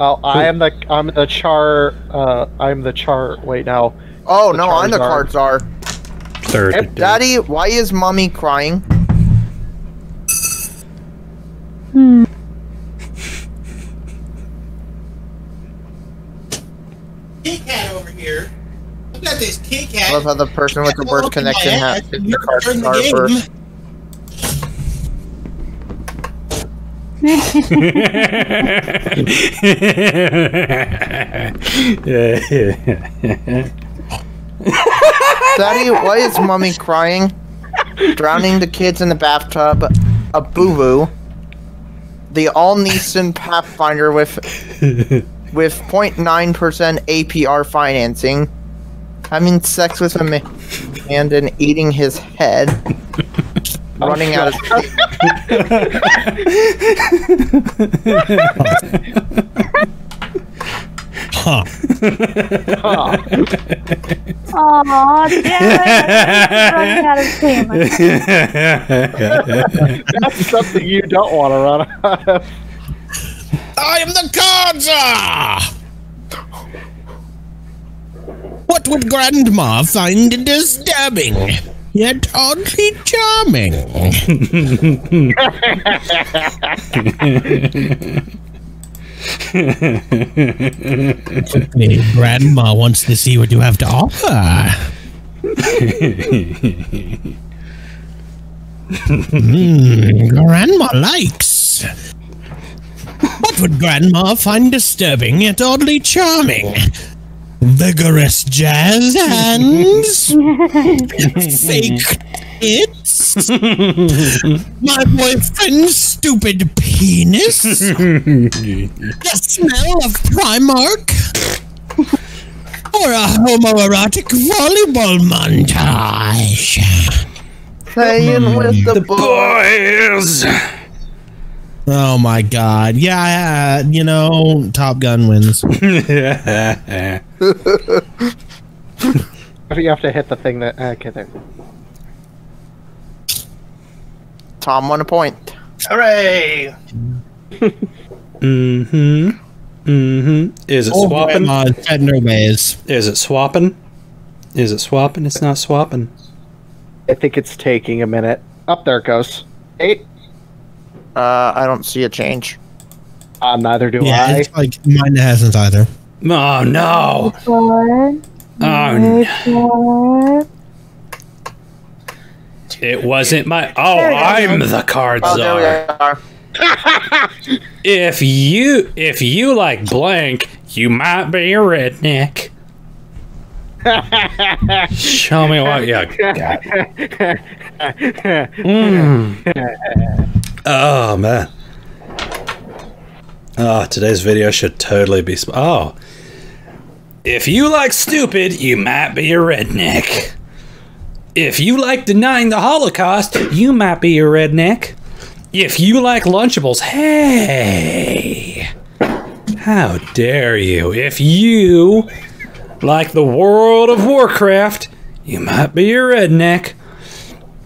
Oh, I'm the char. I'm the char. Wait, now. Oh no, I'm the card czar. Third. Daddy, why is mommy crying? Kitty cat over here. Look at this kitty cat. I love how the person with the worst connection has the card czar first. Daddy, why is mommy crying? Drowning the kids in the bathtub. A boo-boo. The all-Nissan Pathfinder with 0.9% APR financing. Having sex with a man and eating his head. Running out of steam. Huh. Aw, damn it! Running out of steam. That's something you don't want to run out of. I am the card czar! What would Grandma find disturbing, yet oddly charming? Grandma wants to see what you have to offer. Grandma likes. What would Grandma find disturbing yet oddly charming? Vigorous jazz hands? Fake tits? My boyfriend's stupid penis? The smell of Primark? Or a homoerotic volleyball montage? Playing with the boys. Oh my god. Yeah, you know, Top Gun wins. You have to hit the thing that. Okay, there. Tom won a point. Hooray! Is it swapping? Is it swapping? Is it swapping? It's not swapping. I think it's taking a minute. Up there it goes. 8. I don't see a change. Neither do yeah, I. It's like mine hasn't either. Oh no! One. Oh no! It wasn't my. Oh, I'm the card czar. Oh, there we are. If you like blank, you might be a redneck. Show me what you got. Oh man. Oh, today's video should totally be. Oh, if you like stupid, you might be a redneck. If you like denying the Holocaust, you might be a redneck. If you like Lunchables, hey, how dare you? If you like the World of Warcraft, you might be a redneck.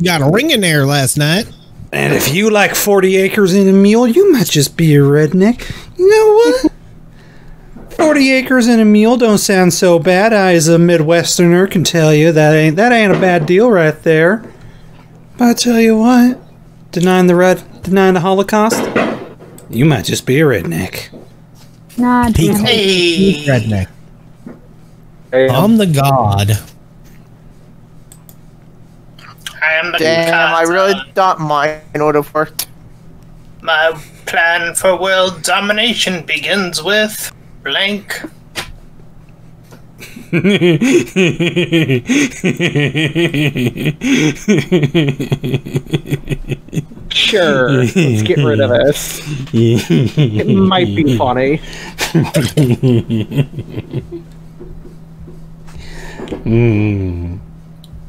Got a ring in there last night. And if you like 40 acres and a mule, you might just be a redneck. You know what? 40 acres and a mule don't sound so bad. I, as a Midwesterner, can tell you that ain't a bad deal right there. But I tell you what, denying the Holocaust, you might just be a redneck. Nah, damn it. He's redneck. Hey, I'm the god. I am the Damn, I really thought mine would have worked. My plan for world domination begins with blank. Sure, let's get rid of this. It might be funny.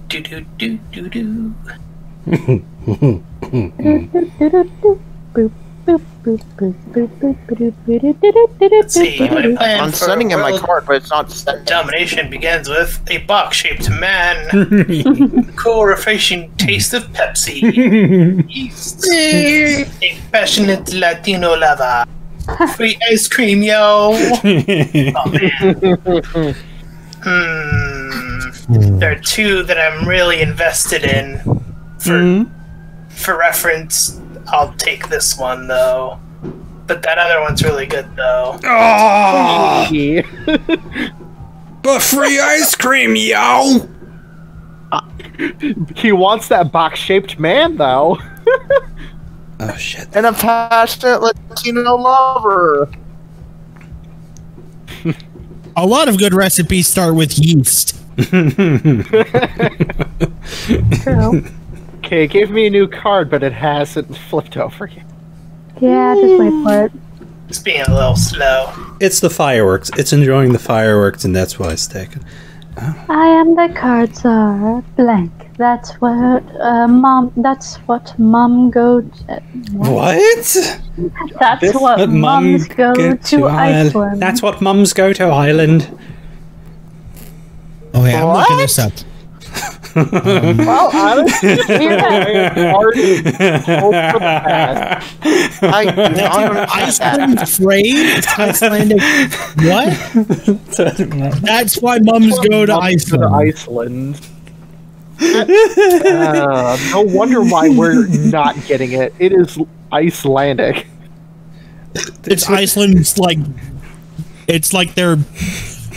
Do do do do do. Let's see. My plan I'm for sending in my world card, but it's not sending. domination begins with a box-shaped man, cool, refreshing taste of Pepsi, a passionate Latino lover, Free ice cream, yo. Oh, man. There are two that I'm really invested in. For reference, I'll take this one, though. But that other one's really good, though. Oh, but free ice cream, yo! He wants that box-shaped man, though. Oh, shit. And a passionate Latino lover. A lot of good recipes start with yeast. True. Okay, give me a new card, but it hasn't flipped over yet. Yeah, just wait for it. It's being a little slow. It's the fireworks. It's enjoying the fireworks, and that's why it's taken. I am the cards are blank. That's what mom. That's what mom goes. What? That's what mums go to Iceland. That's what mums go to Ireland. Okay, I'm looking this up. Well, honestly, You're right. hope for the best. Iceland phrase? Icelandic what? That's why mums go to Iceland. Iceland. No wonder why we're not getting it. It is Icelandic. It's Iceland's like it's like their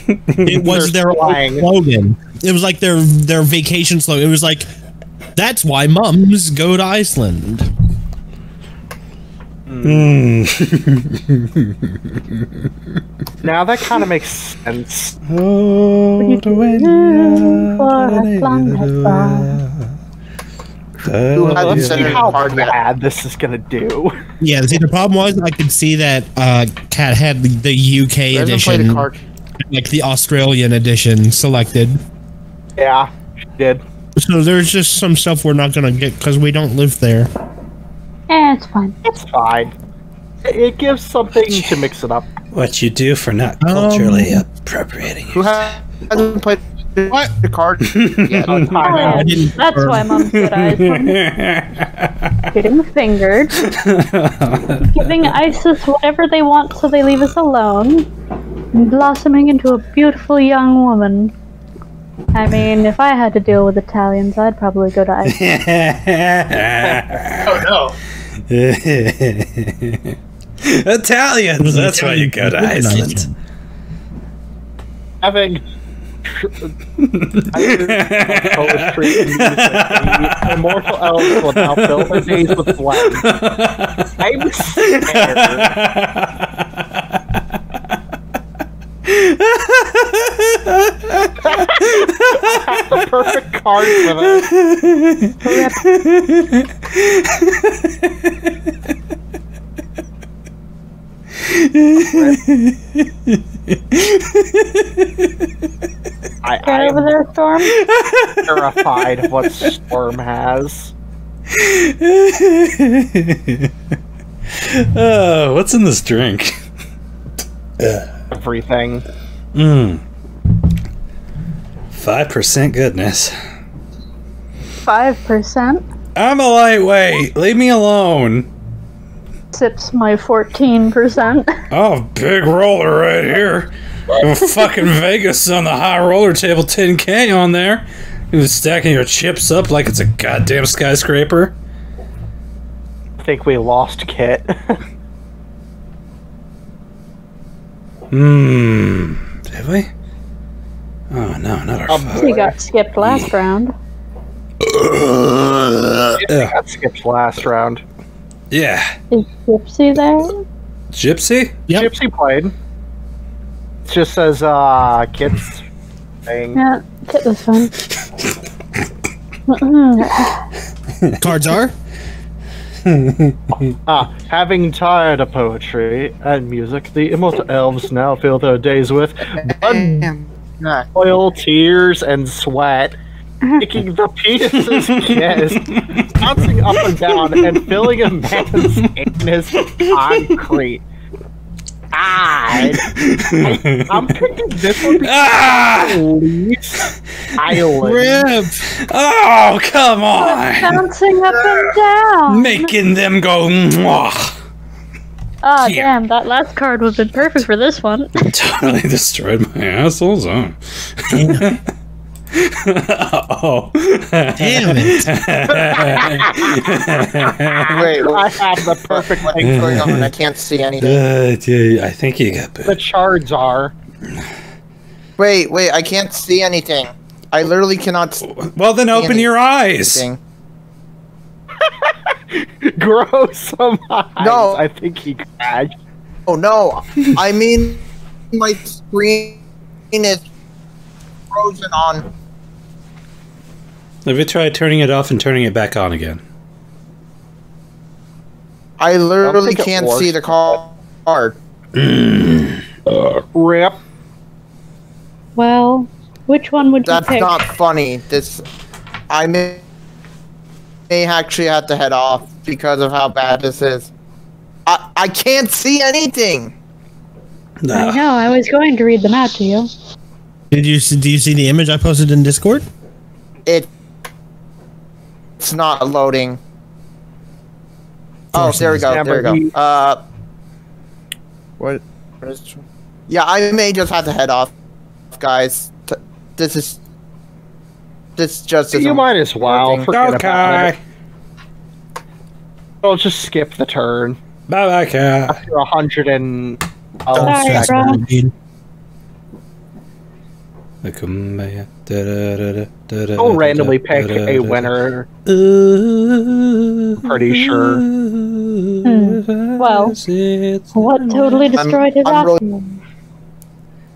it was their slang. slogan. It was like their vacation slogan. It was like that's why mums go to Iceland. Now that kind of makes sense. Oh, For as long as hasn't Let's sent see in a how card yet. bad this is gonna do. Yeah, see the problem was I could see that Cat had the UK I haven't played a edition, card. like the Australian edition selected. Yeah, she did. So there's just some stuff we're not gonna get because we don't live there. it's fine. It's fine. It gives something to mix it up. what you do for not culturally appropriating Who yourself. hasn't played the card yet? Oh, didn't- that's why mom's good Iceland. Getting fingered. Giving ISIS whatever they want so they leave us alone. And blossoming into a beautiful young woman. I mean, if I had to deal with Italians, I'd probably go to Iceland. Oh, no. Italians, that's why you go to Iceland. Having poetry and music, the immortal elves will now fill their days with flame. I'm scared. The perfect card for Right over there, Storm? I'm terrified of what Storm has. Oh, what's in this drink? Everything. 5% goodness. 5%. I'm a lightweight. Leave me alone. Sips my 14%. Oh, big roller right here. You're fucking Vegas on the high roller table 10K on there. You're stacking your chips up like it's a goddamn skyscraper. I think we lost Kit. Did we? Oh no, not our fuck. He got skipped last round. Got skipped last round. Yeah. Is Gypsy there? Gypsy? Yep. Gypsy played. It just says, Kit's thing. Yeah, Kit was fun. Cards are? Having tired of poetry and music, the immortal elves now fill their days with blood, oil, tears, and sweat, making the penis's kiss, bouncing up and down, and filling a man's anus with concrete. I'm picking this one because least island. Rip! Oh, come on! Bouncing up and down. Making them go mwah. Ah, damn, that last card would have been perfect for this one. Totally destroyed my assholes. Oh. Oh. Damn it. Wait, I have the perfect what's thing. going on? I can't see anything. Dude, I think you got The booed. chards are. Wait, I can't see anything. I literally cannot see Well, then open your eyes. anything. Grow some eyes. No. I think he crashed. Oh no! I mean, my screen is frozen on. Have you tried turning it off and turning it back on again? I literally think it can't works. see the card. Rip. Well, which one would you That's pick? not funny. I may actually have to head off because of how bad this is. I can't see anything. I know, I was going to read them out to you. Do you see the image I posted in Discord? It's not loading. Oh, there we go. There we go. What is? Yeah, I may just have to head off, guys. This just You isn't might as well working. forget about Okay. it. I'll just skip the turn. Bye-bye, cat. After 100 and... Sorry, bro. I'll randomly pick a winner. Pretty sure. Well, what totally destroyed his I'm really- asshole?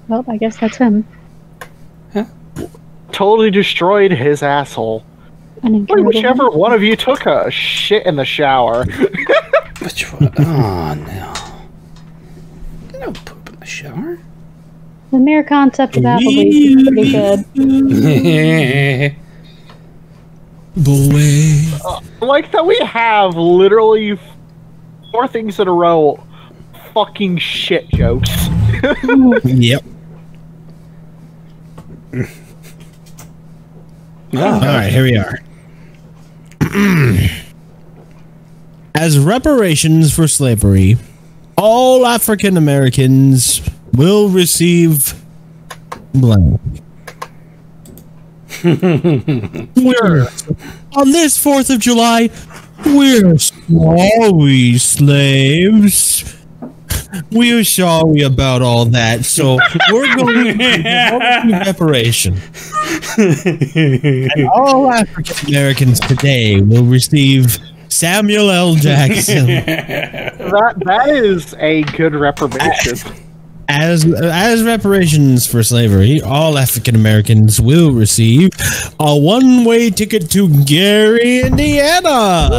Well, I guess that's him. Totally destroyed his asshole. An incurable Whichever one of you took a shit in the shower. Which one? Oh, no. There's no poop in the shower. The mere concept of Applebee's is pretty good. Boy. Like that we have literally 4 things in a row. Fucking shit jokes. Yep. Alright, here we are. As reparations for slavery, all African Americans will receive blank. We're on this 4th of July, we're sorry, slaves. We're sorry about all that, so we're going to give reparation. And all African Americans today will receive Samuel L. Jackson that is a good reprobation. as reparations for slavery. All African Americans will receive a one-way ticket to Gary, Indiana.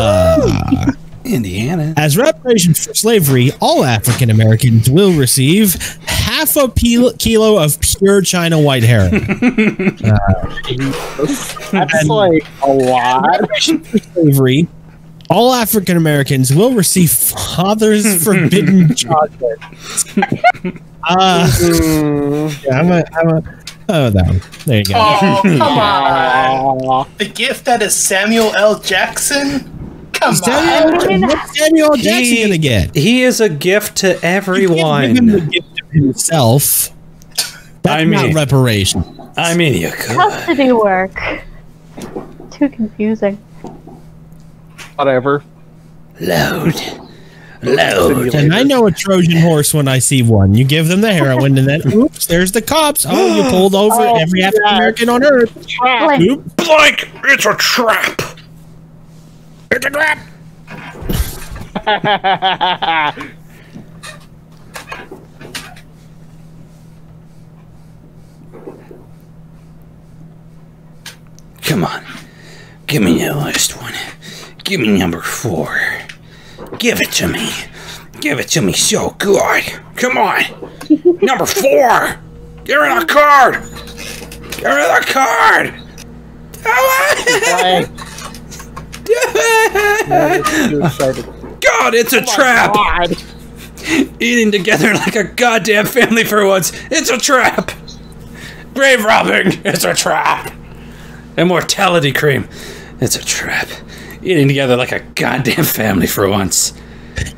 Indiana. As reparations for slavery, all African Americans will receive half a kilo of pure China white heron. That's like a lot. Reparations for slavery, all African Americans will receive Father's Forbidden Chocolate. Yeah, oh, that one. There you go. Oh, come on. The gift that is Samuel L. Jackson? Come on. What's Samuel L. Jackson gonna get? He is a gift to You can't everyone. give him the gift of himself. That's not reparation. I mean, you could. Custody work. Too confusing. Whatever. Load. And I know a Trojan horse when I see one. You give them the heroin, and then oops, there's the cops. Oh, you pulled over every African American on Earth. Blank. Oop. Blank! It's a trap! It's a trap. Come on. Give me the last one. Give me number 4. Give it to me. Give it to me so good. Come on. Number 4. Give me the card. Give me the card. God, it's a trap. God. Eating together like a goddamn family for once. It's a trap. Grave robbing. It's a trap. Immortality cream. It's a trap. Eating together like a goddamn family for once.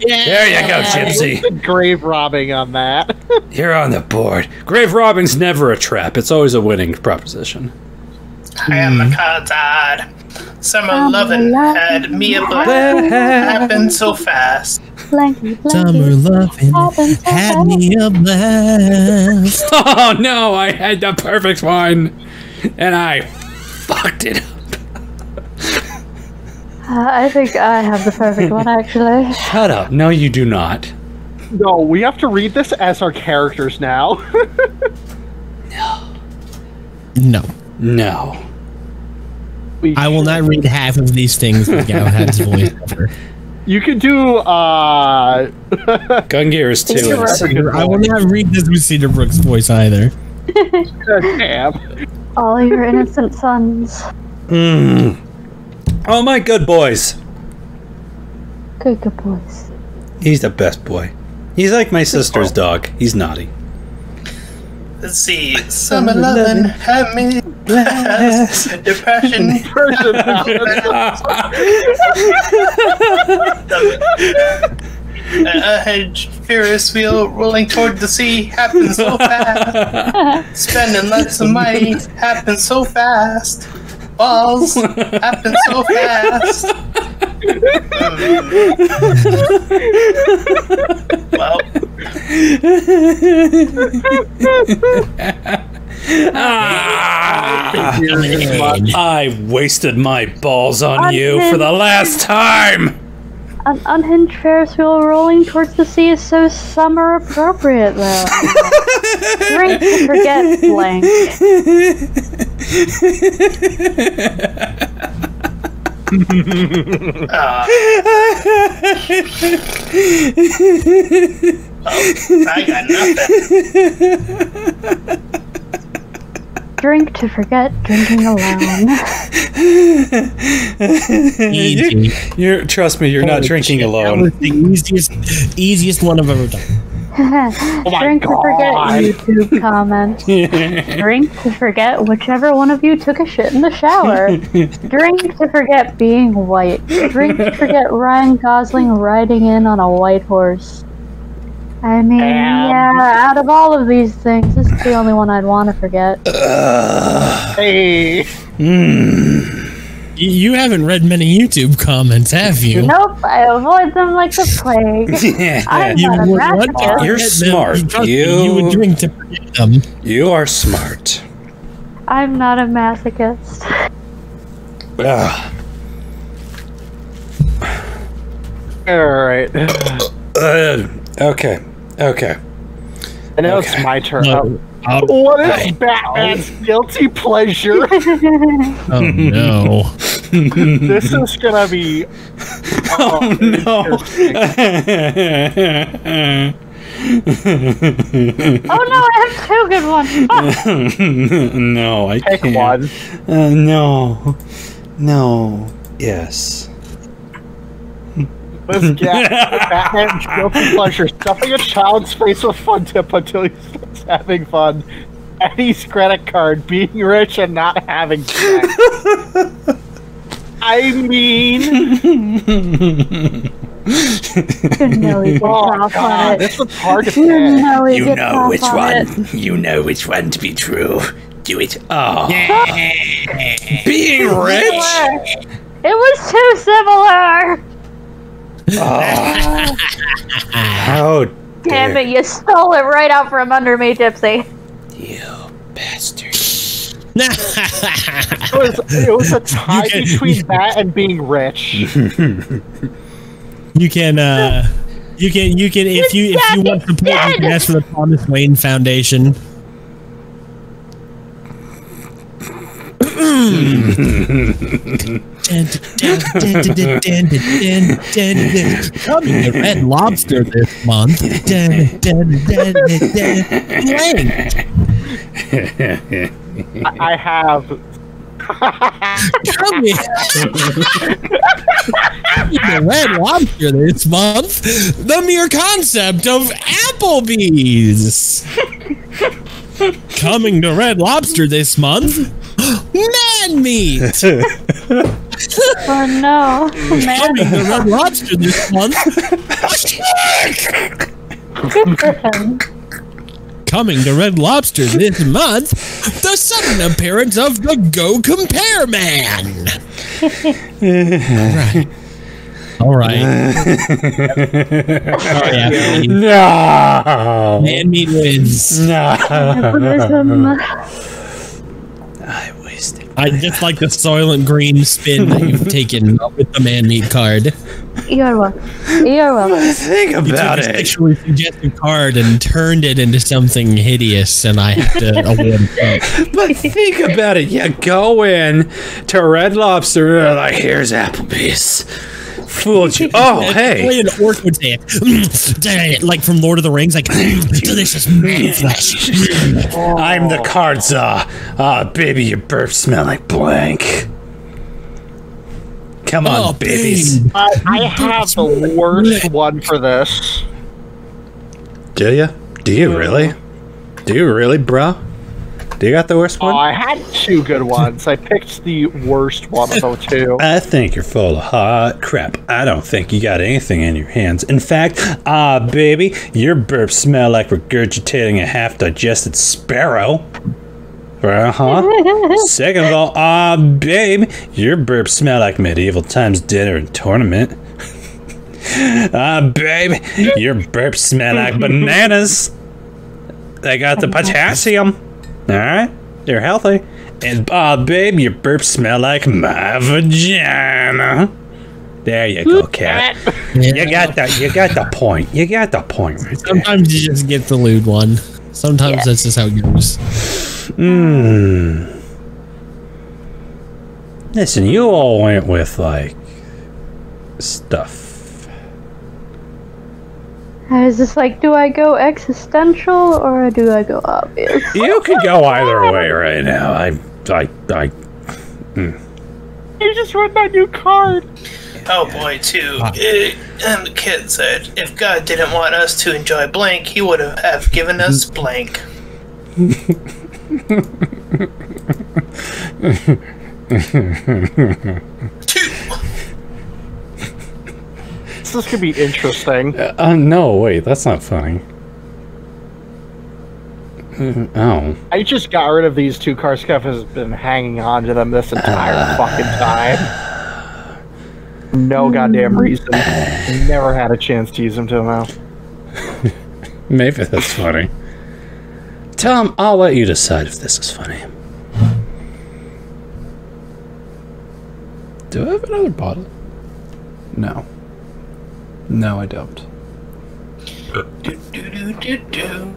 Yeah. There you go, Gypsy. The grave robbing on that. You're on the board. Grave robbing's never a trap. It's always a winning proposition. I am a cotard. Summer lovin' had me a blast. Happened so fast. Blanky, Summer loving had me a blast. Oh no, I had the perfect one. And I fucked it up. I think I have the perfect one, actually. Shut up. No, you do not. No, we have to read this as our characters now. No. No. I will not read half of these things with Galahad's voiceover. You can do, Gun Gear is 2. I will not read this with Cedar Brooks' voice either. Damn. All your innocent sons. Oh, my good boys. Good boys. He's the best boy. He's like my sister's dog. He's naughty. Let's see. Summer lovin' had me blast. Depression. A hedge Ferris wheel rolling toward the sea happened so fast. Spending lots of money happened so fast. Balls happen so fast. Well. I wasted my balls on you for the last time. An unhinged Ferris wheel rolling towards the sea is so summer appropriate, though. Drink to forget blank. I got nothing. Drink to forget drinking alone. Easy. Trust me, you're not drinking That alone. was the easiest one I've ever done. Drink to forget YouTube comments. Drink to forget whichever one of you took a shit in the shower. Drink to forget being white. Drink to forget Ryan Gosling riding in on a white horse. I mean, yeah, out of all of these things, this is the only one I'd want to forget. Hey. You haven't read many YouTube comments, have you? Nope, I avoid them like the plague. I'm You not a would want to masochist. You're forget smart. them. Trust me, You- you would drink to forget them. You are smart. I'm not a masochist. Alright. Okay. And now it's my turn. No. What is Batman's guilty pleasure? Oh no. This is gonna be. Oh no. Oh no, I have two good ones. No, I Pick can't. one. No. Yes. Let's get Batman's guilty pleasure: stuffing a child's face with fun tip until he starts having fun. Eddie's credit card, being rich and not having sex. I mean, oh god, this was hard to pick. You know which one. You know which one to be true. Do it. Oh. Being rich. It was too similar. How Damn it, you stole it right out from under me, Gypsy. you bastard. It was a tie between that and being rich. You can if you want support, you can ask for the Thomas Wayne Foundation. Coming to Red Lobster this month. I have. Coming to Red Lobster this month. The mere concept of Applebee's. Coming to Red Lobster this month. Man meat. Oh no. Coming to Red Lobster this month. Good for him. Coming to Red Lobster this month, the sudden appearance of the Go Compare Man. All right. No. Man meat wins. No. Cannibalism. I wasted. I just like the Soylent Green spin that you've taken with the man meat card. You're welcome. You're welcome. Think You about took a it. sexually suggestive card and turned it into something hideous, and I have to award it. But think about it. You go in to Red Lobster, and like, here's Applebee's. Fooled you. Oh, It's the way hey. an orc would say it. Like from Lord of the Rings, like delicious man flesh. I'm the card czar. Baby, your burps smell like blank. Come on, Oh, babies. babe. I have the worst one for this. Do you? Do you really? Do you really, bro? Do you got the worst Oh, one? I had two good ones. I picked the worst one of the two. I think you're full of hot crap. I don't think you got anything in your hands. In fact, baby, your burps smell like regurgitating a half-digested sparrow. Second of all, babe, your burps smell like medieval times dinner and tournament. Babe, your burps smell like bananas. They got the potassium. Alright? They're healthy. And, babe, your burps smell like my vagina. There you go, cat. You got the point. You got the point right there. Sometimes you just get the lewd one. Sometimes that's just how it goes. Listen, you all went with, like, stuff. I was just like, do I go existential or do I go obvious? You could go either way right now. You just read my new card. Oh boy, too. And the kid said, if God didn't want us to enjoy blank, he would have given us blank. This could be interesting. No, wait, that's not funny. Oh. I just got rid of these two cards. Scuff has been hanging on to them this entire fucking time. No goddamn reason. Never had a chance to use them to them out. Maybe that's funny. Tom, I'll let you decide if this is funny. Do I have another bottle? No. No, I don't. Do, do, do, do, do.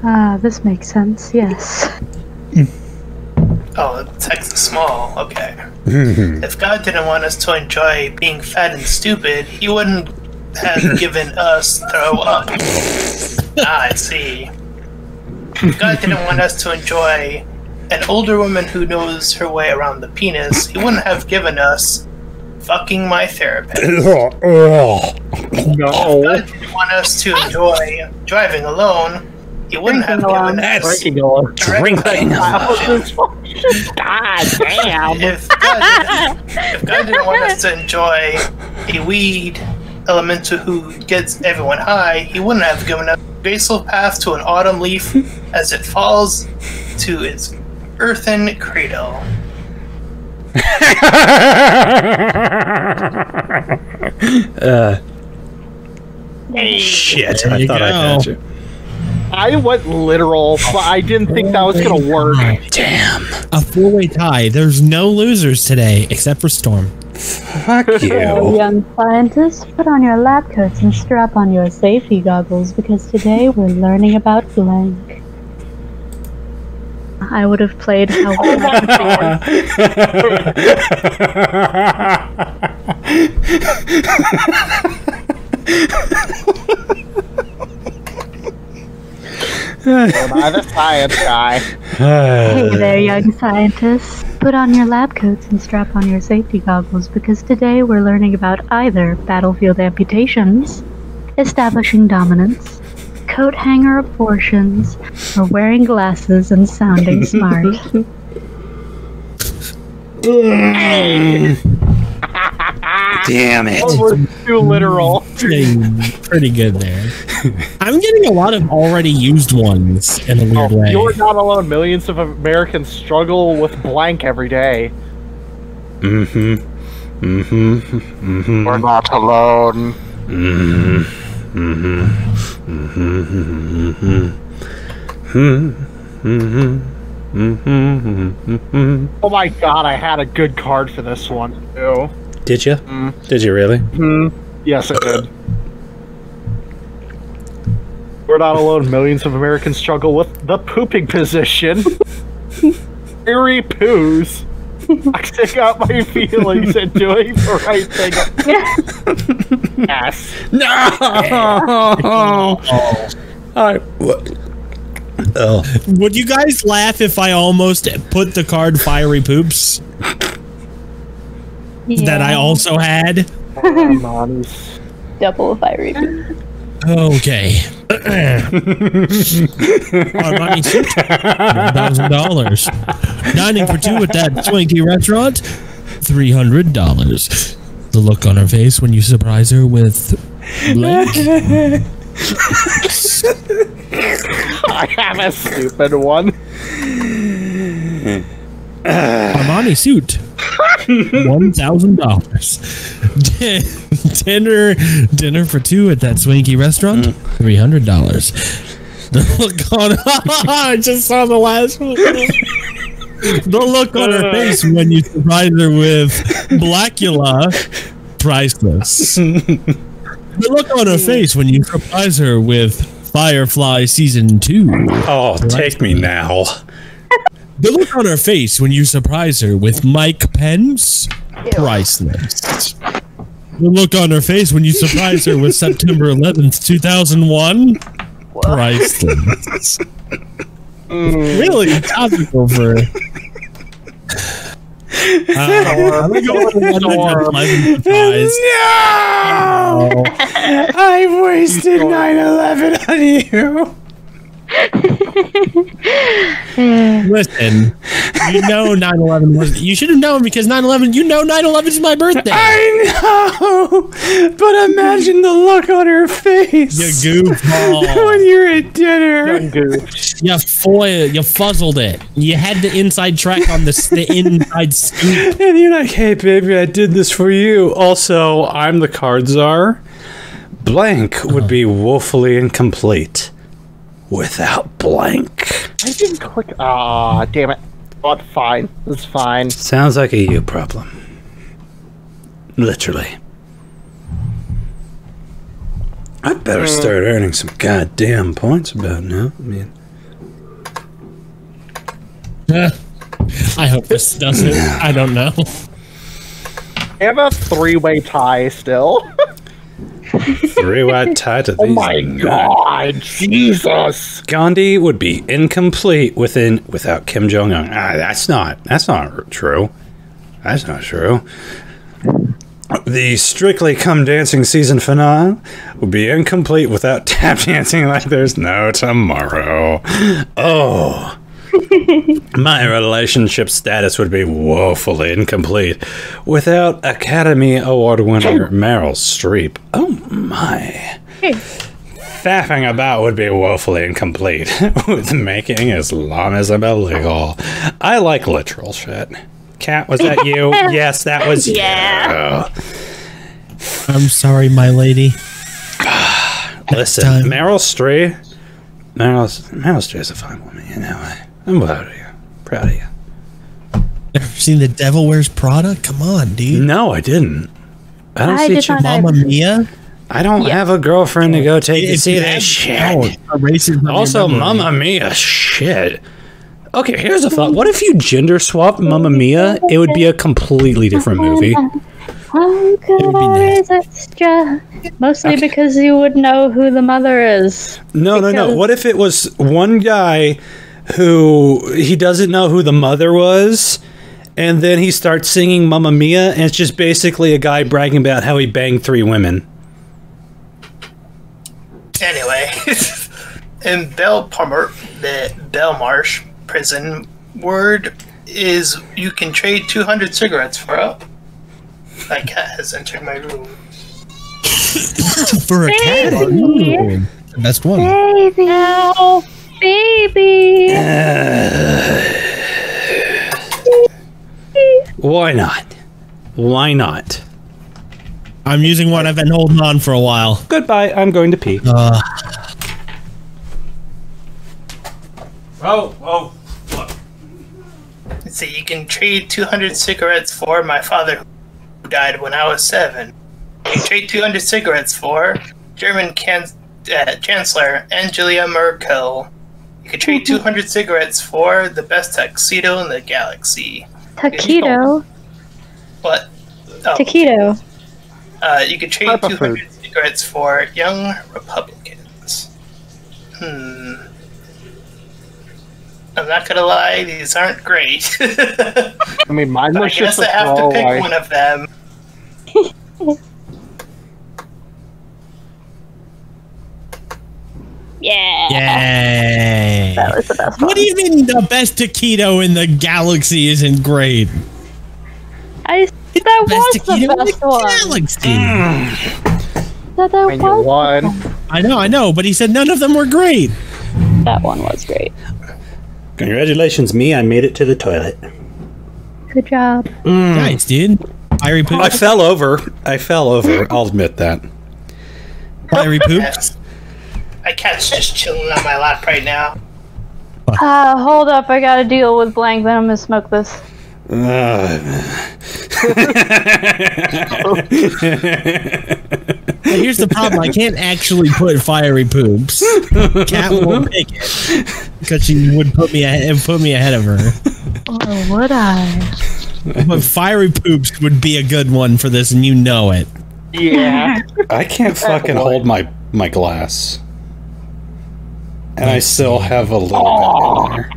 Ah, this makes sense, yes. Oh, Texas small. Okay. If God didn't want us to enjoy being fat and stupid, he wouldn't have given us throw up. I see. If God didn't want us to enjoy an older woman who knows her way around the penis, he wouldn't have given us fucking my therapist. No. If God didn't want us to enjoy driving alone, he wouldn't have given us Drinking alone. Drinking. God damn. If God didn't want us to enjoy a weed elemental who gets everyone high, he wouldn't have given us a graceful path to an autumn leaf as it falls to its earthen cradle. Shit, There I you thought I go. had you. I went literal, but I didn't think that was gonna work. Damn. A four-way tie. There's no losers today, except for Storm. Fuck So, you. young scientists, put on your lab coats and strap on your safety goggles because today we're learning about blank. I would have played how well I Am I the science guy? Hey there, young scientists. Put on your lab coats and strap on your safety goggles because today we're learning about either battlefield amputations, establishing dominance, coat hanger abortions, or wearing glasses and sounding smart. Damn it. Oh, we're too literal. Pretty good there. I'm getting a lot of already used ones in a weird way. You're not alone. Millions of Americans struggle with blank every day. Mm-hmm. Mm-hmm. Mm-hmm. We're not alone. Mm-hmm. Mm-hmm. Mm-hmm. Mm-hmm. Mm-hmm. Oh my god, I had a good card for this one, too. Did you? Did you really? Yes, I did. We're not alone. Millions of Americans struggle with the pooping position. Airy poos. Acting out my feelings and doing the right thing. Yes. No! Oh. Would you guys laugh if I almost put the card Fiery Poops that I also had? Double fiery. Okay. Armani suit, $1,000. Dining for two at that swanky restaurant, $300. The look on her face when you surprise her with blank. I have a stupid one. Armani suit, $1,000. Dinner for two at that swanky restaurant, $300. The look on I just saw the last one. The look on her face when you surprise her with Blackula, priceless. The look on her face when you surprise her with Firefly Season 2. Oh, take me now. The look on her face when you surprise her with Mike Pence, priceless. The look on her face when you surprise her with September 11th, 2001, priceless. Really topical for... I'm going to go with the No! I've wasted 9/11 on you. Listen, you know 9/11 was. You should have known because 9/11. You know 9/11 is my birthday. I know, but imagine the look on her face. You goofball. When you're at dinner. You fuzzled it. You had the inside track on the inside scoop. And you're like, hey, baby, I did this for you. Also, I'm the card czar. Blank would be woefully incomplete without blank. I didn't click. Ah, damn it. But fine. It's fine. Sounds like a you problem. Literally. I'd better start earning some goddamn points about now. I mean, I hope this doesn't. I don't know. I have a three-way tie still. three-way tie to these. Oh my god, Jesus! Gandhi would be incomplete without Kim Jong Un. That's not true. That's not true. The Strictly Come Dancing season finale would be incomplete without tap dancing like there's no tomorrow. Oh. My relationship status would be woefully incomplete without Academy Award winner Meryl Streep. Oh my. Faffing about would be woefully incomplete with making Islamism illegal. I like literal shit. Kat, was that you? Yes, that was you. I'm sorry, my lady. Listen, Meryl Streep is a fine woman, you know. I'm proud of you. Proud of you. Ever seen The Devil Wears Prada? Come on, dude. No, I didn't. I don't see Mamma Mia. I don't have a girlfriend to go take to see that shit. Also, Mamma Mia, shit. Okay, here's a thought. What if you gender swapped Mamma Mia? It would be a completely different movie. How could I resist ya? Mostly because you would know who the mother is. No. What if it was one guy who he doesn't know who the mother was, and then he starts singing Mamma Mia, and it's just basically a guy bragging about how he banged 3 women. Anyway, in the Belmarsh prison, word is you can trade 200 cigarettes for a... My cat has entered my room. For a cat? Ooh, the best one. Baby. No. Baby. Why not? Why not? I'm using one I've been holding on for a while. Goodbye, I'm going to pee. Oh. Let's see, you can trade 200 cigarettes for my father who died when I was 7. You can trade 200 cigarettes for German Chancellor Angela Merkel. You can trade 200 cigarettes for the best tuxedo in the galaxy. Taquito. What? Oh. Taquito. You can trade 200 cigarettes for young Republicans. I'm not gonna lie, these aren't great. I mean, mine was I guess just a I have to pick throwaway. one of them. Yeah. Yay! That was the best one. What do you mean the best taquito in the galaxy isn't great? That was the best one. Galaxy. That And you was. won. I know, but he said none of them were great. That one was great. Congratulations, me. I made it to the toilet. Good job. Nice, dude. Fiery poop. I fell over. I'll admit that. Fiery poops. My cat's just chilling on my lap right now. Hold up. I gotta deal with blank. Then I'm gonna smoke this. Here's the problem. I can't actually put fiery poops. Cat won't pick it because she would put me ahead of her. Or would I? But fiery poops would be a good one for this, and you know it. Yeah. I can't fucking hold my glass. And I still have a little bit in there.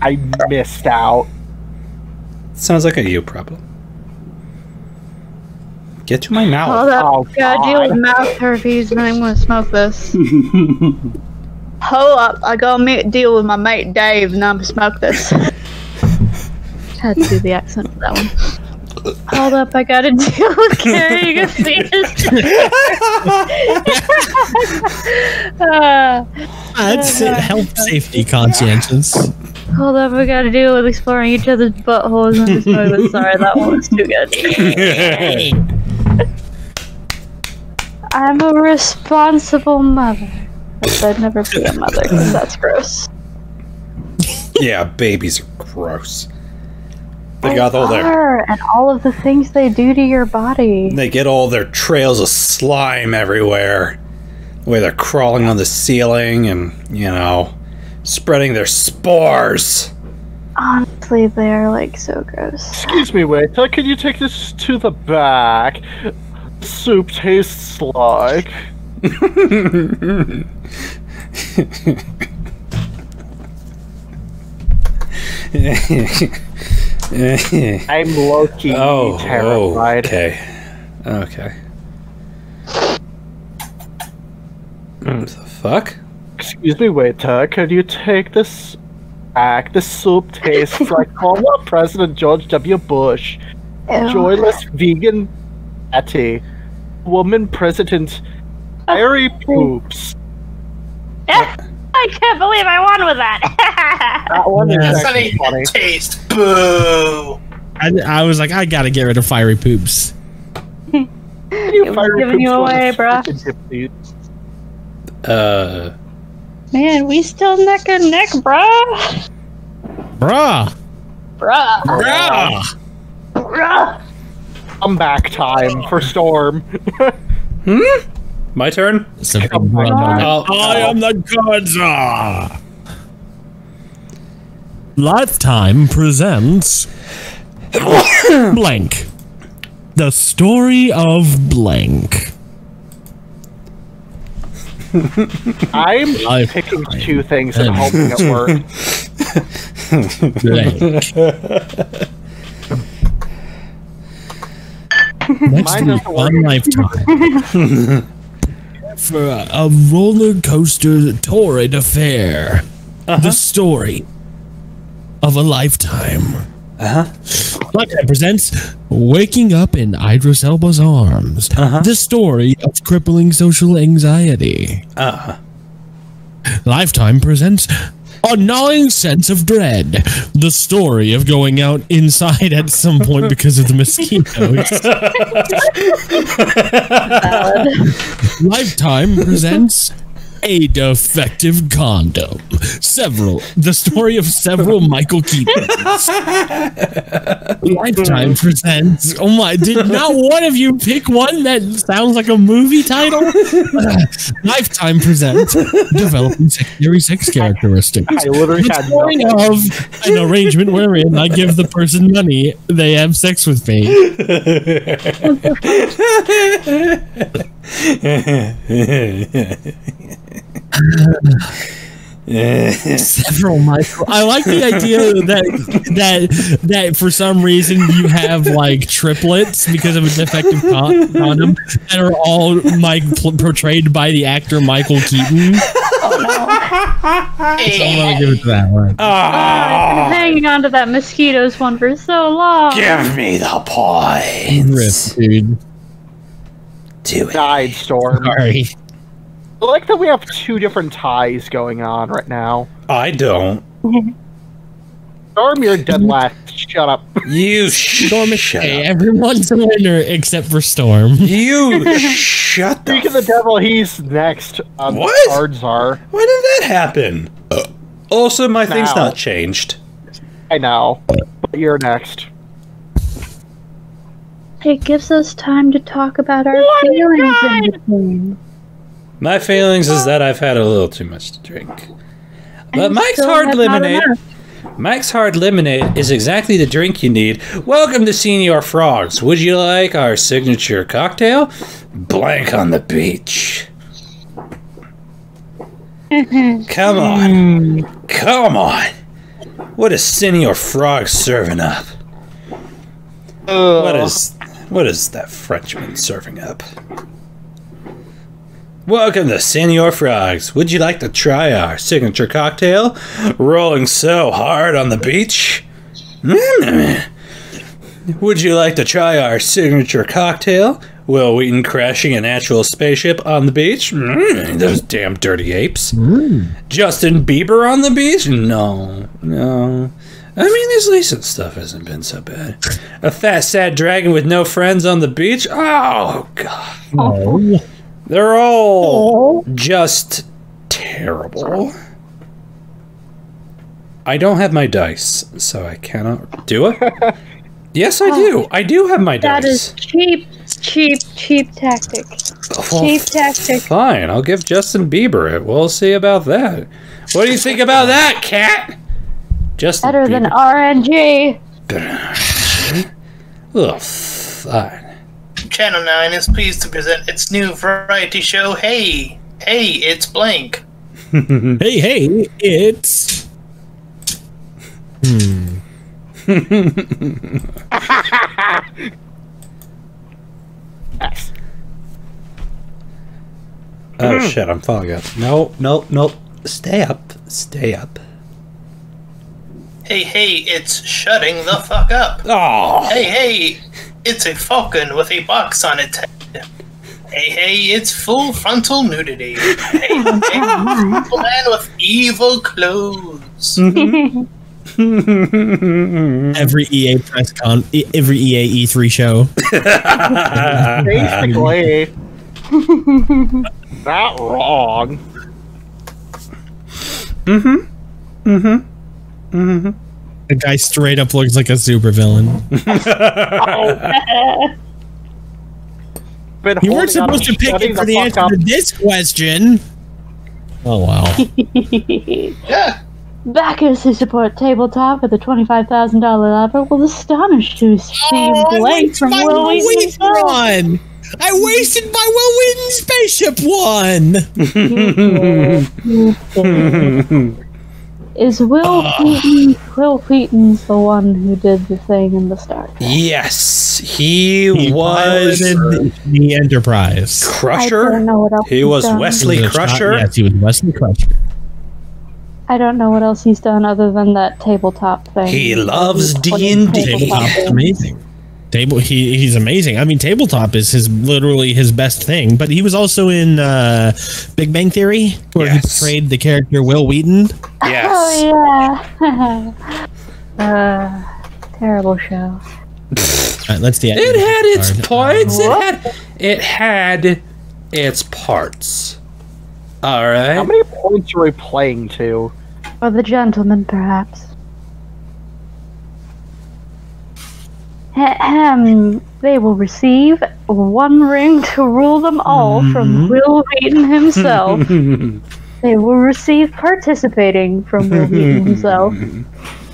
I missed out. Sounds like a you problem. Get to my mouth. Hold up. Oh, Gotta deal with God. mouth herpes, and I'm gonna smoke this. Hold up. I gotta deal with my mate Dave, and I'm gonna smoke this. Had to do the accent for that one. Hold up, I gotta deal with carrying a fetus. That's health safety conscientious. Hold up, I gotta deal with exploring each other's buttholes and this movie. Sorry, that one was too good. I'm a responsible mother. But I'd never be a mother because that's gross. Yeah, babies are gross. They got all their And all of the things they do to your body. they get all their trails of slime everywhere. The way they're crawling on the ceiling and, you know, spreading their spores. Honestly, they're like so gross. Excuse me, waiter. Can you take this to the back? Soup tastes like. I'm low-key terrified. Okay. What the fuck? Excuse me, waiter. Can you take this back? This soup tastes like former President George W. Bush. Ew. Joyless vegan patty. Woman president. Fiery poops. I can't believe I won with that. That one is That's not actually even funny. taste. Boo! I was like, I gotta get rid of fiery poops. You was fiery giving you poops away, was bruh. freaking gypsies. Man, we still neck and neck, bruh. Bruh. Bruh. Bruh. Bruh. Comeback time for Storm. My turn? It's a big bruh moment. Oh, I am the Godzilla. Lifetime presents blank. The story of blank. I'm I've picking tried. two things and hoping it works. Blank. Next Mine week doesn't on Lifetime. For a roller coaster torrid affair. The story of a lifetime. Lifetime presents Waking Up in Idris Elba's Arms. The story of crippling social anxiety. Lifetime presents A Gnawing Sense of Dread. The story of going out inside at some point because of the mosquitoes. Lifetime presents A Defective Condom. The story of several Michael Keatons. Lifetime presents. Oh my! Did not one of you pick one that sounds like a movie title? Lifetime presents Developing Secondary Sex Characteristics. I literally The had story nothing. of an arrangement wherein I give the person money, they have sex with me. Several Michael. I like the idea that for some reason you have like triplets because of a defective condom that are all portrayed by the actor Michael Keaton. So I'm gonna give it to that one. I've been hanging on to that mosquitoes one for so long. Give me the points. Rip, dude. Do it. Died Storm. Sorry. I like that we have two different ties going on right now. I don't. Storm, you're dead last. Shut up. You Storm is shut hey, up. everyone's a winner except for Storm. You shut the Speak of the devil, he's next. What? Cards are. When did that happen? Also, my thing's Now. not changed. I know. But you're next. It gives us time to talk about our feelings in between. My feelings is that I've had a little too much to drink. But And Mike's still Hard have not Lemonade. enough. Mike's Hard Lemonade is exactly the drink you need. Welcome to Senior Frogs. Would you like our signature cocktail? Blank on the beach. Come on. Come on. What is Senior Frog serving up? What is that Frenchman serving up? Welcome to Senior Frogs. Would you like to try our signature cocktail? Rolling so hard on the beach? Would you like to try our signature cocktail? Will Wheaton crashing an actual spaceship on the beach? Those damn dirty apes. Justin Bieber on the beach? No. I mean, his recent stuff hasn't been so bad. A fat, sad dragon with no friends on the beach? Oh, God. Oh. They're all just terrible. I don't have my dice, so I cannot do it. Yes, I do. I do have my That dice. is cheap tactic. Well, Cheap tactic. Fine, I'll give Justin Bieber it. We'll see about that. What do you think about that, cat? Justin Better than Bieber. RNG. Ugh, fine. Channel 9 is pleased to present its new variety show, Hey, it's blank. Hey, it's. Oh shit, I'm falling up. Nope. Stay up. Hey, it's shutting the fuck up. Oh. Hey, it's a falcon with a box on its head. Hey, it's full frontal nudity. Hey, it's a man with evil clothes. Every EA every EA E3 show. Basically. Not wrong. The guy straight up looks like a supervillain. You weren't supposed to pick it for the answer to this question. Oh wow. Yeah. Backers who support Tabletop with a $25,000 offer will astonish to see blank from Will Wheaton himself. One. I wasted my Will Wheaton spaceship one. Is Will Wheaton's the one who did the thing in the Star Trek? Yes, he was piloted the Enterprise. I Crusher. don't know what else He he's was done. Wesley He was a Crusher. Yes, he was Wesley Crusher. I don't know what else he's done other than that tabletop thing. He loves Playing D&D. tabletop Tabletop's games. amazing. He's amazing. I mean, tabletop is literally his best thing. But he was also in Big Bang Theory, where he Yes. portrayed the character Will Wheaton. Yes. Oh yeah. Terrible show. Let's see. It had its parts. It had its parts. All right. How many points are we playing to? Or the gentleman, perhaps. Ahem. They will receive one ring to rule them all from Will Wheaton himself. They will receive participating from Will Wheaton himself.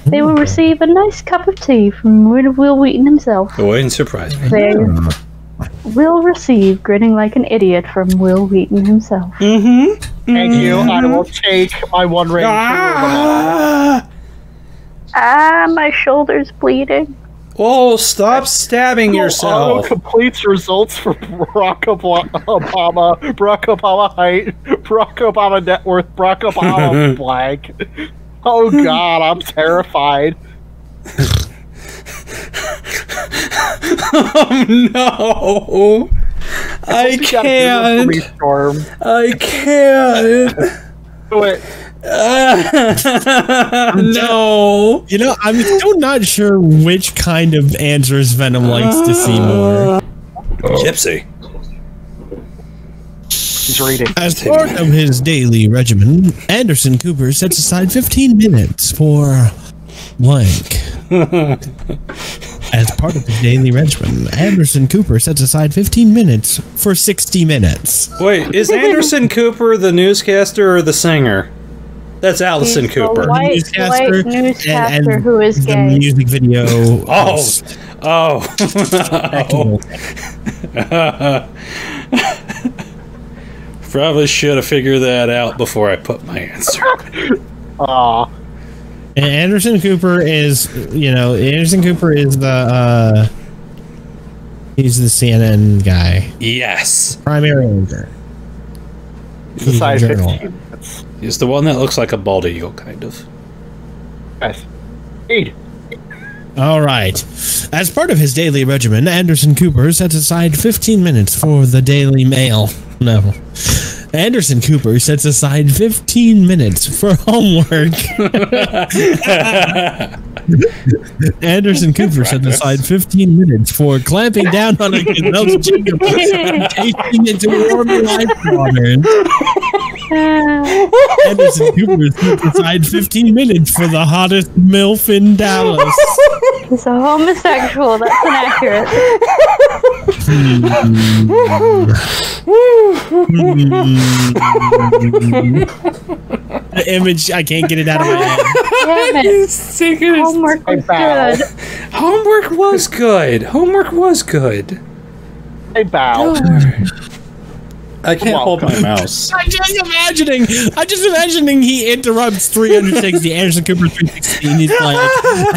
They will receive a nice cup of tea from Will Wheaton himself. It wouldn't surprise me. They will receive grinning like an idiot from Will Wheaton himself. Thank you. I will take my one ring. My shoulder's bleeding. Oh, stop stabbing yourself. Completes results for Barack Obama height, Barack Obama net worth, Barack Obama blank. Oh god, I'm terrified. Oh no. I can't. I can't. Do it. No. You know, I'm still not sure which kind of answers Venom likes to see more. Gypsy. He's reading. As part of his daily regimen, Anderson Cooper sets aside 15 minutes for blank. As part of his daily regimen, Anderson Cooper sets aside 15 minutes for 60 minutes. Wait, is Anderson Cooper the newscaster or the singer? That's Allison He's the Cooper. white newscaster and who is the gay. music video. Oh. Probably should have figured that out before I put my answer. Aw. And Anderson Cooper is, Anderson Cooper is the, he's the CNN guy. Yes. Primary anchor. He's aside Journal. 15 minutes. He's the one that looks like a bald eagle, kind of. Guys. Read. All right. As part of his daily regimen, Anderson Cooper sets aside 15 minutes for the Daily Mail. No. Anderson Cooper sets aside 15 minutes for homework. Anderson Cooper sets aside 15 minutes for clamping down on a gazelle's gingerbread and tasting it to warm life water. Anderson Cooper sets aside 15 minutes for the hottest MILF in Dallas. He's a homosexual. That's inaccurate. The image, I can't get it out of my head. Damn it. Homework was good. Homework was good. Homework was good. I bow. I can't hold my mouse. I'm just imagining he interrupts 360, Anderson Cooper 360, and he's like,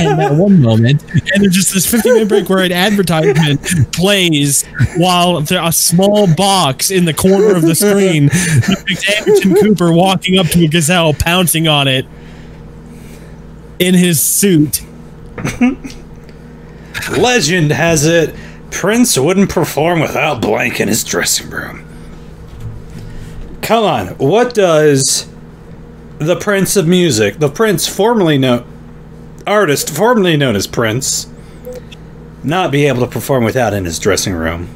and at one moment, and there's just this 15-minute break where an advertisement plays while there's a small box in the corner of the screen depicts Anderson Cooper walking up to a gazelle, pouncing on it in his suit. Legend has it, Prince wouldn't perform without blank in his dressing room. Come on, what does the Prince of Music, the Prince artist formerly known as Prince, not be able to perform without in his dressing room?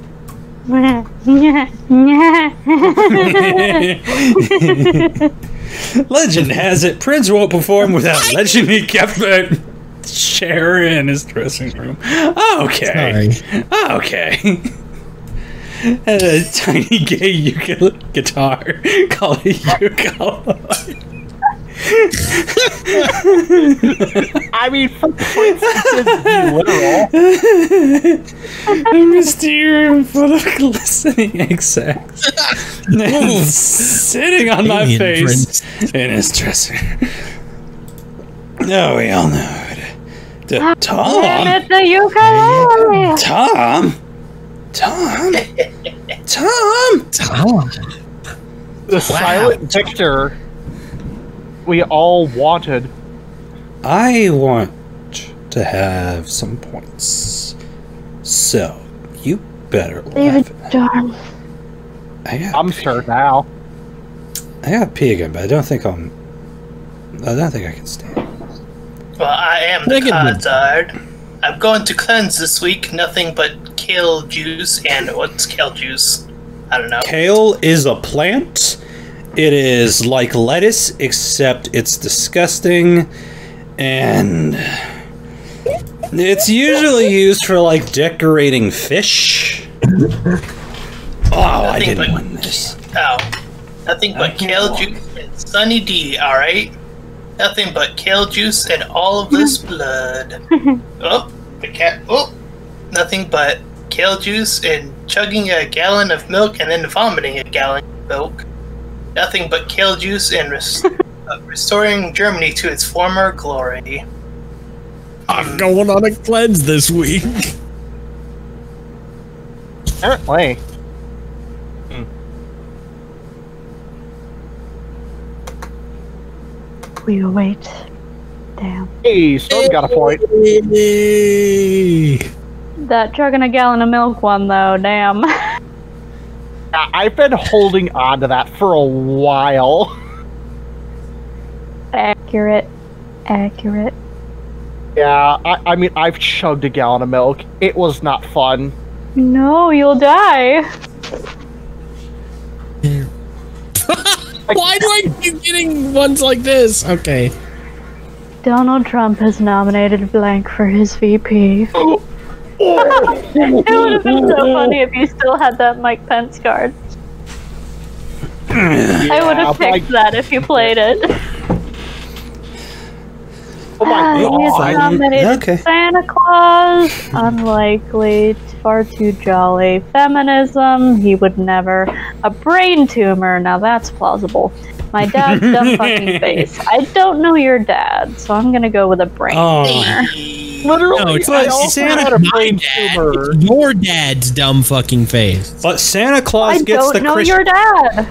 Legend has it, Prince won't perform without legend he kept that chair in his dressing room. Okay. Sorry. Okay. And a tiny gay guitar called a ukulele. I mean, for Prince, it's literal. A mysterium full of glistening egg sacs. And sitting on my Alien face Prince. in his dressing room. Oh, we all know it. Damn Tom? it, the ukulele. Tom? Tom. The silent victor. we all wanted. I want to have some points. So, you better David, laugh. darn. I'm sure now. I got to pee again, but I don't think I can stay. Well, I am the Khazard. I'm going to cleanse this week. Nothing but kale juice. And what's kale juice? I don't know. Kale is a plant. It is like lettuce, except it's disgusting. And it's usually used for like decorating fish. I didn't win this. Oh. Nothing but kale juice and Sunny D, alright? Nothing but kale juice and all of this blood. Oh, the cat. Oh, nothing but kale juice and chugging a gallon of milk and then vomiting a gallon of milk. Nothing but kale juice and restoring Germany to its former glory. I'm going on a cleanse this week. Apparently. We await. Damn. Hey, Storm got a point. That chugging a gallon of milk one, though, damn. I've been holding on to that for a while. Accurate. Accurate. Yeah, I mean, I've chugged a gallon of milk. It was not fun. No, you'll die. Why do I keep getting ones like this? Okay. Donald Trump has nominated blank for his VP. It would have been so funny if you still had that Mike Pence card. I would have picked that if you played it. Oh my He's god. nominated Okay. Santa Claus. Unlikely. Far too jolly. Feminism. He would never. A brain tumor. Now that's plausible. My dad's dumb fucking face. I don't know your dad, so I'm gonna go with a brain tumor. Literally, No, it's I not also Santa, had a my brain dad. tumor. It's your dad's dumb fucking face. But Santa Claus I gets the don't know Christian. your dad.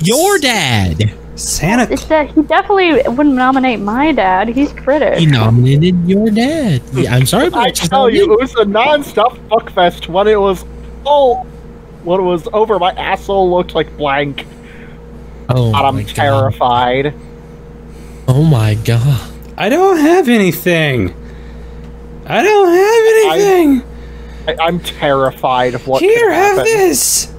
Your dad. Santa. It's that he definitely wouldn't nominate my dad. He's British. He nominated your dad. Yeah, I'm sorry, but I tell you, it was a non-stop fuckfest when it was when it was over. My asshole looked like blank. Oh, God, I'm my God. terrified. Oh my god. I don't have anything. I don't have anything. I'm terrified of what Here, could have happen. this.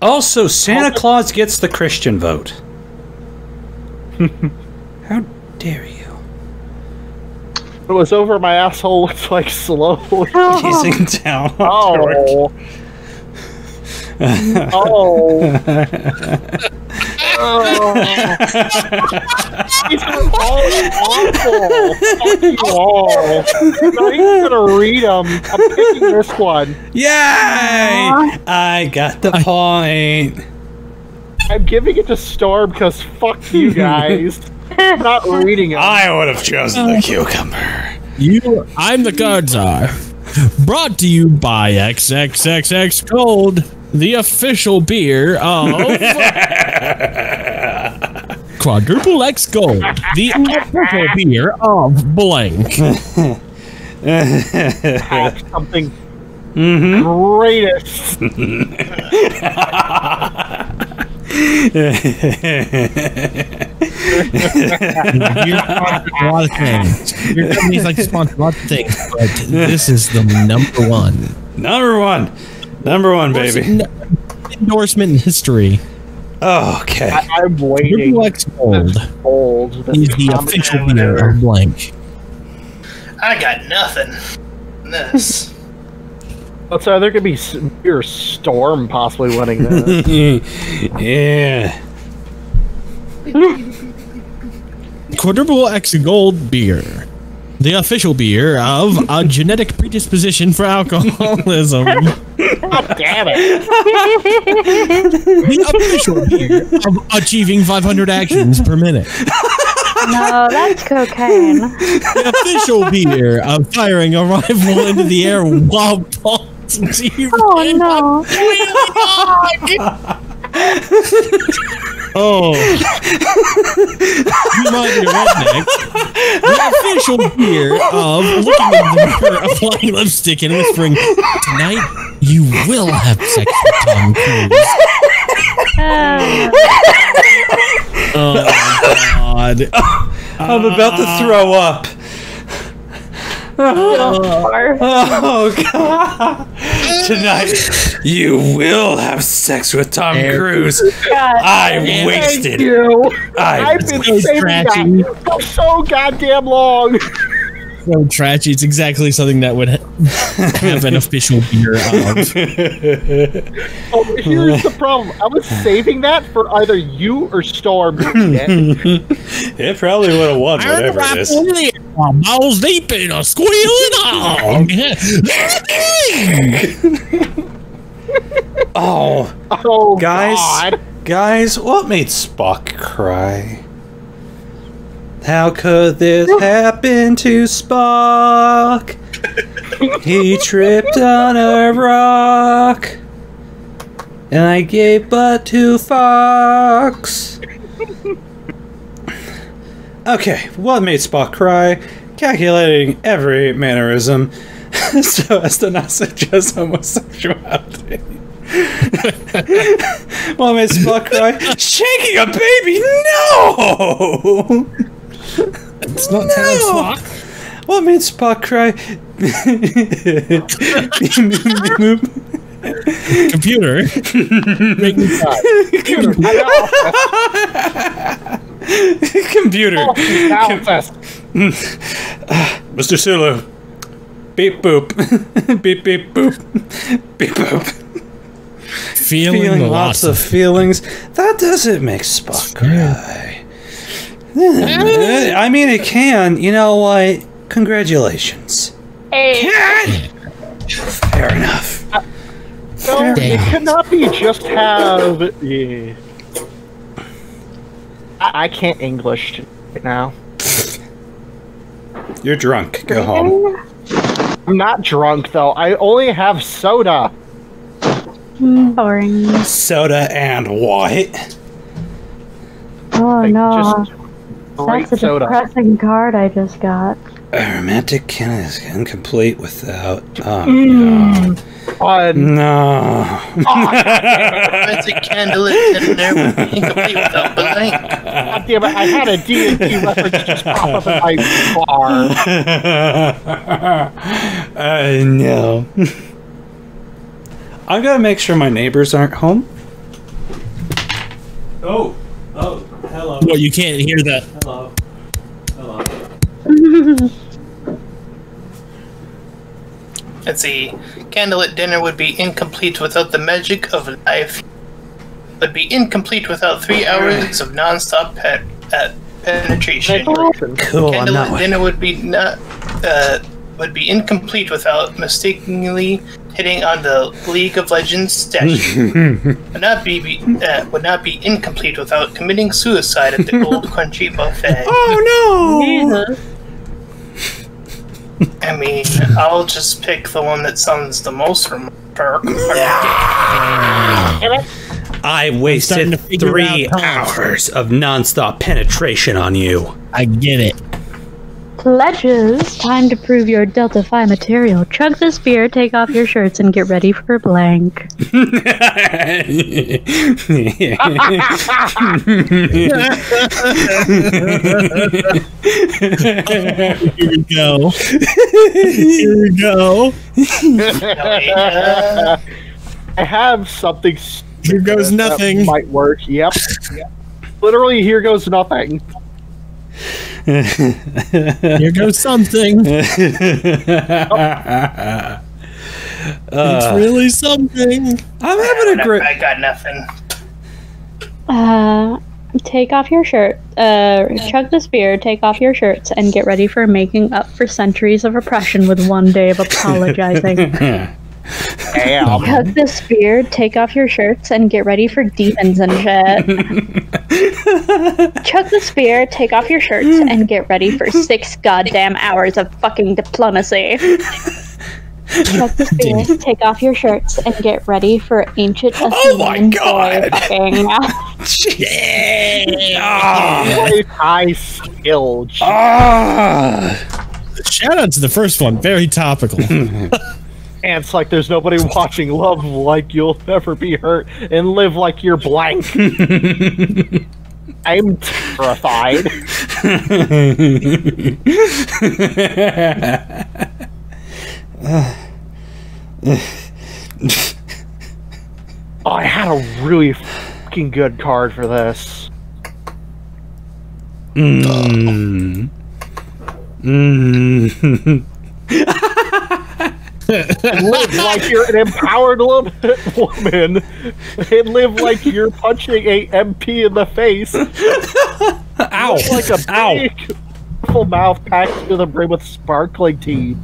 Also, Santa Claus gets the Christian vote. How dare you? It was over. My asshole looked like slowly. Kissing down on Oh. Oh. These are all awful. Fuck you all. I'm not even gonna read them. I'm picking this one. Yay! I got the point. I'm giving it to Storm because fuck you guys. I'm not reading it. I would have chosen the cucumber. I'm the card czar. Brought to you by XXXX Gold, the official beer of Quadruple X Gold, the official beer of blank. Have something greatest. You're sponsoring a lot of things. Your companies like to sponsor lots of things, but this is the number one. Number one, baby. Endorsement in history. Oh, okay. I'm waiting. Quadruple X Gold Old. is the official beer of blank. I got nothing. This. Let's either could be your Storm possibly winning this. Yeah. Quadruple X Gold beer, the official beer of a genetic predisposition for alcoholism. God damn it. The official beer of achieving 500 actions per minute. No, that's cocaine. The official beer of firing a rifle into the air while balls. Oh no. Oh. You might be a redneck. The official fear of looking in the mirror, applying lipstick, and whispering, "Tonight, you will have sex with Tom Cruise." Oh, my God. I'm about to throw up. Oh, God. Tonight, you will have sex with Tom Cruise. I wasted. I've been saving that for so goddamn long. So trashy. It's exactly something that would have an official beer of. Oh, here's the problem. I was saving that for either you or Storm. It probably would have won, whatever it is. Balls deep in a squealing hog. Oh, guys, God. guys, what made Spock cry? How could this happen to Spock? He tripped on a rock, and I gave butt to Fox. Okay, what made Spock cry? Calculating every mannerism so as to not suggest homosexuality. What made Spock cry? Shaking a baby? No! It's not Spock. What made Spock cry? Computer. Make me cry. Computer. Mr. Sulu. Beep boop. Beep beep boop. Beep boop. Feeling lots of feelings. That doesn't make Spock cry. I mean, it can. You know what? Congratulations. Hey. Fair enough. No, it cannot be just have. Yeah. I can't English right now. You're drunk. Go home. I'm not drunk though. I only have soda. Boring. Soda and what? Oh Like, no. just straight That's a soda. depressing card I just got. A romantic candidate is incomplete without. Oh, no. Fun. No. Romantic candlelit dinner would be incomplete without blank. God damn it, I had a D&D reference just pop up in my bar. I know. I'm gonna make sure my neighbors aren't home. Oh, hello. What, you can't hear that? Hello. Let's see. Candlelit dinner would be incomplete without the magic of life. Would be incomplete without 3 hours of non-stop penetration. Cool. I'm not. Candlelit dinner would be incomplete without mistakenly hitting on the League of Legends statue. would not be incomplete without committing suicide at the Old Country Buffet. Oh no! Jesus. I mean, I'll just pick the one that sounds the most romantic. I starting wasted to figure 3 out times. hours of non-stop penetration on you. I get it. Pledges. Time to prove your Delta Phi material. Chug this beer, take off your shirts, and get ready for blank. Here we go. Here we go. I have something. Here goes that nothing. might work. Yep. Literally, here goes nothing. Here goes something. It's really something. I'm having a great. I got nothing. Take off your shirt. Chug this beer, take off your shirts, and get ready for making up for centuries of oppression with 1 day of apologizing. Damn. Chug this beer, take off your shirts, and get ready for demons and shit. Chug this beer, take off your shirts, and get ready for 6 goddamn hours of fucking diplomacy. Check the spheres, take off your shirts, and get ready for ancient Oh my Athenian God. fucking. High skill. Shout out to the first one. Very topical. And it's like there's nobody watching. Love like you'll never be hurt, and live like you're blank. I'm terrified. Oh, I had a really fucking good card for this. Live like you're an empowered woman and live like you're punching a MP in the face. Ow! Like a big full mouth packed to the brim with sparkling teeth.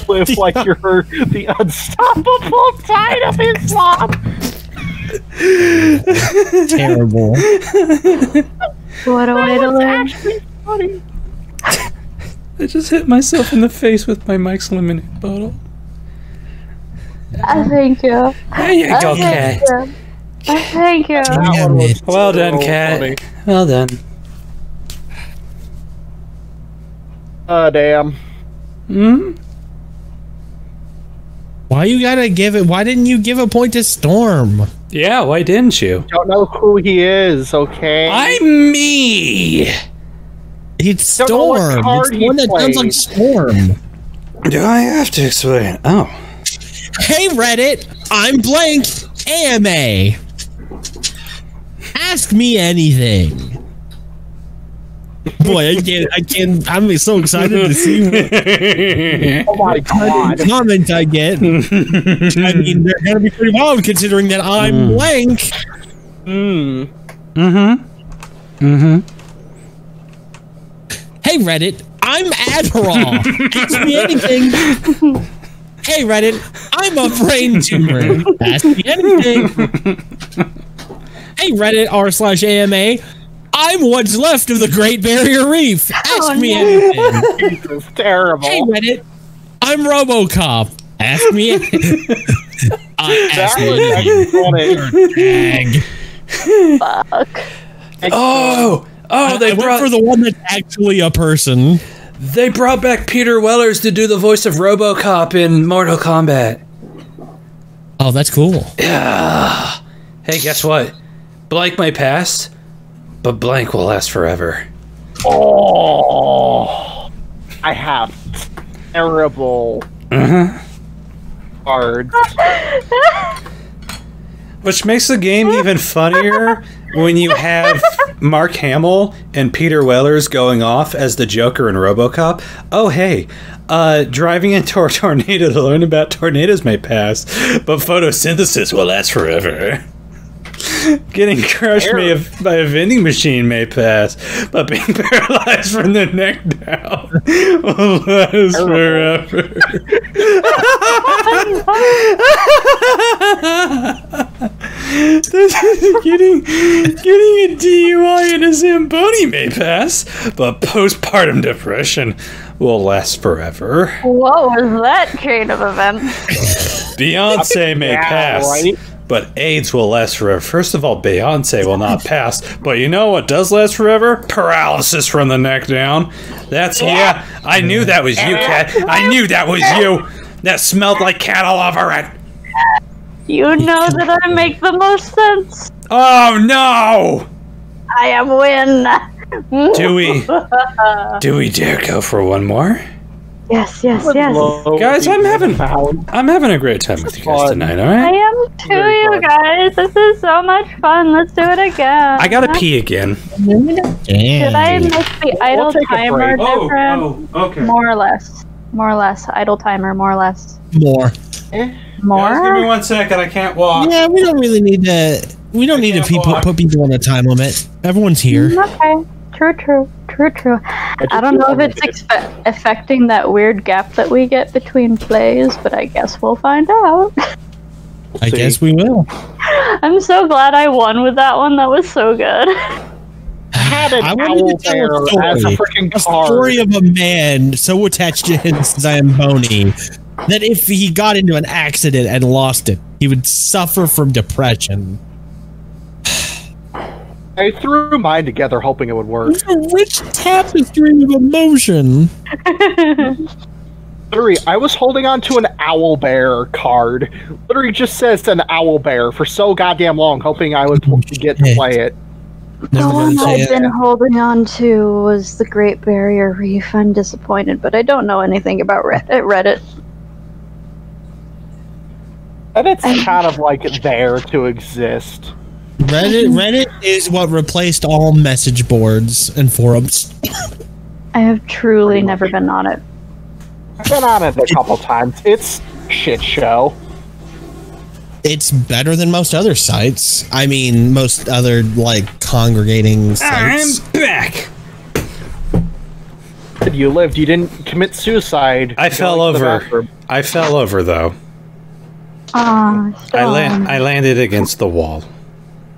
Live like you're the unstoppable tide of Islam. Terrible. What a way to live. Actually funny. I just hit myself in the face with my Mike's lemonade bottle. Thank you. There you go, Thank Cat. you. Thank you. That one was Well done, so Cat. funny. Well done. Damn. Hmm? Why you gotta give it? Why didn't you give a point to Storm? Yeah, why didn't you? Don't know who he is, okay? I'm me! It's Don't know what Storm. card It's he one that sounds like plays. Storm. Do I have to explain? Oh. Hey Reddit, I'm blank AMA. Ask me anything. Boy, I can't. I'm so excited to see what Oh my god. comment I get. I mean, they're gonna be pretty wild considering that I'm blank. Mm. Hey Reddit, I'm Adderall. Ask me anything. Hey Reddit, I'm a brain tumor. Ask me anything. Hey Reddit r/AMA, I'm what's left of the Great Barrier Reef. Ask me anything. This is terrible. Hey Reddit, I'm RoboCop. Ask me anything. Ask me anything. Tag. Fuck. Oh! Oh, I they went brought for the one that's actually a person. they brought back Peter Wellers to do the voice of RoboCop in Mortal Kombat. Oh, that's cool. Yeah. Hey, guess what? Blank might pass, but blank will last forever. Oh, I have terrible cards. Which makes the game even funnier when you have Mark Hamill and Peter Wellers going off as the Joker and RoboCop. Oh, hey, driving into a tornado to learn about tornadoes may pass, but photosynthesis will last forever. Getting crushed by a vending machine may pass, but being paralyzed from the neck down will last forever. Getting a DUI in a Zamboni may pass, but postpartum depression will last forever. What was that chain of events? Beyonce may Yeah, pass, right? but AIDS will last forever. First of all, Beyonce will not pass, but you know what does last forever? Paralysis from the neck down. That's, yeah, I knew that was you, Cat. I knew that was you. That smelled like cat all over it. You know that I make the most sense. Oh, no! I am win. Do we dare go for one more? Yes. Guys, I'm having a great time with you guys tonight, all I right? am too, you guys. This is so much fun. Let's do it again. I gotta pee again. Should I make the idle take a timer break. different? Okay. More or less. Idle timer, more or less. More. More? Guys, give me 1 second. I can't walk. Yeah, we don't really need to. We don't need to can't put people on a time limit. Everyone's here. Okay. True. I don't know if it's affecting that weird gap that we get between plays, but I guess we'll find out. I guess we will. I'm so glad I won with that one. That was so good. Had an I wanted owl to tell a bear as a story. freaking A card. story of a man so attached to his I am bony that if he got into an accident and lost it, he would suffer from depression. I threw mine together hoping it would work. It's a rich tapestry of emotion. 3, I was holding on to an owl bear card. Literally just says an owl bear for so goddamn long, hoping I would get to play it. The one I've been holding on to was the Great Barrier Reef. I'm disappointed, but I don't know anything about Reddit. And it's kind of like there to exist. Reddit is what replaced all message boards and forums. I have truly never been on it. I've been on it a couple times. It's a shit show. It's better than most other sites. I mean, most other, like, congregating sites. I'm back! You lived. You didn't commit suicide. I fell over. I fell over, though. I landed against the wall.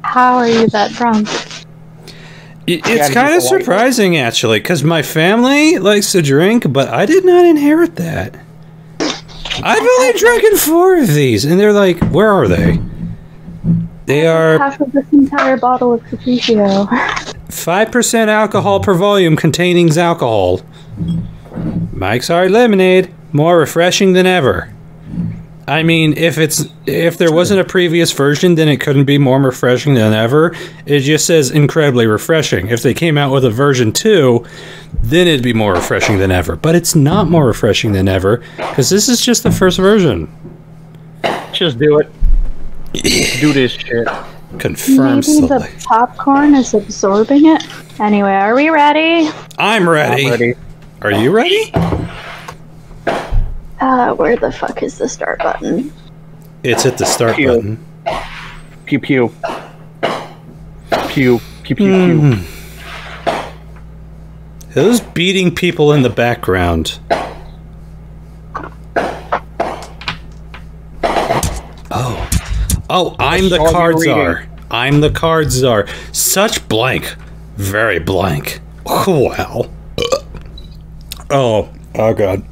How are you that drunk? It's kind of surprising, actually, because my family likes to drink, but I did not inherit that. I've only drinking 4 of these, and they're like, where are they? They are... half of this entire bottle of Cappuccino. 5% alcohol per volume containing alcohol. Mike's Hard Lemonade, more refreshing than ever. I mean, if there wasn't a previous version, then it couldn't be more refreshing than ever. It just says incredibly refreshing. If they came out with a version 2, then it'd be more refreshing than ever. But it's not more refreshing than ever, because this is just the first version. Just do it. Do this shit. Confirms Maybe the popcorn is absorbing it? Anyway, are we ready? I'm ready. I'm ready. Are you ready? Where the fuck is the start button? It's at the start button. Pew pew. Pew pew pew pew. Who's beating people in the background? Oh, I'm the card czar. I'm the card czar. Such blank. Very blank. Wow. Oh god.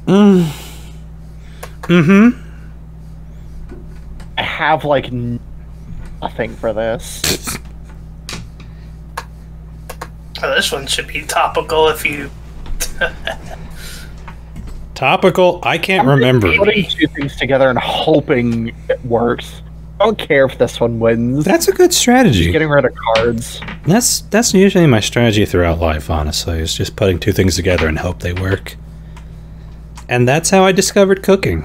I have like nothing for this. Oh, this one should be topical if you... Topical? I can't remember. Putting 2 things together and hoping it works. I don't care if this one wins. That's a good strategy. Getting rid of cards. That's usually my strategy throughout life, honestly, is just putting 2 things together and hope they work. And that's how I discovered cooking.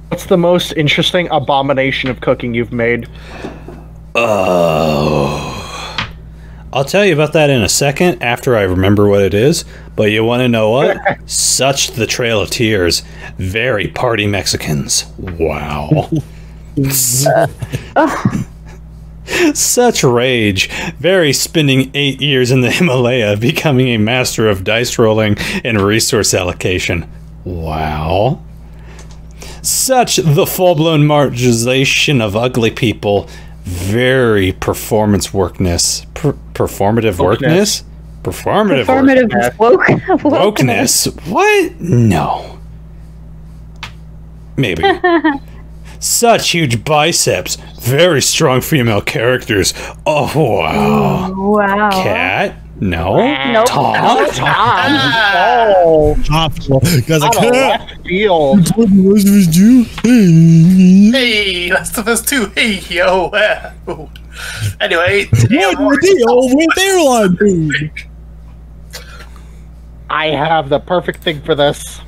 What's the most interesting abomination of cooking you've made? Oh. I'll tell you about that in a second after I remember what it is. But you want to know what? Such the Trail of Tears. Very party Mexicans. Wow. Such rage. Very spending 8 years in the Himalaya, becoming a master of dice rolling and resource allocation. Wow. Such the full-blown marginalization of ugly people. Very performance workness. Performative workness? Performative wokeness. What? No. Maybe. Such huge biceps. Very strong female characters. Oh, wow. Wow. Cat? No. Nope. Tom? Oh, Because I out of can't. left field. Hey, Last of Us 2. Hey, yo. Ooh. Anyway, What the deal with airline food? I have the perfect thing for this.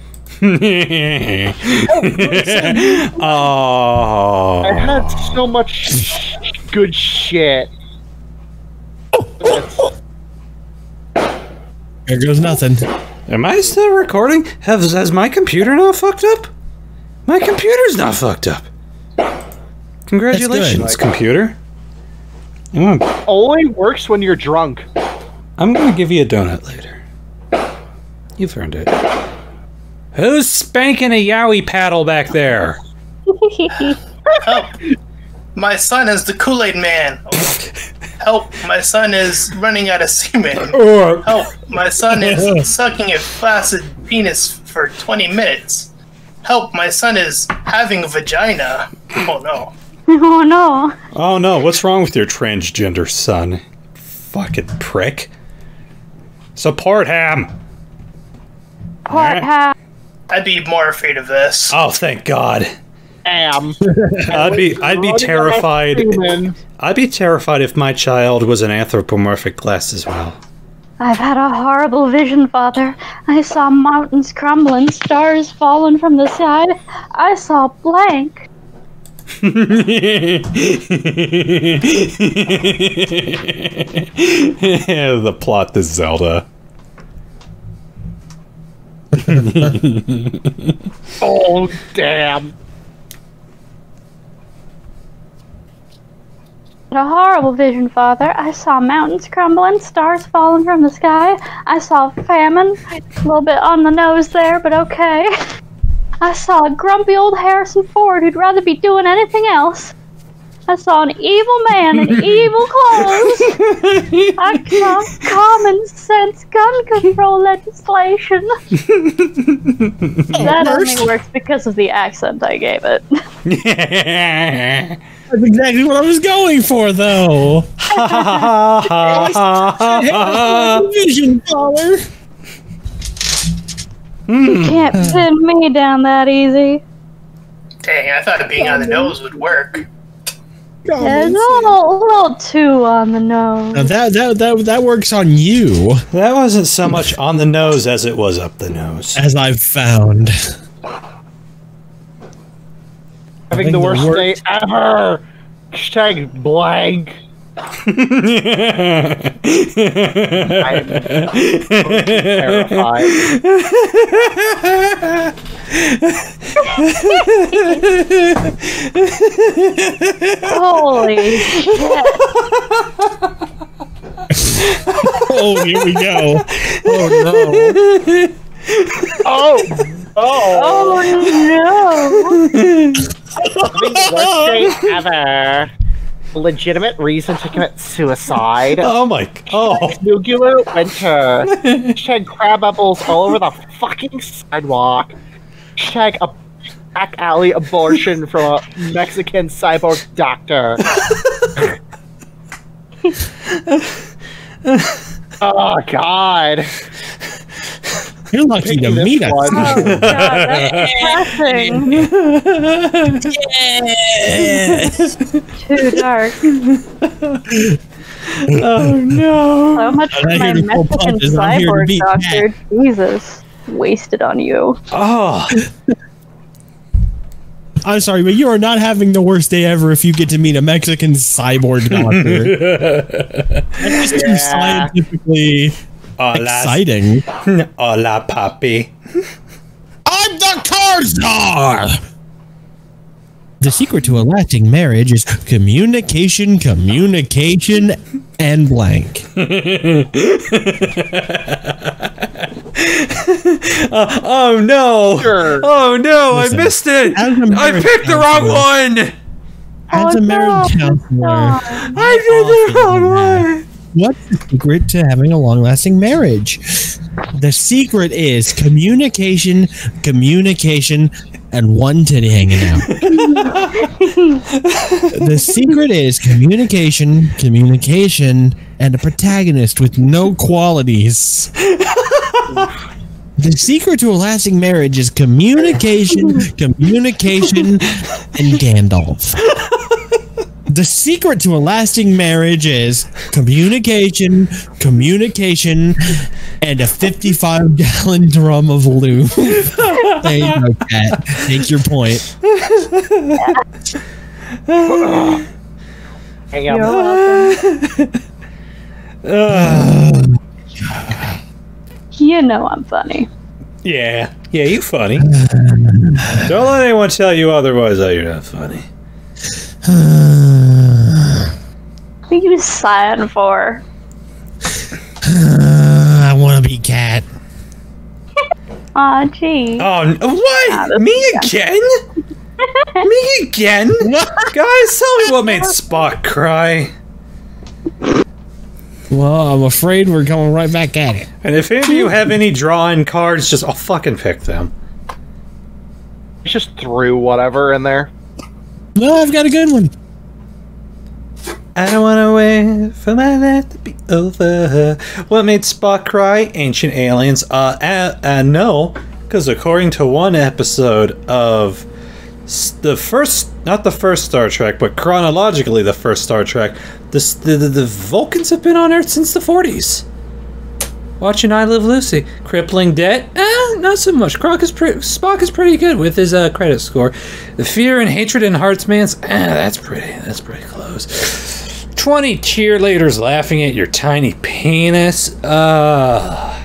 Oh. I had so much good shit. There goes nothing. Am I still recording? Has my computer not fucked up? My computer's not fucked up. Congratulations, computer. Only works when you're drunk. I'm gonna give you a donut later. You've earned it. Who's spanking a yowie paddle back there? Oh, my son is the Kool-Aid Man. Help, my son is running out of semen. Help, my son is sucking a flaccid penis for 20 minutes. Help, my son is having a vagina. Oh no. Oh no. Oh no, what's wrong with your transgender son? Fucking prick. Support him! I'd be more afraid of this. Oh, thank God. Am. I'd be terrified. I'd be terrified if my child was an anthropomorphic glass as well. I've had a horrible vision, Father. I saw mountains crumbling, stars falling from the sky. I saw blank. The plot to Zelda. Oh, damn. A horrible vision, Father. I saw mountains crumbling, stars falling from the sky. I saw famine. A little bit on the nose there, but okay. I saw a grumpy old Harrison Ford who'd rather be doing anything else. I saw an evil man in evil clothes. I saw common sense gun control legislation. That only works because of the accent I gave it. That's exactly what I was going for, though. Vision, Father. You can't pin me down that easy. Dang, I thought being on the nose would work. Yeah, it's a little too on the nose. Now that works on you. That wasn't so much on the nose as it was up the nose. As I've found. Having the worst day ever. Hashtag blank. I'm terrified. Holy shit. Oh, here we go. Oh no. Oh Oh no. Having the worst day ever. Legitimate reason to commit suicide. Oh my god. Boogaloo winter. Hashtag crab apples all over the fucking sidewalk. Hashtag a back alley abortion from a Mexican cyborg doctor. Oh god. You're lucky to meet us. Oh god, that's depressing. Yes. Too dark. Oh no. So much for my Mexican cyborg doctor. Jesus. Wasted on you. Oh. I'm sorry, but you are not having the worst day ever if you get to meet a Mexican cyborg doctor. That's just too scientifically exciting. Hola, papi. I'm the car czar! The secret to a lasting marriage is communication, communication, and blank. Oh no! Sure. Oh no! Listen, I missed it! I marriage picked the wrong one! As a marriage counselor, I did the wrong one! what's the secret to having a long-lasting marriage? The secret is communication, communication, and one titty hanging out. The secret is communication, communication, and a protagonist with no qualities. The secret to a lasting marriage is communication, communication, and Gandalf. The secret to a lasting marriage is communication, communication, and a 55-gallon drum of lube. There you go, Kat. Take your point. Hang You're on. welcome. You know I'm funny. Yeah, you funny. Don't let anyone tell you otherwise that you're not funny. What are you sighing for? I want to be Cat. Aw, gee. Oh, what? Me again? Me again? Guys, tell me what made Spock cry. Well, I'm afraid we're going right back at it. And if any of you have any drawing cards, just I'll fucking pick them. Just threw whatever in there. No, I've got a good one. I don't want to wait for my life to be over. What made Spock cry? Ancient aliens. No, because according to one episode of the first, not the first Star Trek, but chronologically the first Star Trek, the Vulcans have been on Earth since the 40s. Watching I Live Lucy. Crippling debt? Not so much. Spock is pretty good with his credit score. The fear and hatred in Heartsman's? That's pretty close. 20 cheerleaders laughing at your tiny penis? I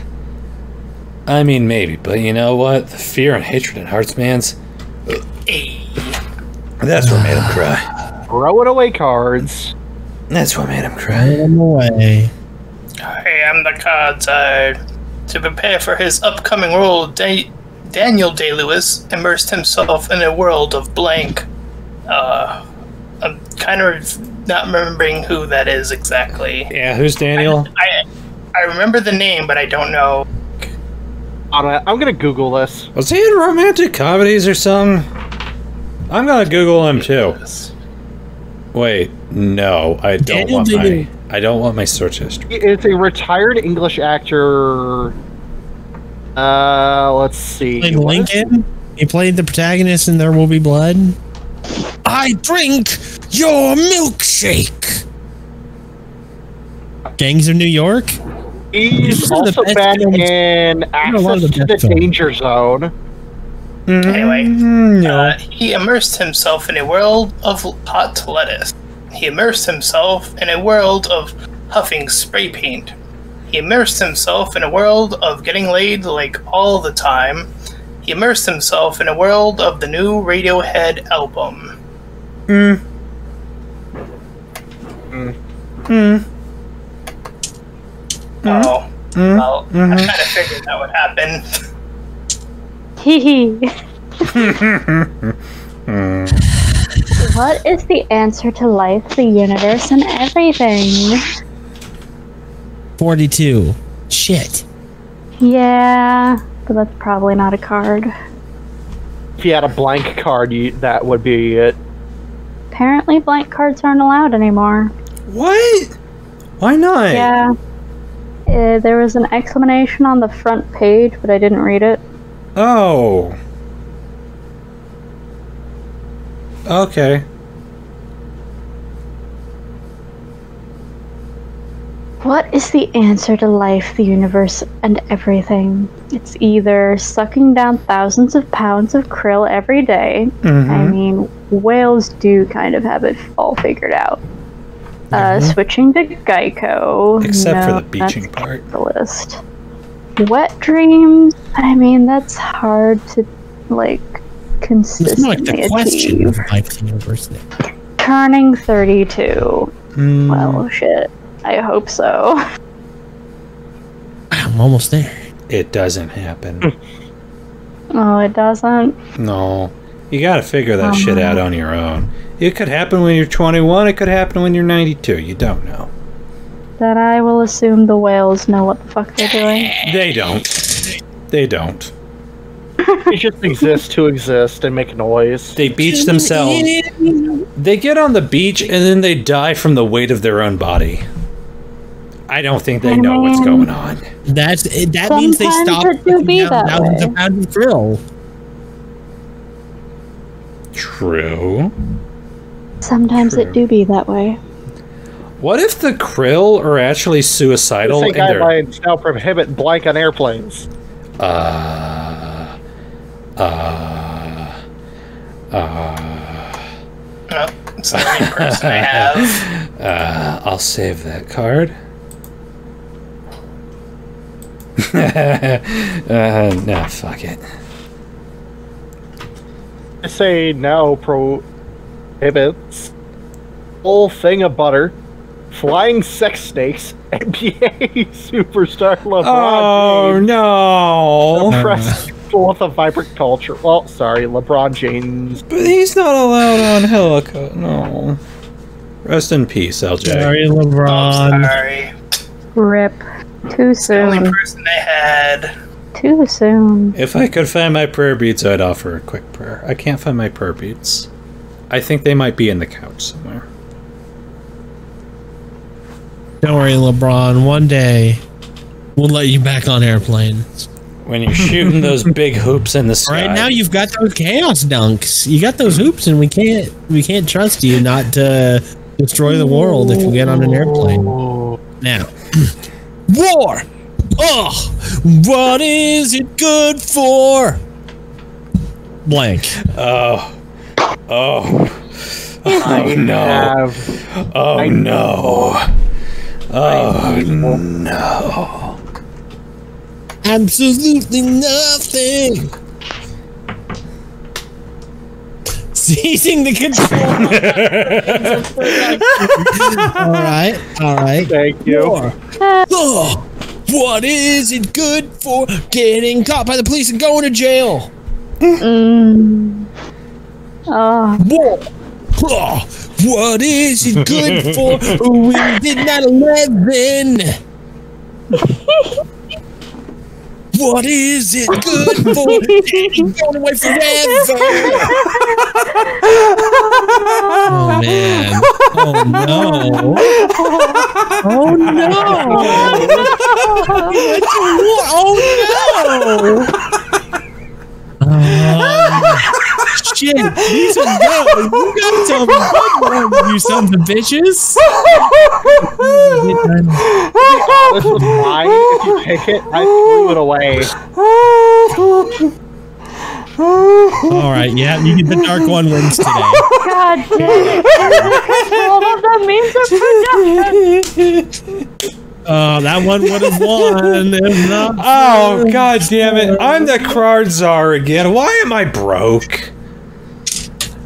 mean, maybe, but you know what? The fear and hatred in Heartsman's? That's what made him cry. Throw it away cards. That's what made him cry. Put them away. I am the card side. To prepare for his upcoming role, Daniel Day-Lewis immersed himself in a world of blank. I'm kind of not remembering who that is exactly. Yeah, who's Daniel? I remember the name, but I don't know. I'm gonna Google this. Was he in romantic comedies or something? I'm gonna Google him too. Wait, no, I don't want my search history. It's a retired English actor. Let's see. Played Lincoln. He played the protagonist in There Will Be Blood. I drink your milkshake. Gangs of New York. He's also been in Access to the Danger Zone. Anyway, he immersed himself in a world of hot lettuce. He immersed himself in a world of huffing spray paint. He immersed himself in a world of getting laid like all the time. He immersed himself in a world of the new Radiohead album. Oh, well, I kind of figured that would happen. Hee What is the answer to life, the universe, and everything? 42. Shit. Yeah, but that's probably not a card. If you had a blank card, that would be it. Apparently blank cards aren't allowed anymore. What? Why not? Yeah. There was an explanation on the front page, but I didn't read it. Oh. Okay. What is the answer to life, the universe, and everything? It's either sucking down thousands of pounds of krill every day. I mean, whales do kind of have it all figured out. Switching to Geico. Except for the beaching part. The list. Wet dreams. I mean, that's hard to like consistently It's not like the question achieve. of life, the universe. Turning 32. Well, shit. I hope so. I'm almost there. It doesn't happen. Oh, it doesn't. No. You gotta figure that shit out on your own. It could happen when you're 21, it could happen when you're 92. You don't know. That I will assume the whales know what the fuck they're doing. They don't. They don't. They just exist to exist and make noise. They beach themselves. They get on the beach and then they die from the weight of their own body. I don't think they know what's going on. That means they Sometimes stop it do be that thousands way. of pounds of krill. True. Sometimes it do be that way. What if the krill are actually suicidal? Say guidelines now prohibit blank on airplanes. No, it's the only person I have. I'll save that card. Nah, fuck it. I say no prohibits whole thing of butter, flying sex snakes, NBA superstar LeBron Oh James, no! oppressed people with a vibrant culture. Well, sorry, LeBron James. But he's not allowed on Helica. No. Rest in peace, LJ. Sorry, Oh, LeBron. sorry. Rip. Too The only soon. person I had. Too soon. If I could find my prayer beads, I'd offer a quick prayer. I can't find my prayer beads. I think they might be in the couch somewhere. Don't worry, LeBron. One day, we'll let you back on airplanes. When you're shooting those big hoops in the sky. Right now, you've got those chaos dunks. You got those hoops, and we can't trust you not to destroy the world if you get on an airplane. Now, war. Oh, what is it good for? Blank. Oh no. have. Oh no. Oh no. Absolutely nothing. Seizing the control. All right. Thank you. War. Oh, what is it good for? Getting caught by the police and going to jail. War. Oh, what is it good for? We did 9/11. What is it good for? Going away forever. Oh man. Oh no. Oh no. Oh no. Shit, these are good. You gotta tell me good ones, you sons of bitches. This was mine. If you pick it, I threw it away. All right, yeah, you get the dark one wins today. God damn it. All of the means of production. Oh, that one would have won. If not Oh god damn it. I'm the card czar again. Why am I broke?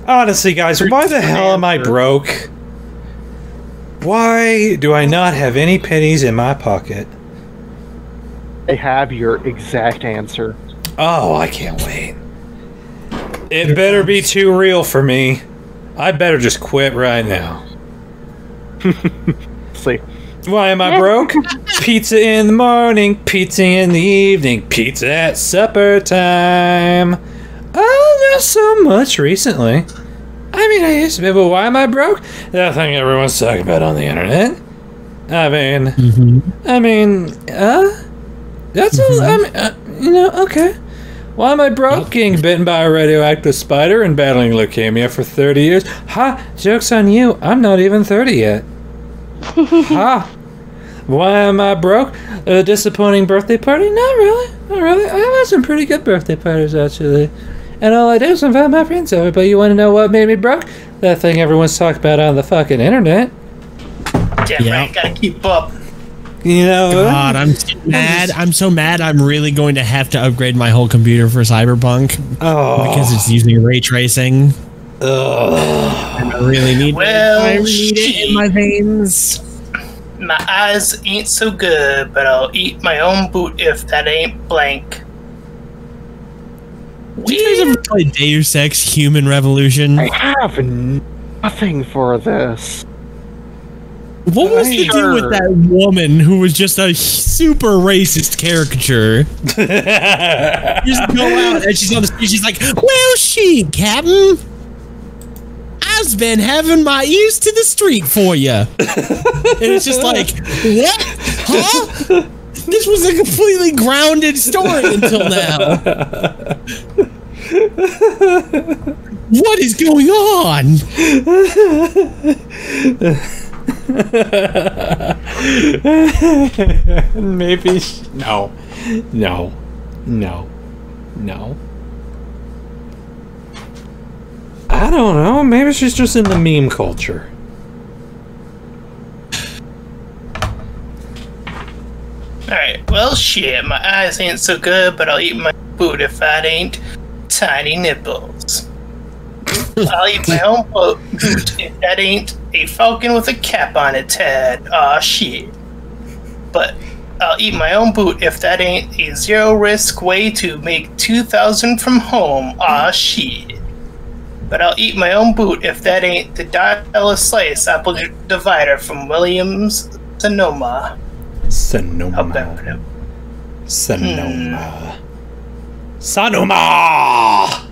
Honestly, guys, why the hell am I broke? Why do I not have any pennies in my pocket? I have your exact answer. Oh, I can't wait. It better be too real for me. I better just quit right now. See. Why am I broke? Pizza in the morning, pizza in the evening, pizza at supper time. Oh, not so much recently. I mean, I used to be, but why am I broke? That thing everyone's talking about on the internet. I mean, that's okay. Why am I broke? Getting bitten by a radioactive spider and battling leukemia for 30 years. Ha! Joke's on you. I'm not even 30 yet. Ha! Why am I broke? A disappointing birthday party? Not really. Not really. I had some pretty good birthday parties, actually. And all I did was invite my friends over. But you want to know what made me broke? That thing everyone's talking about on the fucking internet. Damn right, gotta keep up. You know? God, I'm so mad. I'm so mad. I'm really going to have to upgrade my whole computer for Cyberpunk because it's using ray tracing. And I really need Well, it in my veins. My eyes ain't so good, but I'll eat my own boot if that ain't blank. Did you guys ever play Deus Ex Human Revolution? I have nothing for this. What was the deal with that woman who was just a super racist caricature? Just go out and she's on the street. She's like, "Well, she, Captain, I've been having my ears to the street for you." And it's just like, what? Huh? This was a completely grounded story until now. What is going on? Maybe. No. I don't know. Maybe she's just in the meme culture. Alright, well shit, my eyes ain't so good, but I'll eat my boot if that ain't tiny nipples. I'll eat my own boot if that ain't a falcon with a cap on its head. Aw shit. But I'll eat my own boot if that ain't a zero risk way to make 2,000 from home. Aw shit. but I'll eat my own boot if that ain't the Dial Slice apple divider from Williams Sonoma. Sonoma. Sonoma. Sonoma!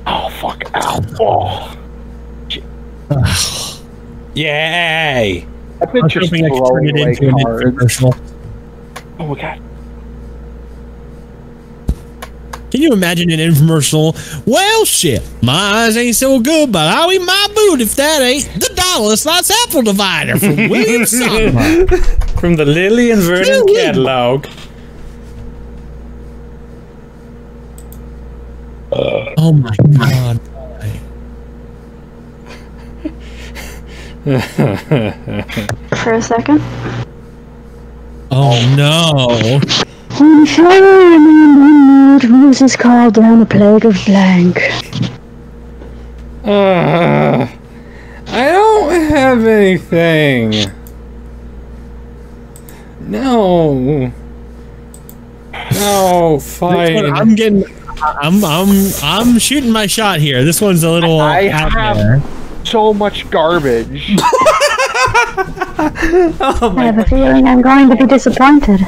Oh, fuck. Ow. Oh. Yay! I've been just hoping I could turn throwing it away into an cards. infomercial. Oh, my God. Can you imagine an infomercial? Well, shit, my eyes ain't so good, but I'll eat my boot if that ain't the Dollar Slots apple divider from Williams Sonoma. From the Lily and Vernon catalog. Oh my god. For a second. Oh no. I'm sure Moses called down a plague of blank. I don't have anything. No. No, fine. I'm shooting my shot here. This one's a little I out have there. so much garbage. I have a feeling I'm going to be disappointed.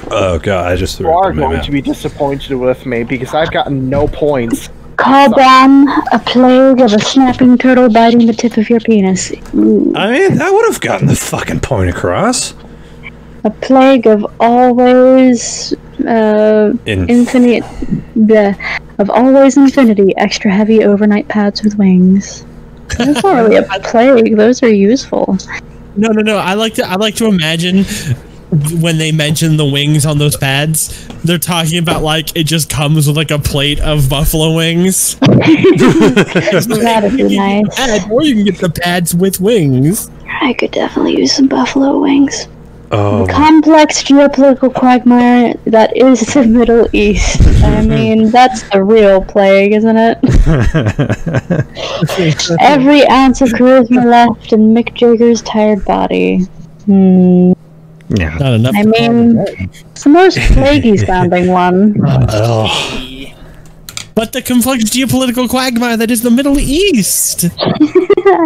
Oh god, I just threw You it are in my going mouth. to be disappointed with me because I've gotten no points. Call down a plague of a snapping turtle biting the tip of your penis. Ooh. I mean, that would have gotten the fucking point across. A plague of always infinite of always infinity extra heavy overnight pads with wings. That's not really a plague. Those are useful. No. I like to imagine when they mention the wings on those pads, they're talking about like it just comes with like a plate of buffalo wings. That'd be nice. Or you can get the pads with wings. I could definitely use some buffalo wings. Oh, Complex geopolitical quagmire that is the Middle East. I mean, that's the real plague, isn't it? Every ounce of charisma left in Mick Jagger's tired body. yeah. Not enough. I to mean, call it. it's the most plaguey sounding one. Oh. But the complex geopolitical quagmire that is the Middle East.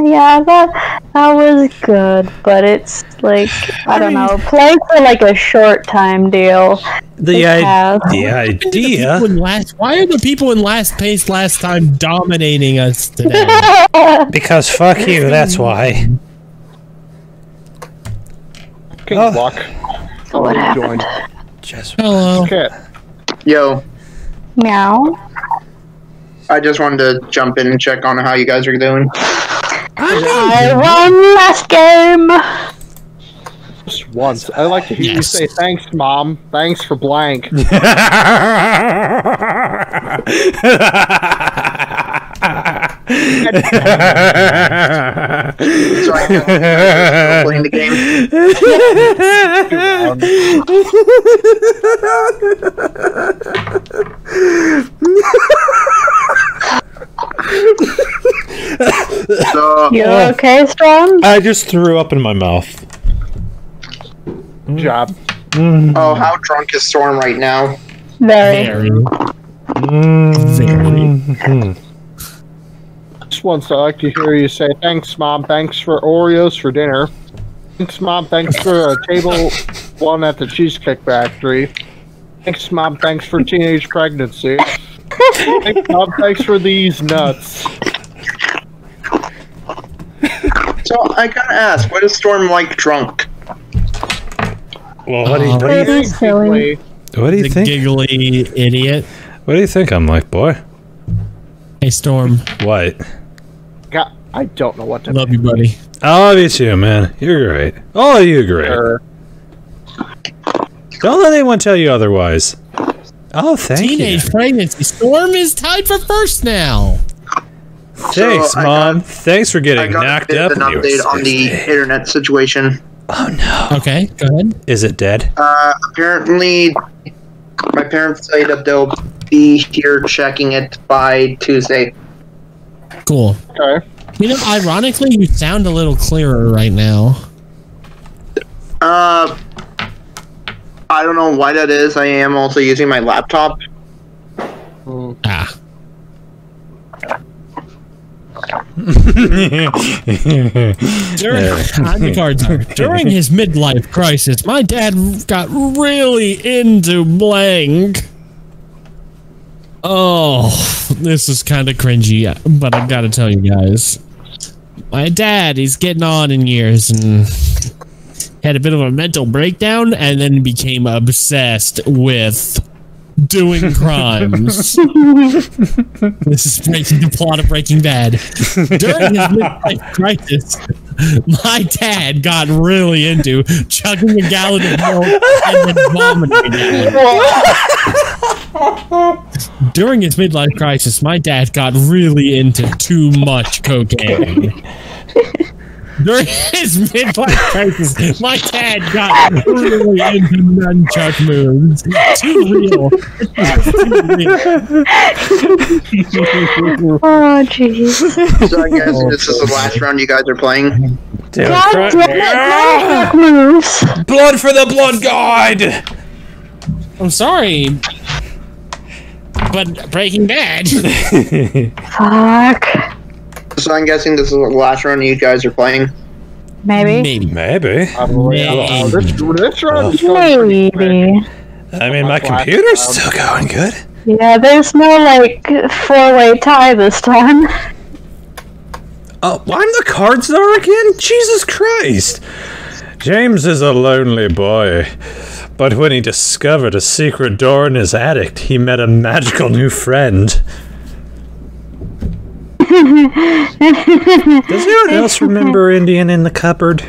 Yeah, that was good, but it's like, I don't know, plagues are like a short time deal. The idea. Why are the people in last place last time dominating us today? Because fuck you, that's why. King Oh. Luck. What happened? Just Hello. Okay. Yo, Meow. I just wanted to jump in and check on how you guys are doing. I won last game! Just once. I like to hear you say thanks, Mom. Thanks for blank. So I can playing the game. So, You okay, Storm? I just threw up in my mouth. Good job. oh, how drunk is Storm right now? Very. Very. Just once I like to hear you say thanks, Mom. Thanks for Oreos for dinner. Thanks, Mom. Thanks for a table one at the Cheesecake Factory. Thanks, Mom. Thanks for teenage pregnancy. Thanks, Mom. Thanks for these nuts. So I gotta ask, what is Storm like drunk? Well, what do you Pretty silly. The giggly idiot. What do you think I'm like, boy? Hey, Storm. What? God, I don't know what to Love you, buddy. I love you too, man. You're great. Oh, you're great. Sure. Don't let anyone tell you otherwise. Oh, thank Teenage you. pregnancy. Storm is tied for first now. Thanks, So, Mom. Thanks for I getting got knocked a up. bit of an when you were update on the 60. internet situation. Oh no. Okay, go ahead. Is it dead? Apparently, my parents say that they'll be here checking it by Tuesday. Cool. Okay. You know, ironically, you sound a little clearer right now. I don't know why that is. I am also using my laptop. Ah. During his midlife crisis, my dad got really into blank. Oh, this is kind of cringy, but I gotta tell you guys. My dad, he's getting on in years and had a bit of a mental breakdown and then became obsessed with doing crimes. This is breaking the plot of Breaking Bad. During his midlife crisis, my dad got really into chugging a gallon of milk and then vomiting it. During his midlife crisis, my dad got really into too much cocaine. During his midlife crisis, my dad got really into nunchuck moves. Too real. Oh, jeez. So I guess this is the last round you guys are playing. Nunchuck moves. Blood for the blood god! I'm sorry, but Breaking Bad. Fuck. So I'm guessing this is the last round you guys are playing. Maybe. Maybe. This round is going pretty quick. Maybe. I mean, my computer's still going good. Yeah, there's no, like, 4-way tie this time. Oh, I'm the card czar again? Jesus Christ! James is a lonely boy, but when he discovered a secret door in his attic, he met a magical new friend. Does anyone else remember Indian in the Cupboard?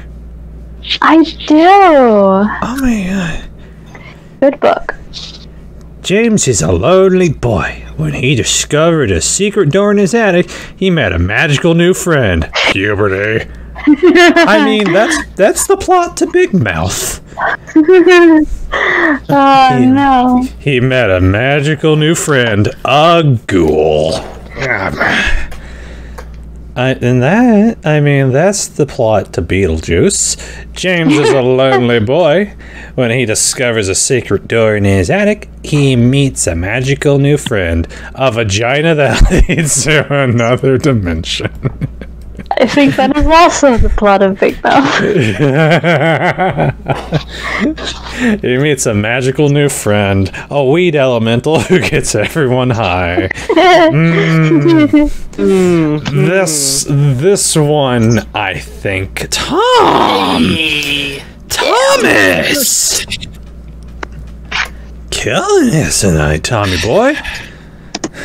I do. Oh my god. Good book. James is a lonely boy. When he discovered a secret door in his attic, he met a magical new friend. Puberty. I mean, that's the plot to Big Mouth. Oh, no. He met a magical new friend, a ghoul. That's the plot to Beetlejuice. James is a lonely boy. When he discovers a secret door in his attic, he meets a magical new friend, a vagina that leads to another dimension. I think that is also the plot of Big Mouth. He meets a magical new friend, a weed elemental who gets everyone high. This one, I think, Thomas! Killing this tonight, Tommy boy.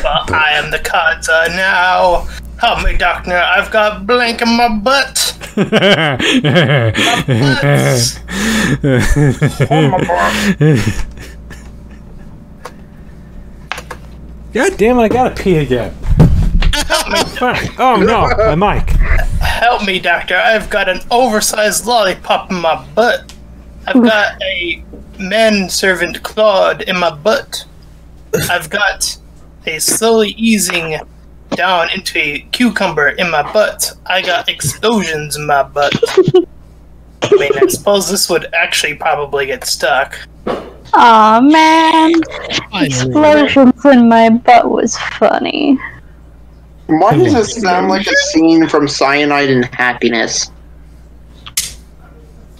Well, I am the card czar now. Help me, doctor. I've got blank in my butt. My butt. Oh, my butt. God damn it, I gotta pee again. Help me. Oh no, my mic. Help me, doctor. I've got an oversized lollipop in my butt. I've got a manservant Claude in my butt. I've got a slowly easing down into a cucumber in my butt. I got explosions in my butt. I mean, I suppose this would actually probably get stuck. Aw, man. Explosions in my butt was funny. Why does this sound like a scene from Cyanide and Happiness?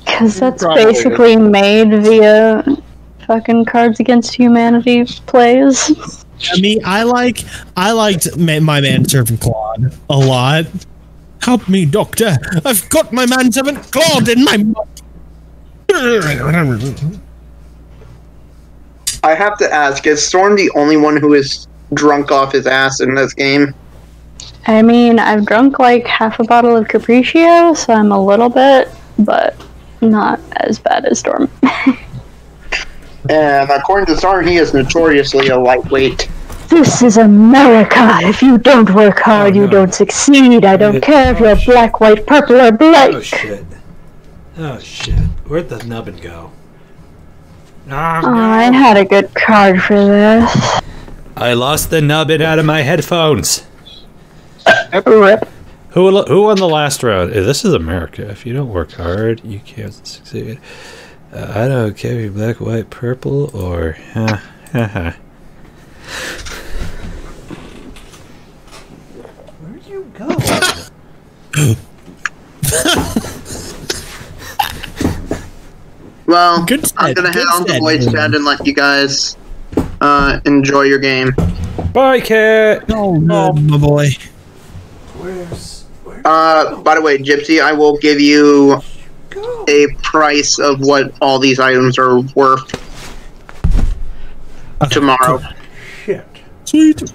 Because that's Probably. basically made via fucking Cards Against Humanity plays. I mean, I liked my manservant Claude a lot. Help me, doctor! I've got my manservant Claude in my butt. I have to ask, is Storm the only one who is drunk off his ass in this game? I mean, I've drunk like half a bottle of Capriccio, so I'm a little bit, but not as bad as Storm. And according to Storm, he is notoriously a lightweight. This is America. If you don't work hard, you don't succeed. I don't care if you're black, white, purple, or black. Oh shit. Oh shit. Where'd the nubbin go? Oh, I had a good card for this. I lost the nubbin out of my headphones. Rip. Who won the last round? This is America. If you don't work hard, you can't succeed. I don't care if you're black, white, purple, or... you go? Well, Good I'm set, gonna head good on to set, voice Boom. chat and let you guys enjoy your game. Bye, cat. Oh, good, my boy. By the way, Gypsy, I will give you a price of what all these items are worth tomorrow. Sweet.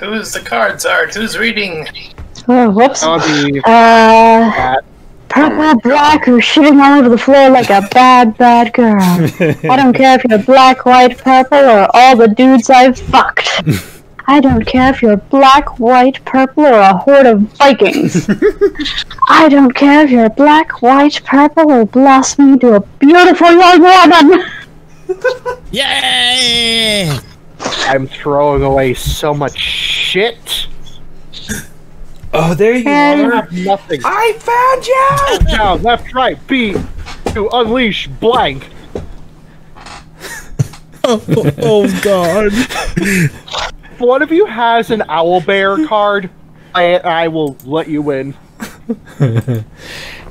Who's the cards art? Who's reading? Oh, whoops. I'll be Purple, black, or shitting all over the floor like a bad, bad girl. I don't care if you're black, white, purple, or all the dudes I've fucked. I don't care if you're black, white, purple, or a horde of Vikings. I don't care if you're black, white, purple, or blossoming into a beautiful young woman. Yay! I'm throwing away so much shit. Oh, there you I are. have nothing. I found you. Down, left, right, B to unleash blank. Oh God! If one of you has an owlbear card, I will let you win.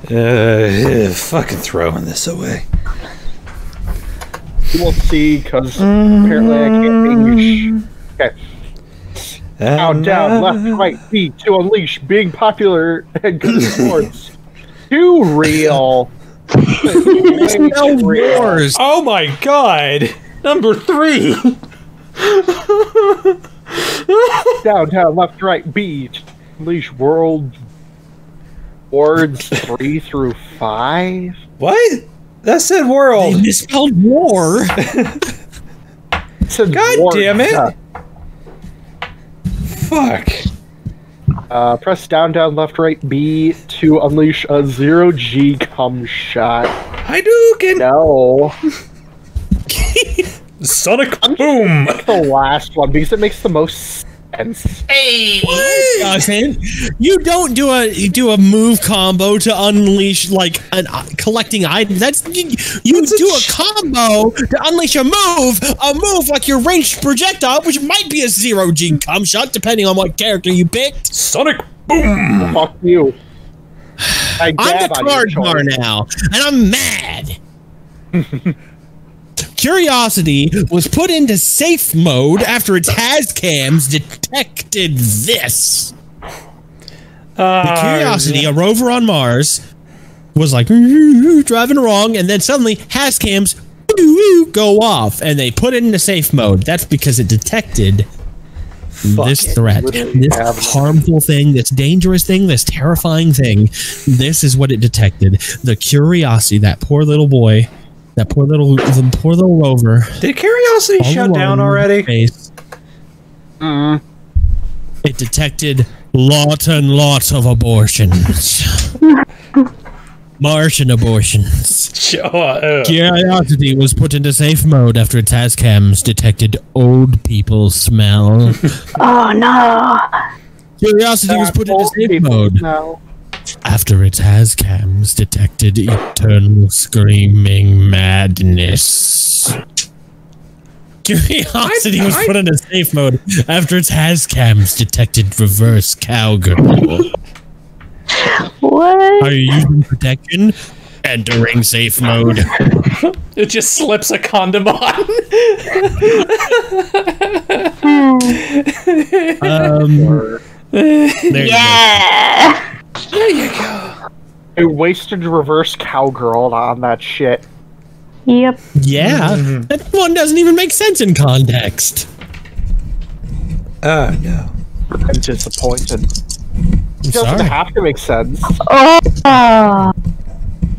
Fucking throwing this away. We'll see, because apparently I can't English. Okay. Down, left, right, B to unleash being popular and good sports. Too real. No wars. Oh my god! Number 3. Down, left, right, B to unleash world words 3 through 5. What? That said world. They misspelled war. God damn it! Fuck. Press down, left, right, B to unleash a 0G cum shot. Hadouken! No. Sonic boom! The last one, because it makes the most sense. Hey! You don't do a move combo to unleash like collecting items. That's you do a combo to unleash a move like your ranged projectile, which might be a 0G cum shot depending on what character you picked. Sonic boom! Fuck you. I'm the card bar now, and I'm mad. Curiosity was put into safe mode after its Hazcams detected this. The Curiosity, a rover on Mars, was like driving along, and then suddenly Hazcams go off, and they put it into safe mode. That's because it detected this threat, this harmful thing, this dangerous thing, this terrifying thing. This is what it detected. The Curiosity, that poor little boy. The poor little rover. Did Curiosity shut down already? It detected lot of abortions. Martian abortions. Curiosity was put into safe mode after its Hazcams detected old people smell. Oh no. Curiosity was put into safe mode after its Hazcams detected eternal screaming madness. Curiosity was put into safe mode after its Hazcams detected reverse cowgirl. What? Are you using protection? Entering safe mode. It just slips a condom on. There Yeah. There you go. I wasted reverse cowgirl on that shit. Yep. Yeah, that one doesn't even make sense in context. Oh no. I'm disappointed. I'm It doesn't sorry. have to make sense. Oh.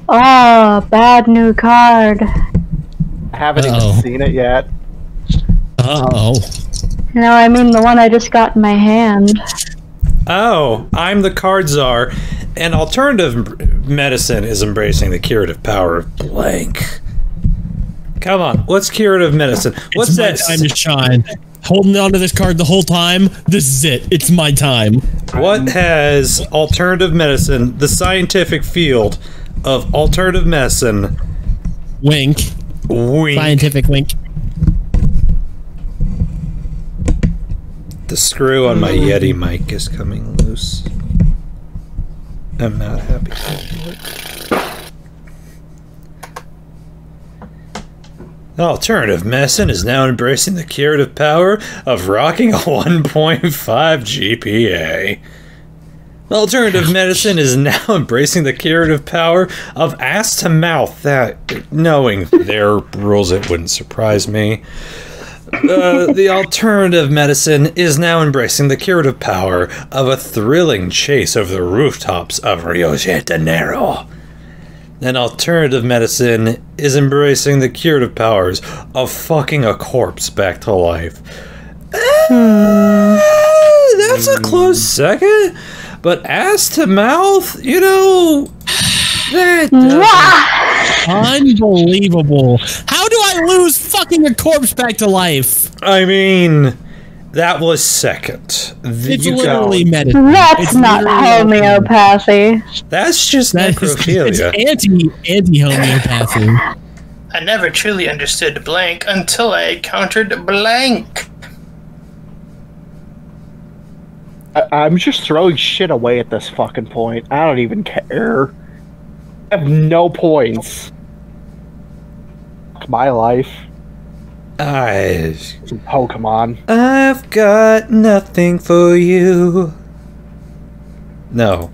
Oh, bad new card. I haven't Uh-oh. even seen it yet. Uh-oh. No, I mean the one I just got in my hand. Oh, I'm the card czar, and alternative medicine is embracing the curative power of blank. Come on, what's curative medicine? What's It's my that? time to shine. Holding on to this card the whole time. This is it. It's my time. What has alternative medicine, the scientific field of alternative medicine, Wink. wink? Scientific wink. The screw on my Yeti mic is coming loose. I'm not happy. Alternative medicine is now embracing the curative power of rocking a 1.5 GPA. Alternative medicine is now embracing the curative power of ass to mouth. That, knowing their rules, it wouldn't surprise me. The alternative medicine is now embracing the curative power of a thrilling chase over the rooftops of Rio de Janeiro. And alternative medicine is embracing the curative powers of fucking a corpse back to life. That's a close second. But ass to mouth, you know, that unbelievable. How do I lose fucking a corpse back to life? I mean, that was second. It's literally medicine. That's not homeopathy. That's just necrophilia. It's anti-homeopathy. I never truly understood blank until I encountered blank. I'm just throwing shit away at this fucking point. I don't even care. I have no points. Fuck my life. Some Pokemon. I've got nothing for you. No.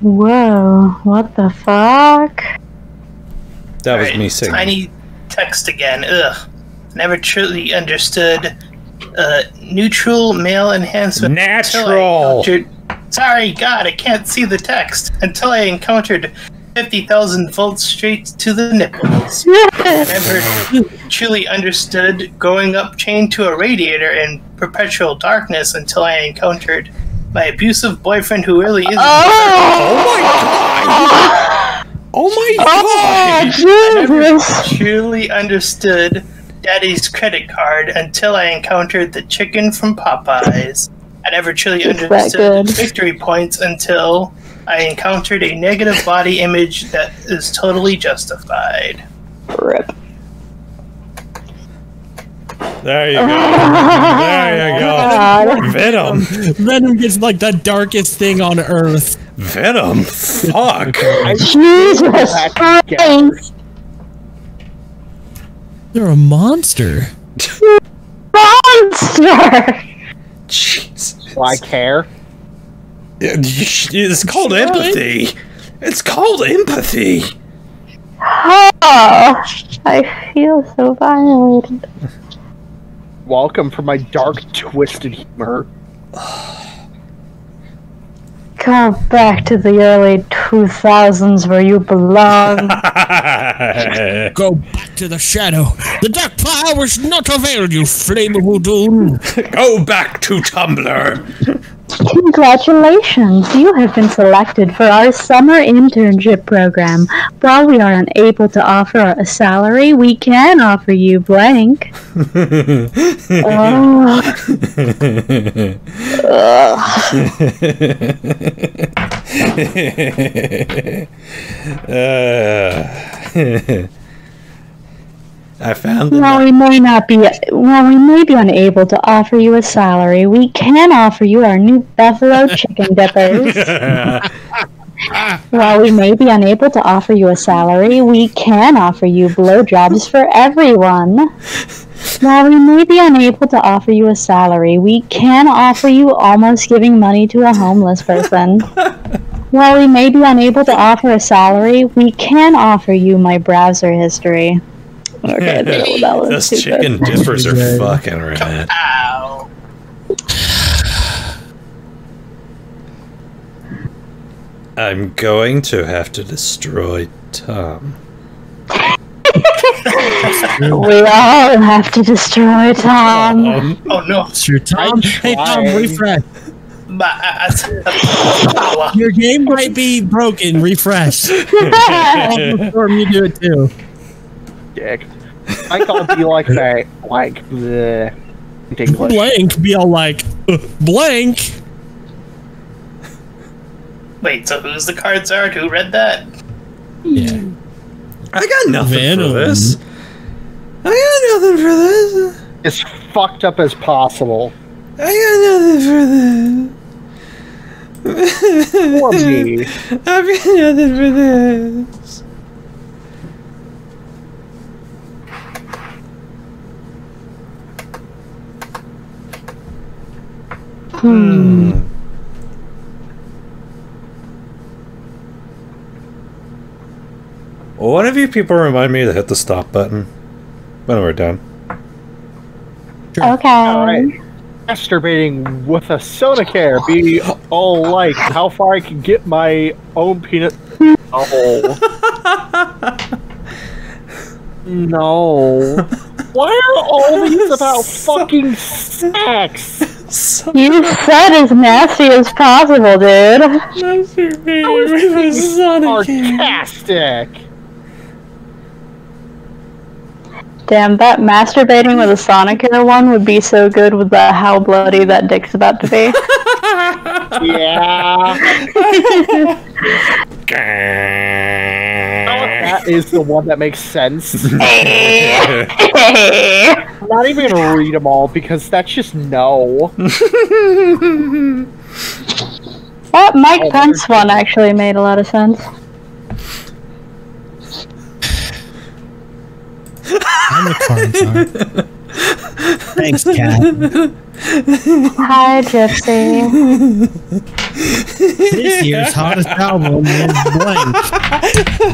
Whoa, what the fuck? That was me singing. Tiny text again. Ugh. Never truly understood neutral male enhancement. Natural! Sorry, God, I can't see the text. Until I encountered 50,000 volts straight to the nipples. Never truly understood going up chained to a radiator in perpetual darkness until I encountered my abusive boyfriend who really is. Oh my god! I never truly understood Daddy's credit card until I encountered the chicken from Popeyes. I never truly understood victory points until I encountered a negative body image that is totally justified. Rip. There you go. There you go. Venom. Venom gets like the darkest thing on earth. Venom? Fuck. Jesus Christ. You're a monster. Monster! Jeez. Do I care? It's called empathy. It's called empathy. Oh, I feel so violated. Welcome for my dark, twisted humor. Come back to the early 2000s where you belong. Go back to the shadow. The dark power is not availed, you flammable doom. Go back to Tumblr. Congratulations, you have been selected for our summer internship program. While we are unable to offer a salary, we can offer you blank. I found While we may be unable to offer you a salary, we can offer you our new buffalo chicken dippers. While we may be unable to offer you a salary, we can offer you blowjobs for everyone. While we may be unable to offer you a salary, we can offer you almost giving money to a homeless person. While we may be unable to offer a salary, we can offer you my browser history. Okay, that was those stupid. chicken dippers are fucking rad. Ow. I'm going to have to destroy Tom. We all have to destroy Tom. Oh no. It's your Tom. Hey Tom, refresh. Your game might be broken. Refresh. Before you do it too. Dick. I can't be like that. Like the English. Blank. Be all like blank. Wait, so who's the cards art? Who read that? Yeah. I got nothing Venom. for this. I got nothing for this. As fucked up as possible. I got nothing for this. For me. I've got nothing for this. Well, one of you people remind me to hit the stop button when we're done. Okay. Alright. Masturbating with a Sonicare be all like how far I can get my own peanut. Oh. No. Why are all these about fucking sex? You said as nasty as possible, dude. Sarcastic. Damn, that masturbating with a Sonicare one would be so good with that how bloody that dick's about to be. Yeah. That is the one that makes sense. I'm not even gonna read them all because that's just no. That Mike Pence one actually made a lot of sense. I'm a car. Thanks, Cat. Hi, Gypsy. This year's hottest album is Blank.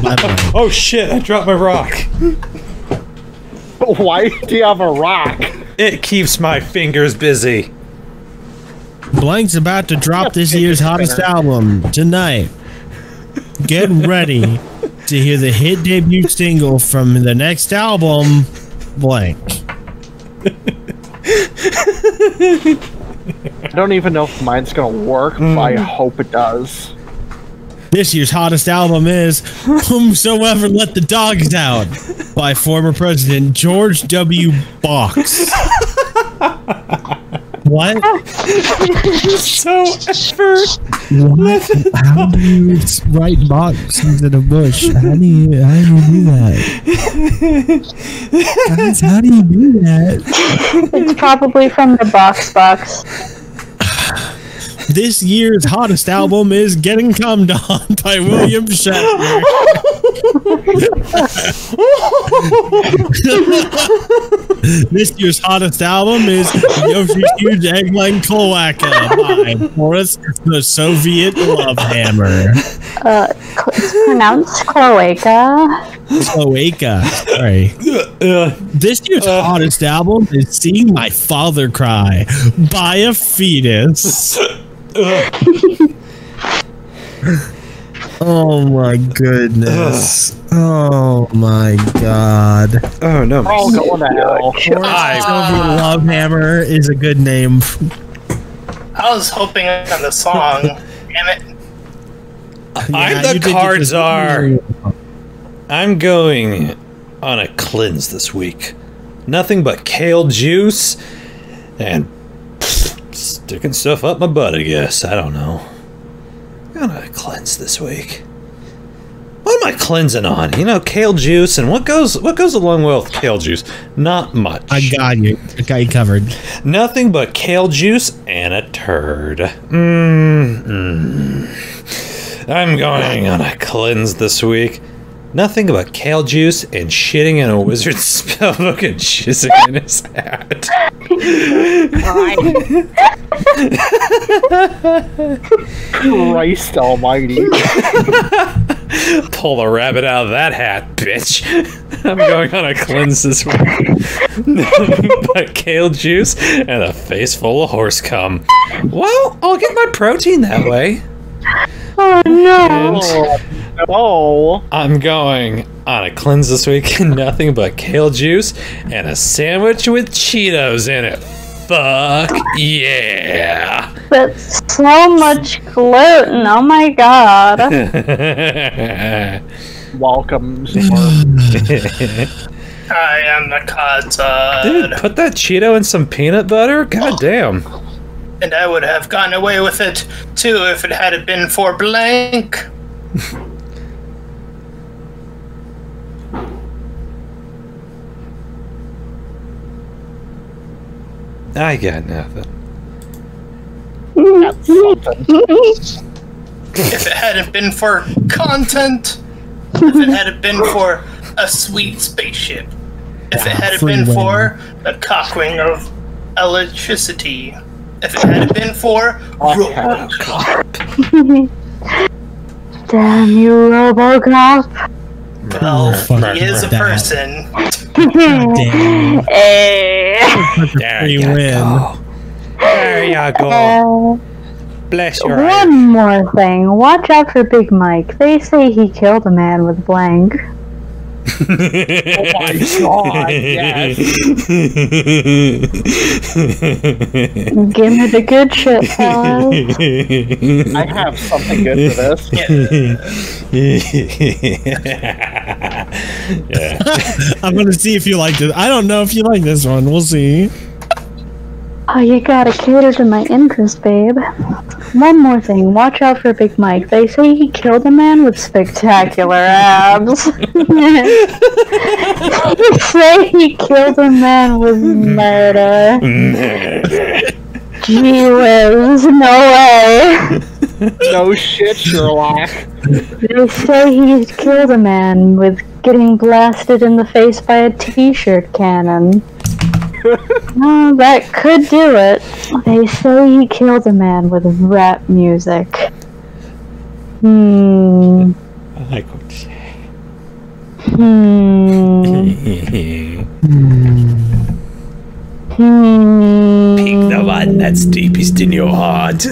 By the way. Oh shit, I dropped my rock. Why do you have a rock? It keeps my fingers busy. Blank's about to drop this year's hottest album tonight. Get ready to hear the hit debut single from the next album, Blank. I don't even know if mine's gonna work, but I hope it does. This year's hottest album is Whomsoever Let the Dogs Out by former President George W. Box. What? So ever. What? How do you write box instead of bush? How do you do that? Guys, how do you do that? It's probably from the box. This year's hottest album is Getting Cummed On by William Shatner. This year's hottest album is Yoshi's Huge Eggline Cloaca by Boris the Soviet Love Hammer. It's pronounced cloaca. Cloaca. Sorry. This year's hottest album is Seeing My Father Cry by a Fetus. Oh my goodness. Oh my god. Oh no. We're all going to hell. Soviet Love Hammer is a good name. I was hoping on the song. Damn it. I'm the card czar. I'm going on a cleanse this week. Nothing but kale juice and sticking stuff up my butt, I guess. I don't know. I'm gonna cleanse this week. What am I cleansing on? You know, kale juice, and what goes along well with kale juice? Not much. I got you. I got you covered. Nothing but kale juice and a turd. I'm going on a cleanse this week. Nothing but kale juice and shitting in a wizard's spellbook and jizzing in his hat. Christ almighty. Pull the rabbit out of that hat, bitch. I'm going on a cleanse this week. Nothing but kale juice and a face full of horse cum. Well, I'll get my protein that way. Oh no. And Oh. I'm going on a cleanse this week. Nothing but kale juice and a sandwich with Cheetos in it. Fuck yeah. That's so much gluten. Oh my god. Welcome. I am the Kazad. Dude, put that Cheeto in some peanut butter? God damn. And I would have gotten away with it too if it hadn't been for Blank. I got nothing. That's something. If it hadn't been for content, if it hadn't been for a sweet spaceship, if it hadn't been for the cockring of electricity, if it hadn't been for Robocop. Damn you, Robocop. Well, he is a person. Hey. There you you win. go. There you go. Bless your heart. One more thing. Watch out for Big Mike. They say he killed a man with blank. Oh my god, yes. Give me the good shit, fellas. I have something good for this. Yeah. I'm gonna see if you like this. I don't know if you like this one. We'll see. Oh, you gotta cater to my interest, babe. One more thing. Watch out for Big Mike. They say he killed a man with spectacular abs. They say he killed a man with murder. Gee whiz, no way. No shit, Sherlock. They say he killed a man with getting blasted in the face by a t-shirt cannon. No, that could do it. They say he killed a man with rap music. I like what you say. Pick the one that's deepest in your heart.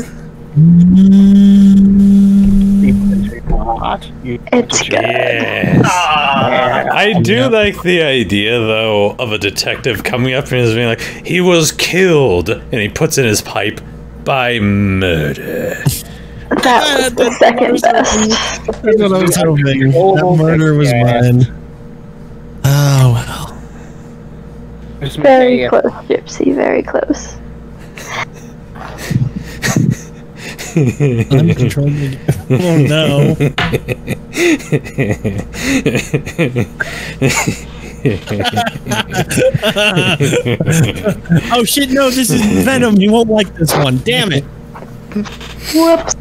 It's good. Yes. I do like the idea, though, of a detective coming up and just being like, he was killed, and he puts in his pipe, by murder. That was the second best. That's what I was hoping. That murder was mine. Oh, well. Very close, Gypsy, very close. I'm controlling. Oh no. Oh shit, no, this is Venom. He won't like this one. Damn it. Whoops.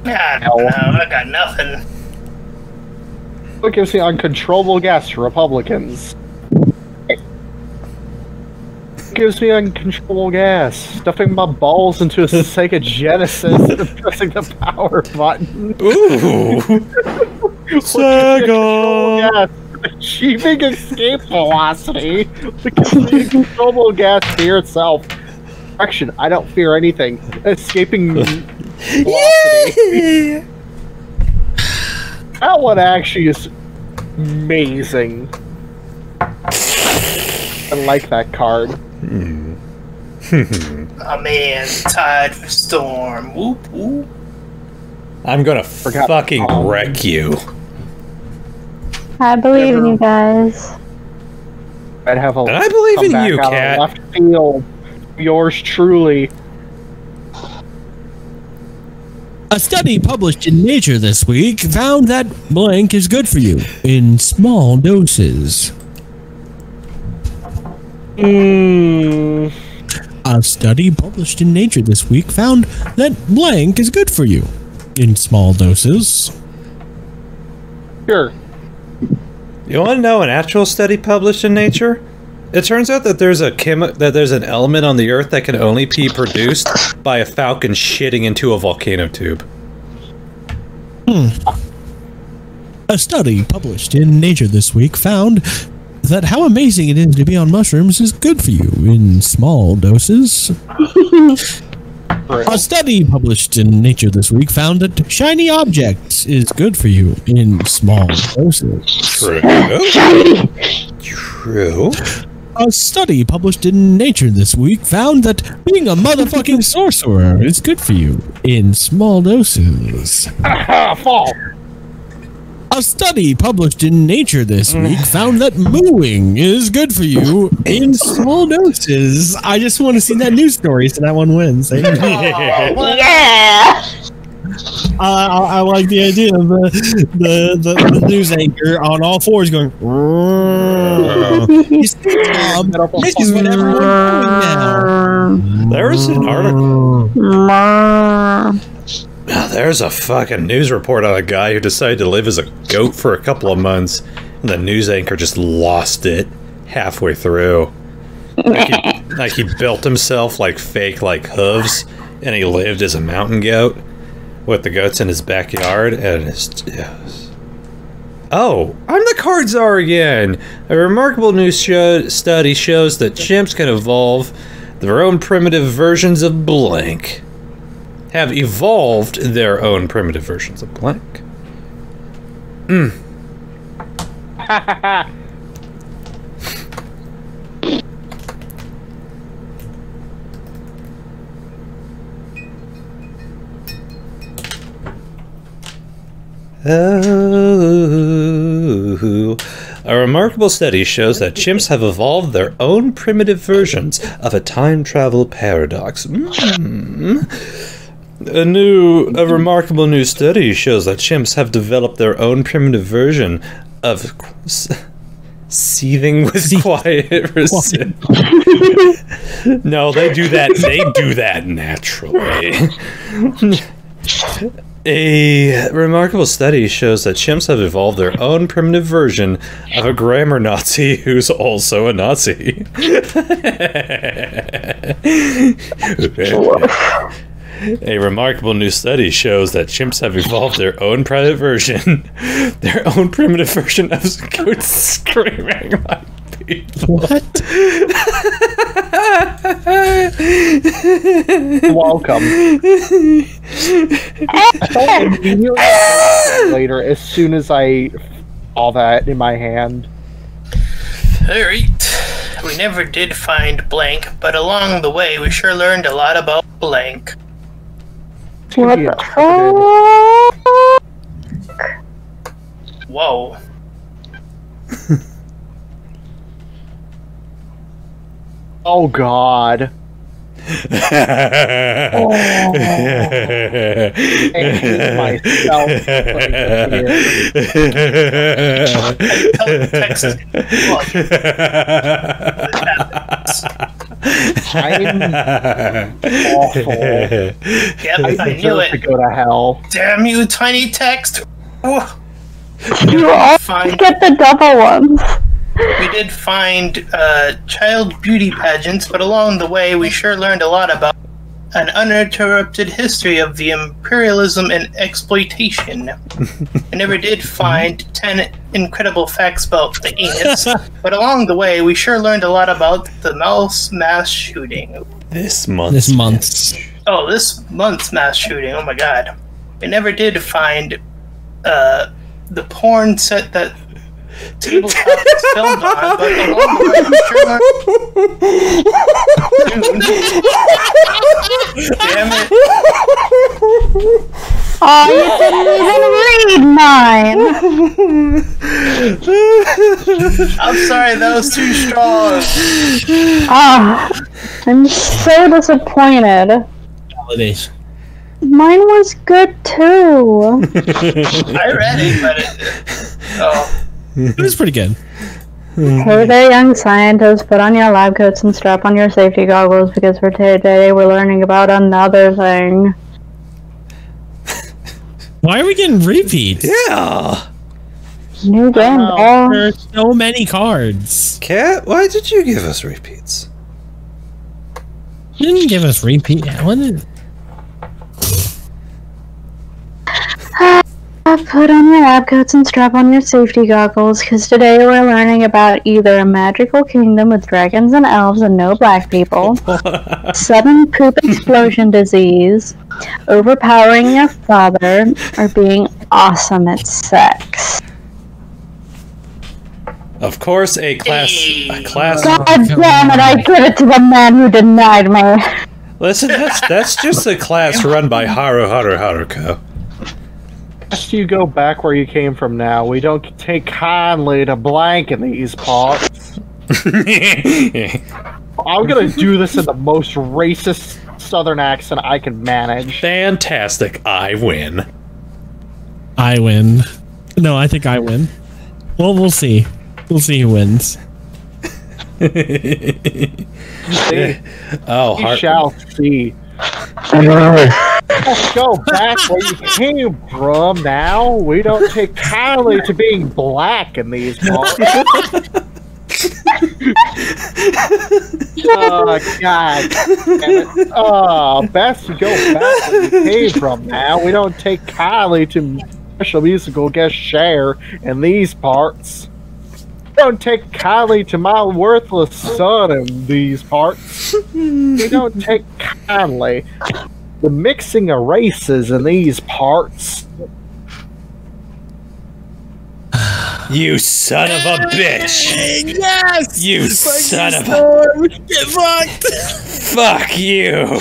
I don't know, I got nothing. What gives me uncontrollable gas, Republicans? Gives me uncontrollable gas. Stuffing my balls into a Sega Genesis and pressing the power button. Ooh. Sega. Achieving escape velocity. Gives me uncontrollable gas fear itself. Correction, I don't fear anything. Escaping velocity. That one actually is amazing. I like that card. A man tied for storm. Whoop whoop. I'm gonna fucking wreck you. I believe in you guys. I'd have a And I believe in comeback you, out of Cat. left field. Yours truly. A study published in Nature this week found that blank is good for you in small doses. A study published in Nature this week found that blank is good for you in small doses. Sure. You want to know an actual study published in Nature? It turns out that there's an element on the Earth that can only be produced by a falcon shitting into a volcano tube. A study published in Nature this week found that how amazing it is to be on mushrooms is good for you in small doses. A study published in Nature this week found that shiny objects is good for you in small doses. True. True. A study published in Nature this week found that being a motherfucking sorcerer is good for you in small doses. Fall. A study published in Nature this week found that mooing is good for you in small doses. I just want to see that news story so that one wins. Yeah! I like the idea of the news anchor on all fours going. You see, Tom, this is what everyone's doing now. There was an article. Now, there's a fucking news report on a guy who decided to live as a goat for a couple of months, and the news anchor just lost it halfway through. Like he built himself like fake like hooves, and he lived as a mountain goat with the goats in his backyard, and it's oh, I'm the card czar again. A remarkable new study shows that chimps can evolve their own primitive versions of blank. Have evolved their own primitive versions of blank. Oh, a remarkable study shows that chimps have evolved their own primitive versions of a time travel paradox. A remarkable new study shows that chimps have developed their own primitive version of seething with quiet resistance. No, they do that. They do that naturally. A remarkable study shows that chimps have evolved their own primitive version of a grammar Nazi who's also a Nazi. A remarkable new study shows that chimps have evolved their own primitive version of goats screaming like people. What? Welcome. Later, as soon as I all that in my hand. Alright. We never did find blank, but along the way we sure learned a lot about blank. What the fuck? Whoa. Oh God. I hate myself. I'm awful. Yep, I knew it. To go to hell. Damn you, tiny text. Oh. You always get the double ones. We did find child beauty pageants, but along the way we sure learned a lot about an uninterrupted history of the imperialism and exploitation. I never did find 10 incredible facts about the anus, but along the way we sure learned a lot about the mouse mass shooting. This month. Oh, this month's mass shooting, oh my god. We never did find the porn set that tabletop is filmed on, but along the way we sure learned... Damn it. Oh, you didn't even read mine. I'm sorry, that was too strong. Ah, I'm so disappointed. Validation. Mine was good too. I read it, but oh. It was pretty good. Hey there, young scientists, put on your lab coats and strap on your safety goggles because for today we're learning about another thing. Why are we getting repeats? Yeah. New game, ball. There's so many cards. Cat, why did you give us repeats? You didn't give us repeat. What is... Put on your lab coats and strap on your safety goggles, because today we're learning about either a magical kingdom with dragons and elves and no black people, sudden poop explosion disease, overpowering your father, or being awesome at sex. Of course, a class. God damn it, I give it to the man who denied me. Listen, that's just a class run by Haruko. After you go back where you came from now, we don't take kindly to blank in these parts. I'm gonna do this in the most racist southern accent I can manage. Fantastic, I win. I win. No, I think I win. Well, we'll see. We'll see who wins. Oh, we shall see. Let's go back where you came from now. We don't take kindly to being black in these parts. Oh, God. Oh, best to go back where you came from now. We don't take kindly to special musical guest share in these parts. Don't take kindly to my worthless son in these parts. We don't take kindly to mixing of races in these parts. You son of a bitch! Yes! You son of a... Get fucked! Fuck you!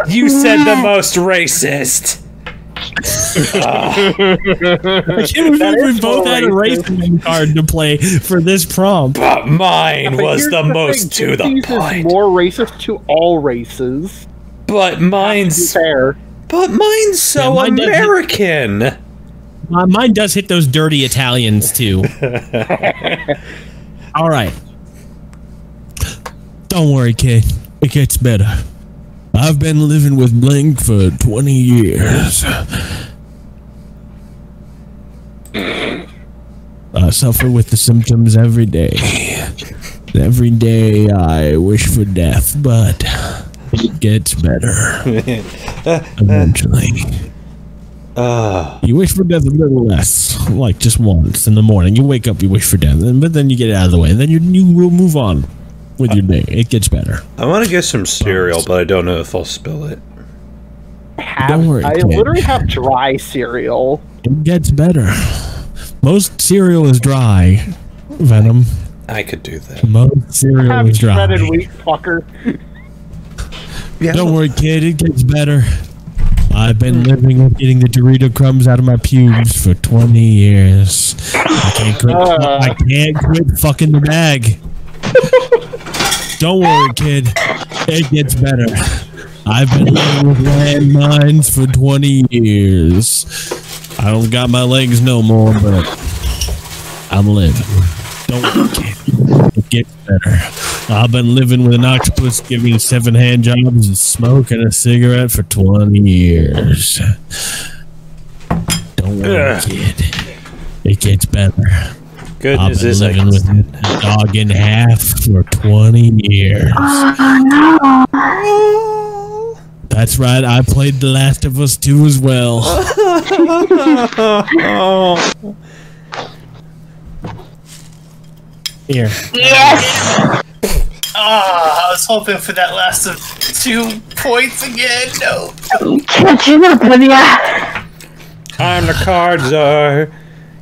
You said the most racist! I can't believe we both had a racing card to play for this prompt. But mine was Here's the most thing, to the Gypsies is point. more racist to all races. But mine's... Fair. But mine's so Yeah, mine doesn't- American! Mine does hit those dirty Italians too. All right. Don't worry, kid. It gets better. I've been living with Blink for 20 years. I suffer with the symptoms every day. Every day I wish for death, but it gets better. Eventually. You wish for death a little less, like just once in the morning. You wake up, you wish for death, but then you get it out of the way, and then you will move on with your day. It gets better. I want to get some cereal, but I don't know if I'll spill it. Don't worry, I kid. literally have dry cereal. It gets better. Most cereal is dry, Venom. I could do that. Most cereal Have is dry. shredded wheat, fucker. Don't worry, kid. It gets better. I've been living with getting the Dorito crumbs out of my pubes for 20 years. I can't quit fucking the bag. Don't worry, kid. It gets better. I've been living with landmines for 20 years. I don't got my legs no more, but I'm living. Don't worry, kid. It gets better. I've been living with an octopus giving 7 hand jobs and smoking a cigarette for 20 years. Don't worry, kid. It gets better. Good I've news been is I living can with a dog in half for 20 years. That's right, I played The Last of Us 2 as well. Here. Yes! I was hoping for that last of 2 points again. No. Catching up with ya. I'm the card czar.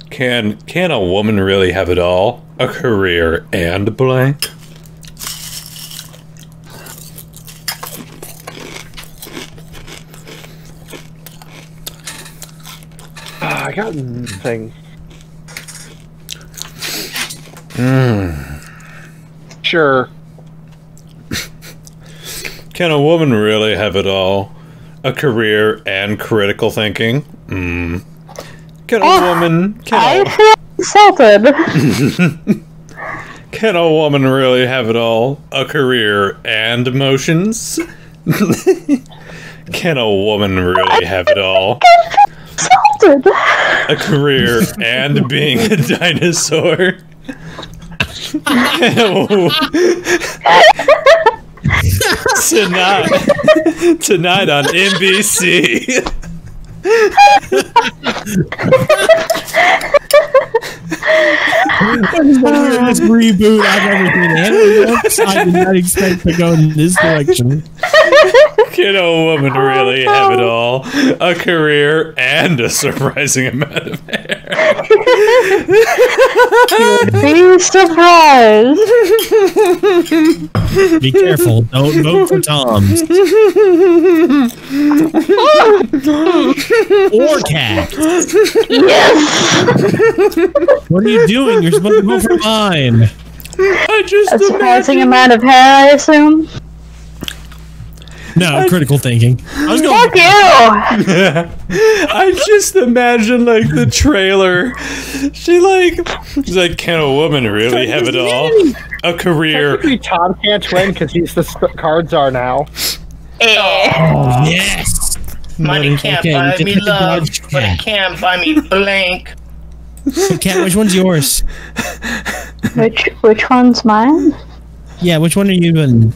Can a woman really have it all? A career and blank? I got nothing. Sure. Can a woman really have it all? A career and critical thinking? Can a woman... I feel insulted. Can a woman really have it all? A career and emotions? Can a woman really have it all? Insulted. A career and being a dinosaur? Tonight on NBC. That is the weirdest reboot I've ever seen. I did not expect to go in this direction. Can a woman really have it all? A career and a surprising amount of hair. Be surprised. Be careful. Don't vote for Tom's. Or Cat. Yes. What are you doing? You're supposed to vote for mine. I just A surprising amount of hair, I assume. No, critical thinking. I was going. Fuck you. I just imagine like the trailer. She's like, can a woman really have it all? A career. Technically, Tom can't win because he's the cards are now. Oh, yes. Money can't Okay, buy we me just have to love, dodge but it cat. can buy me blank. So, Cat, which one's yours? Which one's mine? Yeah, which one are you in?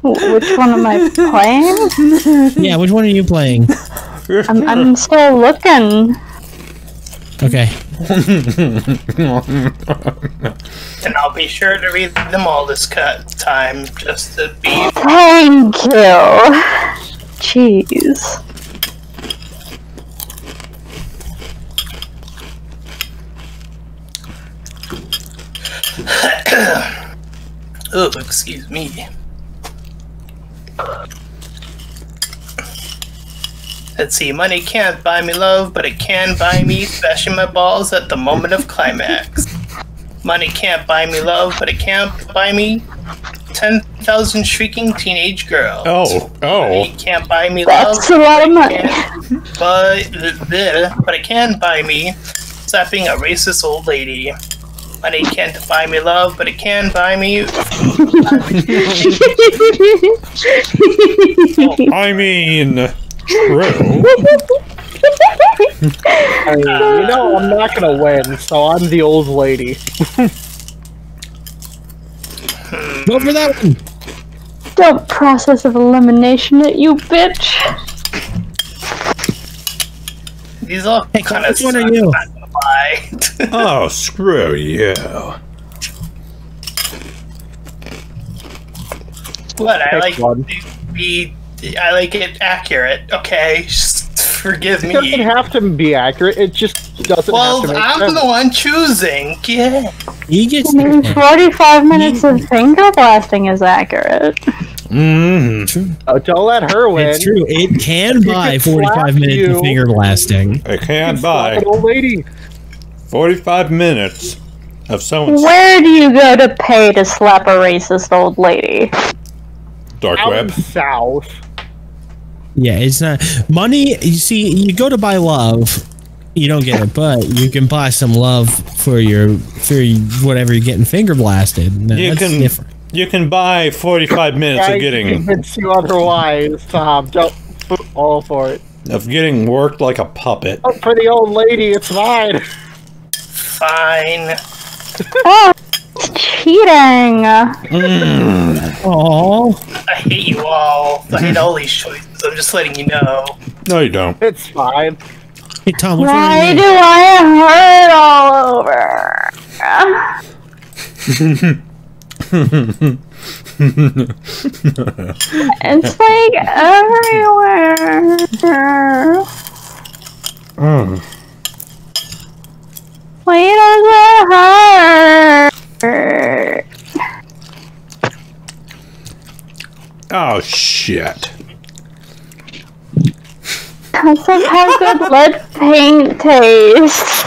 Which one am I playing? Yeah, which one are you playing? I'm still looking. Okay. And I'll be sure to read them all this time, just to be. Thank you. Jeez. Oh, excuse me. Let's see, money can't buy me love, but it can buy me smashing my balls at the moment of climax. Money can't buy me love, but it can't buy me 10,000 shrieking teenage girls. Oh. Money can't buy me love. That's a lot of money. But it can buy me slapping a racist old lady. Money can't buy me love, but it can buy me. I mean, true. You know I'm not gonna win, so I'm the old lady. Go for that one. Don't process of elimination it, you bitch. These all Hey, kind of. which one are you? Oh, screw you. What I Pick like one. I like it accurate. Okay, just forgive It doesn't me. have to be accurate. It just doesn't Well, have to make I'm sense. the one choosing. Yeah. He gets I mean, 45 minutes of finger blasting is accurate. Mm-hmm. Oh, don't let her win. It's true. It can buy can 45 slap minutes you. of finger blasting. I can't Slap buy an old lady. 45 minutes of someone's Where do you go to pay to slap a racist old lady? dark Out web. south. Yeah, it's not money. You see, you go to buy love, you don't get it, but you can buy some love for whatever you're getting finger blasted. Now, You that's can different. you can buy 45 minutes I of getting convince you otherwise, Tom. Don't all for it. worked like a puppet. Oh, for the old lady, it's mine. Fine. Oh, it's cheating. Oh, I hate you all. I hate all these choices. I'm just letting you know. No, you don't. It's fine. hey Tom, which one Why are do you? I hurt all over? It's like everywhere. Why does it hurt? Oh shit. Because of how good lead paint tastes.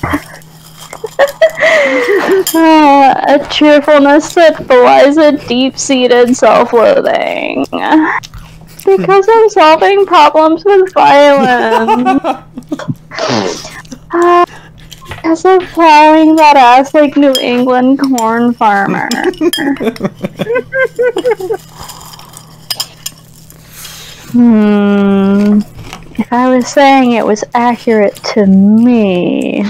A cheerfulness that belies a deep-seated self-loathing. Because I'm solving problems with violence. Because of plowing that ass like New England corn farmer. If I was saying it was accurate to me,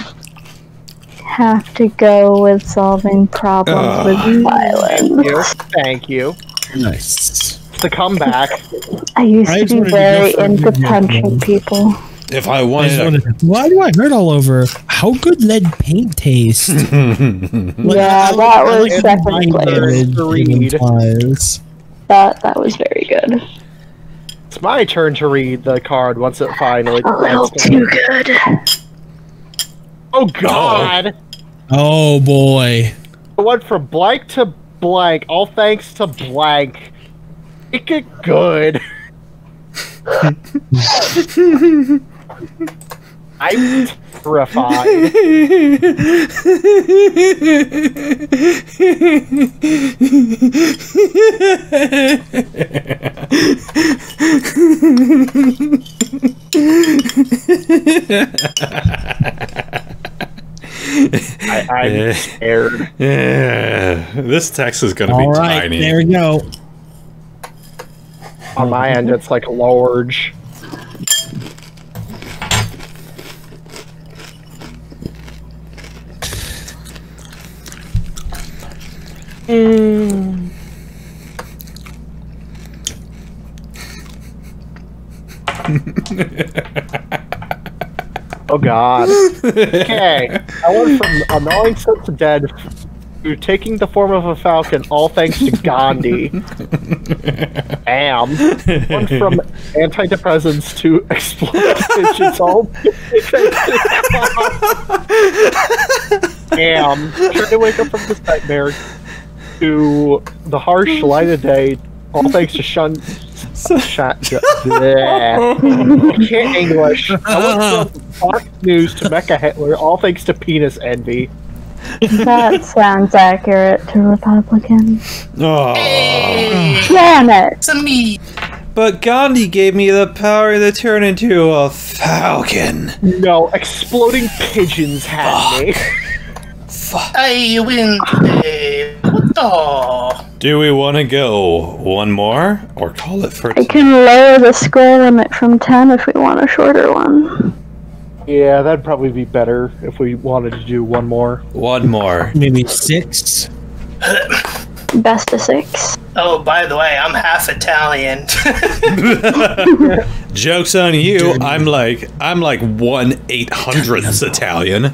have to go with solving problems with violence. Thank you. Nice. The comeback. I used I to just be wanted to very go for a into good punching one. people. If I I wanted just a, wanted- why do I hurt all over? How good lead paint tastes? Yeah, that was second place. That was very good. It's my turn to read the card once it finally. A little too good. Oh God! Oh boy. I went from blank to blank. All thanks to blank. Make it good. I'm terrified. I'm scared. yeah, this text is gonna be All right, tiny. there we go. On my end, it's like large. Oh God. Okay. I went from annoying sense of dead to taking the form of a falcon, all thanks to Gandhi. Damn. Went from antidepressants to exploding pigeons, all thanks to Damn. Trying to wake up from this nightmare to the harsh light of day, all thanks to I can't English. I went from Fox News to Mecha Hitler, all thanks to penis envy. That sounds accurate to Republicans. Oh. Damn it! It's a me. But Gandhi gave me the power to turn into a falcon. No, exploding pigeons had me. I win today. What the? Do we want to go one more or call it for I can lower the score limit from 10 if we want a shorter one. Yeah, that'd probably be better if we wanted to do one more. one more? Maybe 6. Best of 6. Oh, by the way, I'm half Italian. Joke's on you. I'm like 1/800th Italian.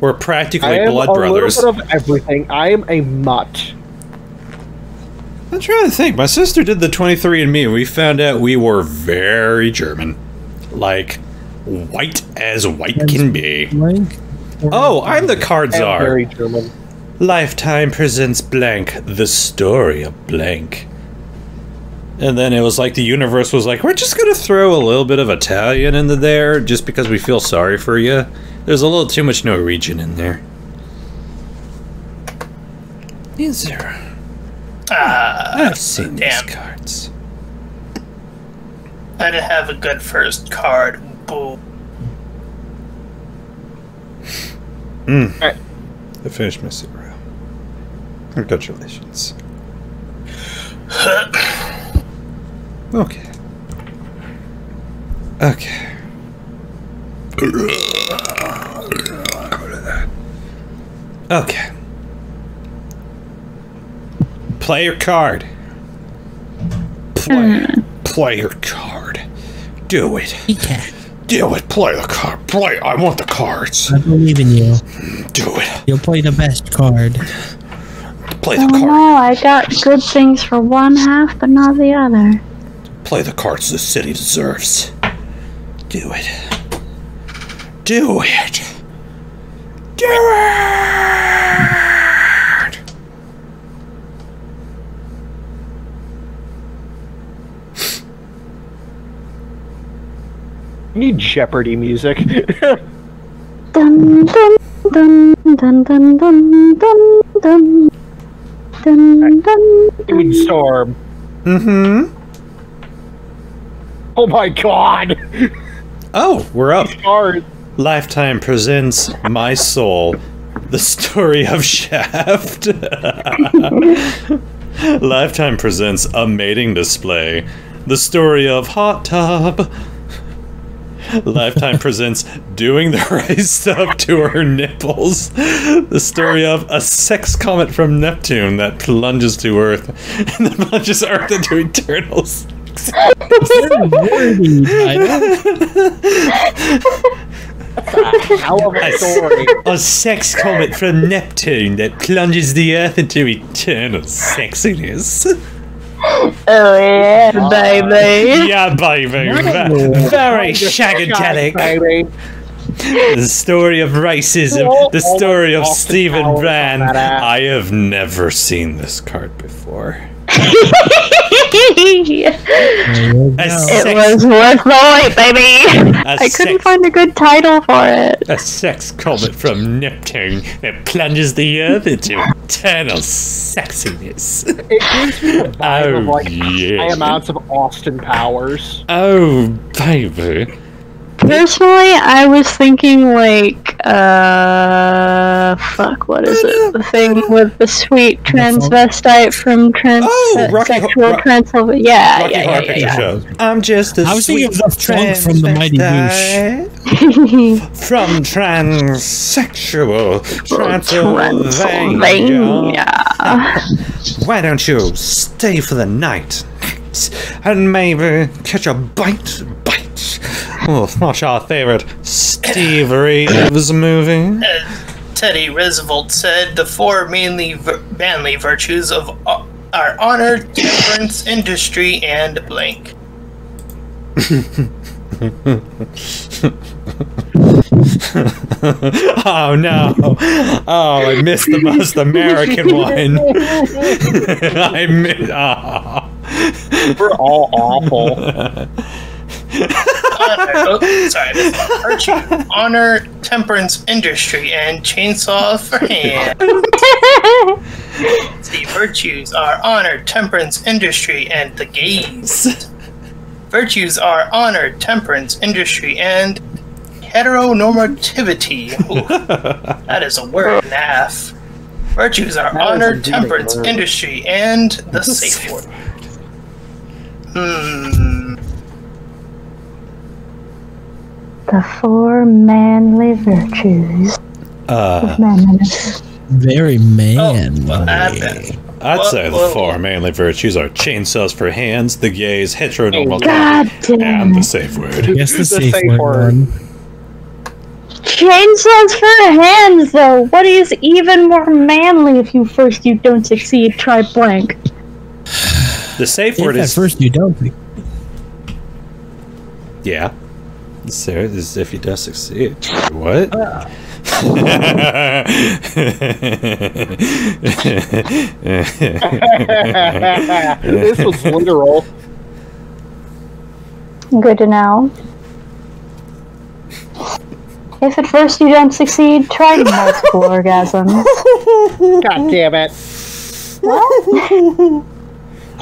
We're practically I am blood a brothers. little bit of everything. I am a mutt. I'm trying to think. My sister did the 23andMe and we found out we were very German. Like, white as white can be. Oh, I'm the card I am czar. very German. Lifetime presents blank, the story of blank. And then it was like the universe was like, we're just gonna throw a little bit of Italian into there just because we feel sorry for you. There's a little too much Norwegian in there. Is there? I've seen damn. these cards. I didn't have a good first card. Boo. I finished my super. Congratulations. Okay. Okay. Okay. Play your card. Play your card. Do it. Do it. Play the card. Play. I want the cards. I believe in you. Do it. You'll play the best card. Play the Oh card. no, I got good things for one half, but not the other. Play the cards the city deserves. Do it. Do it. Do it. You need Jeopardy music. Dun dun dun dun dun dun dun dun dun dun. Storm. Mm-hmm. Oh my God. Oh, we're up. Card. Lifetime presents My Soul, the story of Shaft. Lifetime presents A Mating Display, the story of Hot Tub. Lifetime presents Doing the Right Stuff to Her Nipples, the story of a sex comet from Neptune that plunges to Earth, and then plunges Earth into eternal sex. Worthy title. Hell of a story. A sex comet from Neptune that plunges the Earth into eternal sexiness. Oh yeah, baby. Yeah, baby. Very shagadelic. Baby. The story of racism. The story of Stephen Brand. I have never seen this card before. It was worth the wait, baby. I couldn't find a good title for it. A sex comet from Neptune that plunges the Earth into eternal sexiness. It gives me the vibe of like yeah. high amounts of Austin Powers. Oh, baby. Personally, I was thinking like, fuck, what is it? The thing with the sweet transvestite from Sexual Transylvania. Yeah, Rocky Horror Picture Show. I'm just a I was thinking of the funk from the Mighty Boosh. From transsexual Transylvania. Why don't you stay for the night and maybe catch a bite? Oh, watch our favorite Steve Reeves movie. Teddy Roosevelt said the four manly virtues of are honor, temperance, industry, and blank. Oh no! Oh, I missed the most American one. I missed. Oh. We're all awful. Virtue, honor, temperance, industry, and chainsaw for hand. The virtues are honor, temperance, industry, and the gaze. Virtues are honor, temperance, industry, and heteronormativity. Ooh, that is a word and a half. Virtues are honor, temperance, industry, and the safe word. The four manly virtues of manliness. Very manly. What happened? I'd say the four manly virtues are chainsaws for hands, the gaze, heteronormal, God damn and the it. safe word. Yes, the safe safe word. word. Chainsaws for hands, though. What is even more manly if you don't succeed? Try blank. The safe If word at is first you don't think. yeah. So is if he does succeed. What? This was literal. Good to know. If at first you don't succeed, try multiple orgasms. God damn it. What?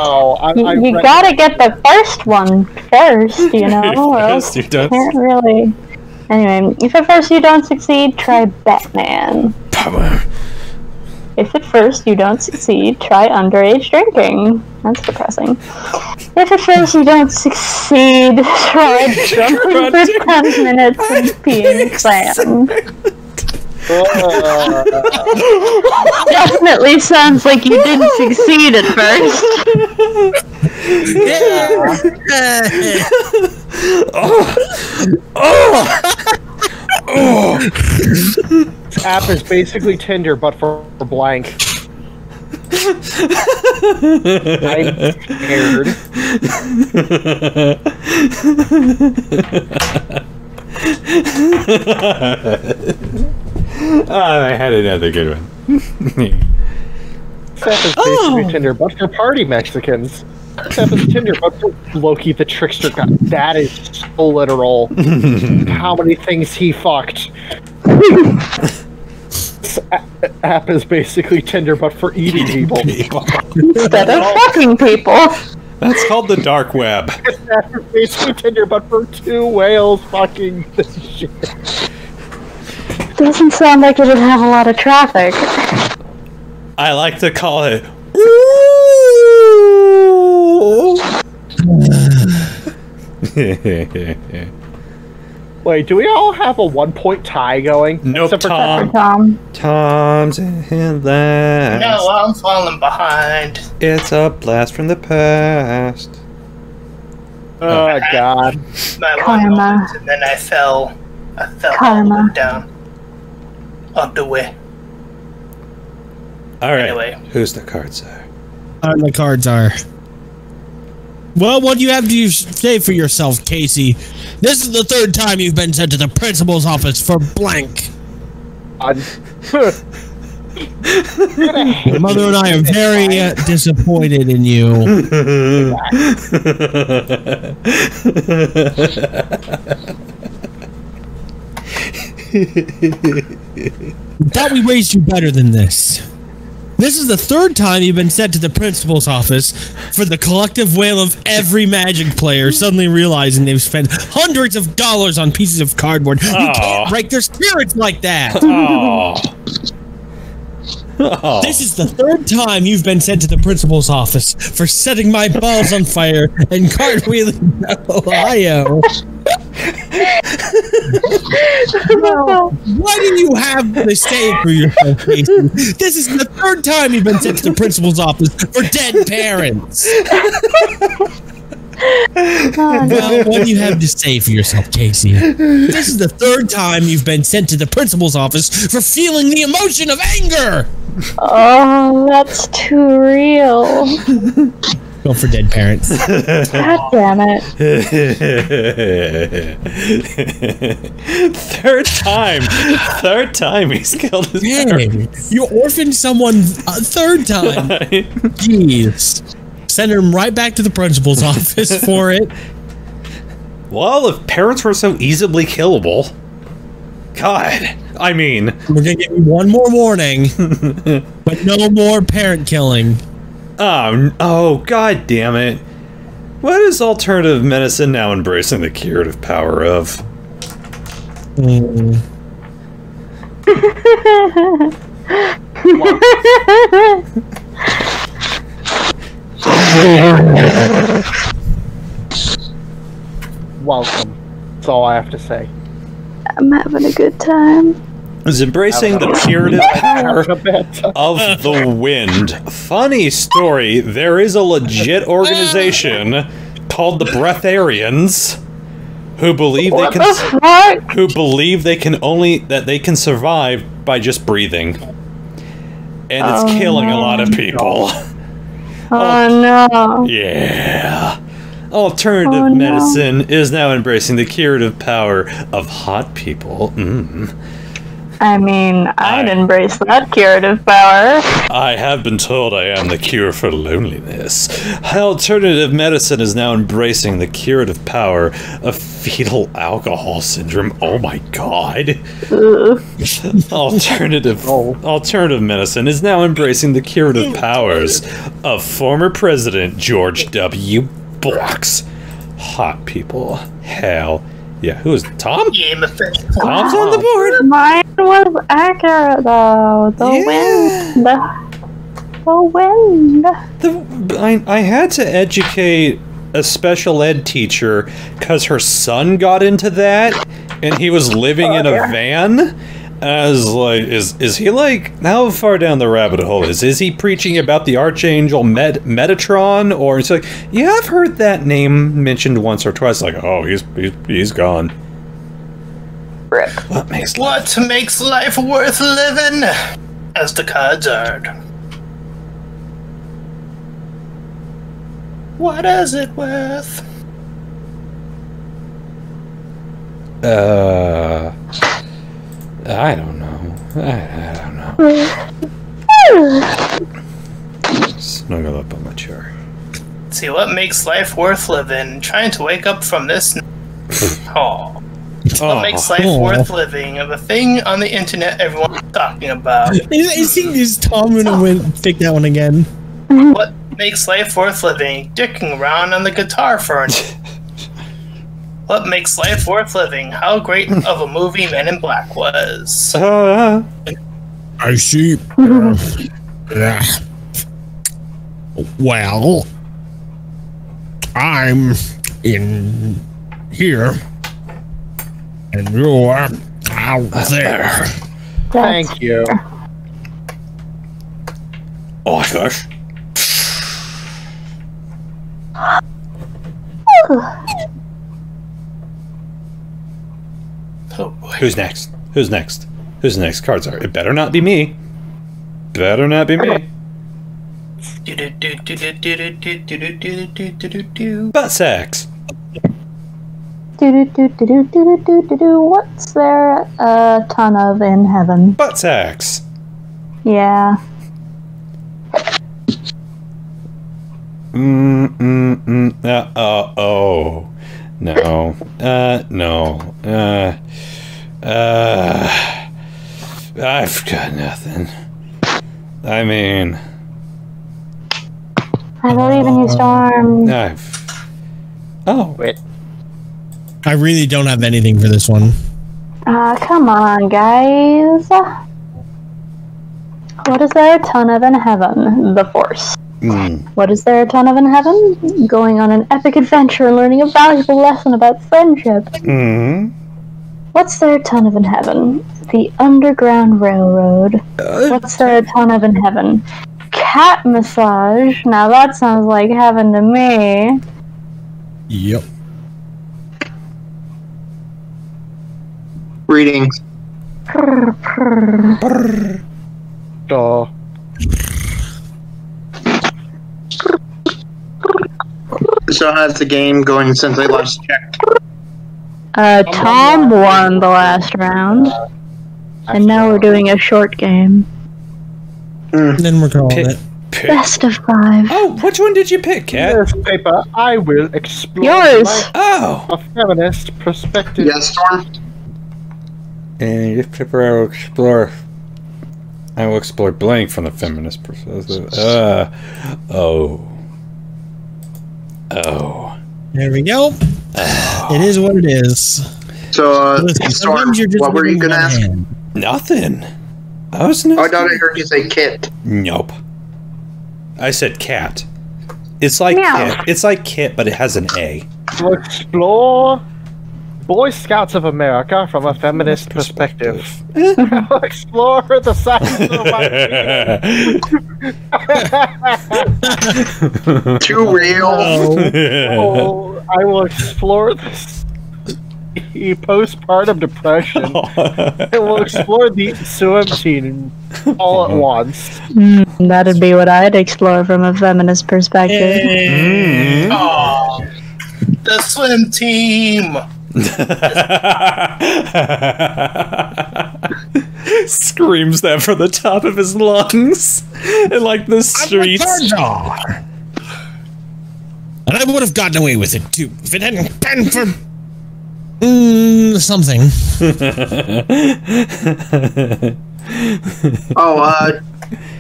Oh, You gotta get the first one first, you know, or else you you don't. can't really. Anyway, if at first you don't succeed, try Batman. Power. If at first you don't succeed, try underage drinking. That's depressing. If at first you don't succeed, try jumping for 10 minutes and peeing sand. Definitely sounds like you didn't succeed at first. This app is basically Tinder, but for blank. I'm scared. Oh, I had another good one. This app is basically Tinder, but for party Mexicans. This app is Tinder, but for Loki the Trickster. God, that is so literal. How many things he fucked. This app is basically Tinder, but for eating people. Instead of fucking people. That's called the dark web. This app is basically Tinder, but for two whales fucking this shit. Doesn't sound like it would have a lot of traffic. I like to call it. Wait, do we all have a 1-point tie going? Nope, Except for Tom. Tom's in last. No, I'm falling behind. It's a blast from the past. Oh god. My one Karma. moment, and then I fell Karma. all the way down. Of the way. All right. Anyway. Who's the cards are? The cards are. Well, what do you have to say for yourself, Casey? This is the third time you've been sent to the principal's office for blank. Your mother and I are very disappointed in you. Thought we raised you better than this. This is the third time you've been sent to the principal's office for the collective wail of every Magic player suddenly realizing they've spent hundreds of dollars on pieces of cardboard. You can't break their spirits like that. This is the third time you've been sent to the principal's office for setting my balls on fire and cartwheeling Ohio. Why do you have to say it for yourself, Casey? This is the third time you've been sent to the principal's office for dead parents. Well, what do you have to say for yourself, Casey? This is the third time you've been sent to the principal's office for feeling the emotion of anger. Oh, that's too real. Go for dead parents. God damn it. Third time he's killed his parents. You orphaned someone a third time. Jeez. Send him right back to the principal's office for it. Well, if parents were so easily killable. God, I mean... We're gonna give you one more warning, but no more parent killing. Oh, god damn it. What is alternative medicine now embracing the curative power of? Welcome. That's all I have to say. I'm having a good time. Is embracing the curative power of the wind. Funny story, there is a legit organization called the Breatharians who believe they can survive by just breathing. And it's killing a lot of people. Oh no. Yeah. Alternative medicine is now embracing the curative power of hot people. I mean, I'd embrace that curative power. I have been told I am the cure for loneliness. Alternative medicine is now embracing the curative power of fetal alcohol syndrome. Oh my god. Alternative medicine is now embracing the curative powers of former President George W. Bush. Hot people. Hell yeah. Who is Tom? Yeah, my friend. Tom's on the board. Mine was accurate though. The wind. I had to educate a special ed teacher because her son got into that and he was living in a van. And I was like, is he like, how far down the rabbit hole is he preaching about the Archangel Metatron? Or it's like, yeah, I've heard that name mentioned once or twice. Like, oh, he's gone. Rip. What makes life worth living? As the cards are. What is it worth? I don't know. I don't know. Snuggle up on my chair. See, what makes life worth living? Trying to wake up from this. What makes life worth living? The thing on the internet everyone's talking about. Is Tom gonna pick that one again? What makes life worth living? Dicking around on the guitar furniture. What makes life worth living? How great of a movie Men in Black was. I see. Well, I'm in here, and you're out there. Thank you. Oh gosh. Oh boy. Who's next? Who's next? Who's the next cards are? It better not be me. Better not be me. Butt sex. What's there a ton of in heaven? Butt sex. Yeah. Oh. No. No. I've got nothing. I mean, I believe in you, Storm. oh, Wait. I really don't have anything for this one. Come on, guys. What is there a ton of in heaven? The Force. What is there a ton of in heaven? Going on an epic adventure and learning a valuable lesson about friendship. What's there a ton of in heaven? The Underground Railroad. What's there a ton of in heaven? Cat massage. Now that sounds like heaven to me. Yep. Readings. Purr, purr. Duh. So how's the game going since I last checked? Tom won the last round. And now we're doing a short game. And then we're calling it. Best of 5. Oh, which one did you pick, Cat? This paper, I will explore Yours. Oh, a feminist perspective. Yes, Storm? and this paper I will explore. I will explore blank from the feminist perspective. Oh. There we go. It is what it is. So, Listen, Storm, sometimes you're just what were you living gonna one ask? hand. Nothing. I was Oh, I thought I heard you say kit. Nope. I said cat. It's like Meow. kit. It's like kit, but it has an A. To explore Boy Scouts of America from a feminist perspective. Explore the science of my Too real. Oh, I will explore the postpartum depression. I will explore the swim team all at once. That'd be what I'd explore from a feminist perspective. Aw, the swim team. Screams that from the top of his lungs in like the streets. And I would have gotten away with it too if it hadn't been for something.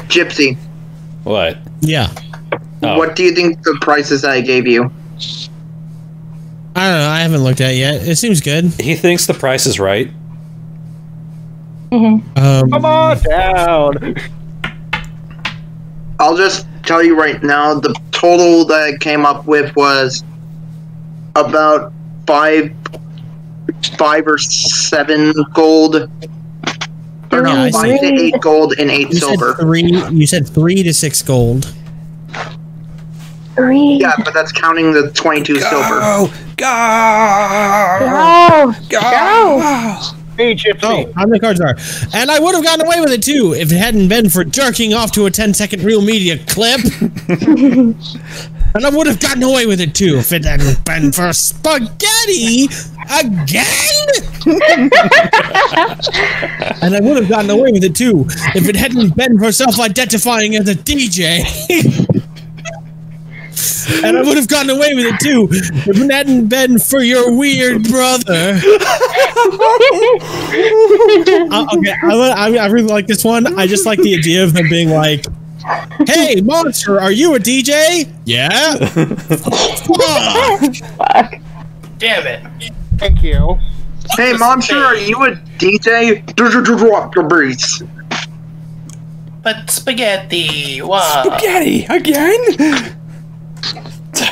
Gypsy, What? Yeah. Oh. what do you think the prices I gave you? I don't know. I haven't looked at it yet. It seems good. He thinks the price is right. Come on down. I'll just tell you right now, the total that I came up with was about five or 7 gold. Or no, Yeah, 5 to 8 gold and 8 silver. You said 3 to 6 gold. 3. Yeah, but that's counting the 22 silver. Go! Go! Hey, Gypsy. Oh, how the cards are. And I would have gotten away with it too if it hadn't been for jerking off to a 10-second real media clip. And I would have gotten away with it too if it hadn't been for spaghetti again. And I would have gotten away with it too if it hadn't been for self-identifying as a DJ. And I would have gotten away with it too if it hadn't been for your weird brother. Okay, I really like this one. I just like the idea of him being like, "Hey, Monster, are you a DJ?" "Yeah." Fuck. Damn it. Thank you. Hey, Monster, are you a DJ? Drop your beats. But spaghetti. Wow. Spaghetti again?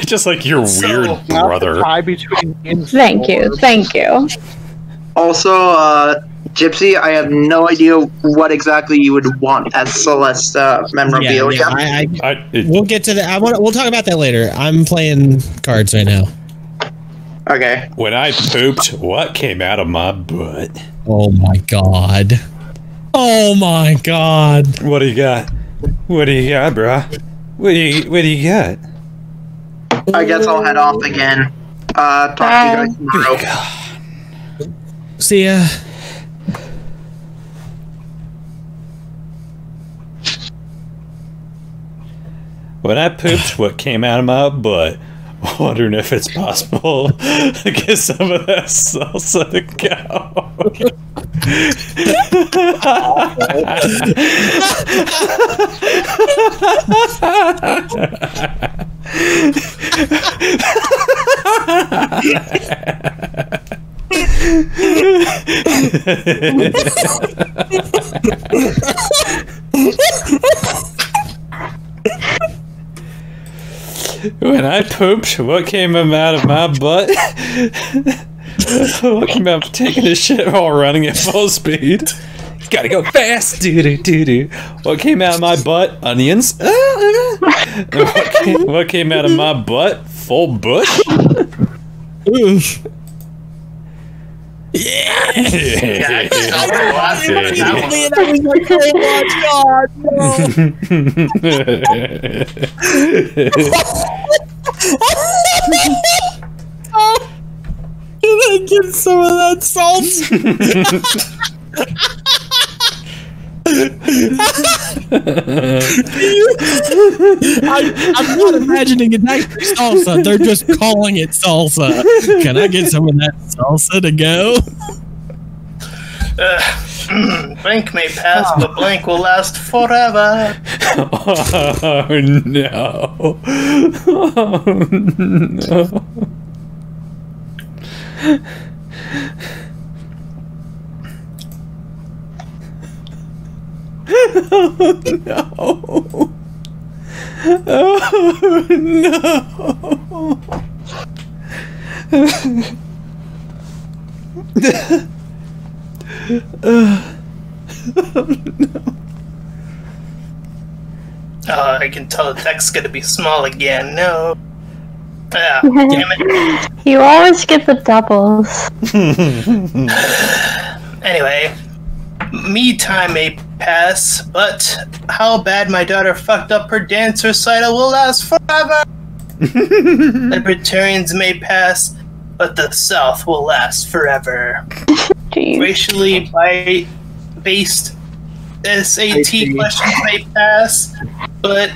Just like your weird brother. Tie between Thank you. Thank you. Also, Gypsy, I have no idea what exactly you would want as Celeste memorabilia. We'll get to that. We'll talk about that later. I'm playing cards right now. Okay. When I pooped, what came out of my butt? Oh my god. Oh my god. What do you got? What do you got, bruh? What do you got? I guess I'll head off again. Talk to you guys tomorrow. See ya. When I pooped, what came out of my butt? Wondering if it's possible to get some of that salsa to go. When I pooped, what came out of my butt? What came out of taking a shit while running at full speed? Gotta go fast, doo-doo-doo-doo. What came out of my butt? Onions. What came out of my butt? Full bush. Oof. Yeah, Can I get some of that salt? I'm not imagining it actually salsa. They're just calling it salsa. Can I get some of that salsa to go? Blank may pass, but blank will last forever. Oh no. Oh no. Oh no. Oh no. Oh, I can tell the text's gonna be small again. No. Ah, damn it. You always get the doubles. Anyway, me time may pass, but how bad my daughter fucked up her dance recital will last forever. Libertarians may pass, but the South will last forever. Jeez. Racially based SAT questions may pass, but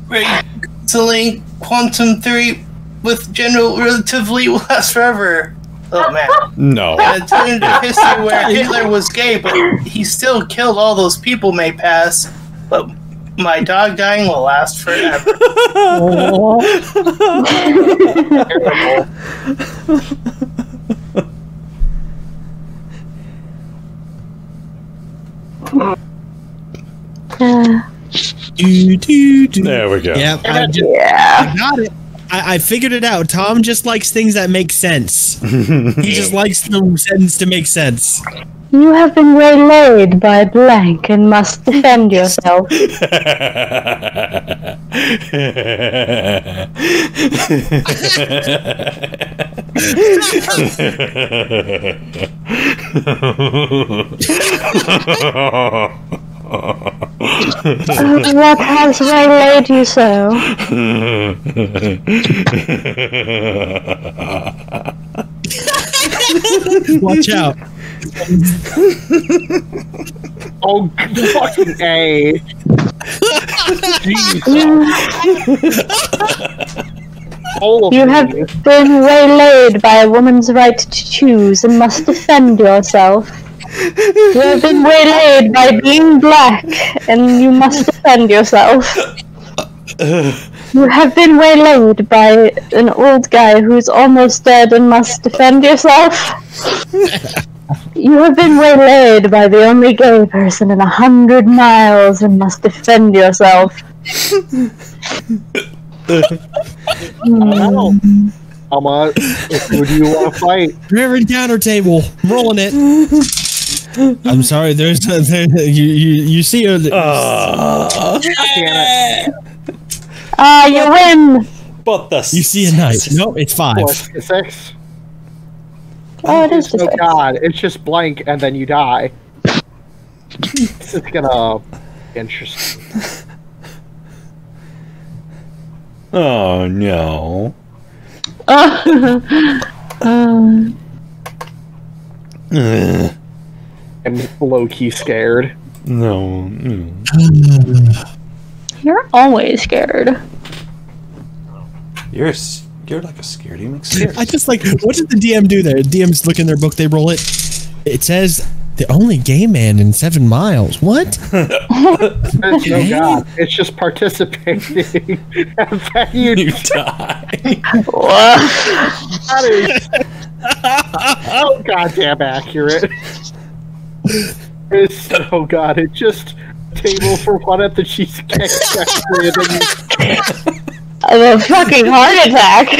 canceling quantum theory with general relativity will last forever. Oh man. No. An alternative history where Hitler was gay, but he still killed all those people may pass, but my dog dying will last forever. There we go. Yep, I got it. I figured it out. Tom just likes things that make sense. He just likes the sentence to make sense. You have been waylaid by blank and must defend yourself. What has waylaid you so? Watch out. Oh, fucking A. Jesus. You have been waylaid by a woman's right to choose and must defend yourself. You have been waylaid by being black and you must defend yourself. You have been waylaid by an old guy who's almost dead and must defend yourself. You have been waylaid by the only gay person in 100 miles and must defend yourself. Alma, who do you want to fight? Reverend Counter Table. I'm rolling it. I'm sorry, you see her. You win! But the You see a knight. No, it's 5. 6. Oh, it is just Oh six. god, it's just blank and then you die. This is gonna be interesting. Oh no. I'm low-key scared. No. You're always scared. You're You're like a scaredy McScaredy. I just like, what does the DM do there? The DMs look in their book, they roll it. It says, the only gay man in 7 miles. What? There's no God. It's just participating. And then you die. That is so goddamn accurate. It's so god. It's just table for one at the Cheesecake Factory, and then A fucking heart attack.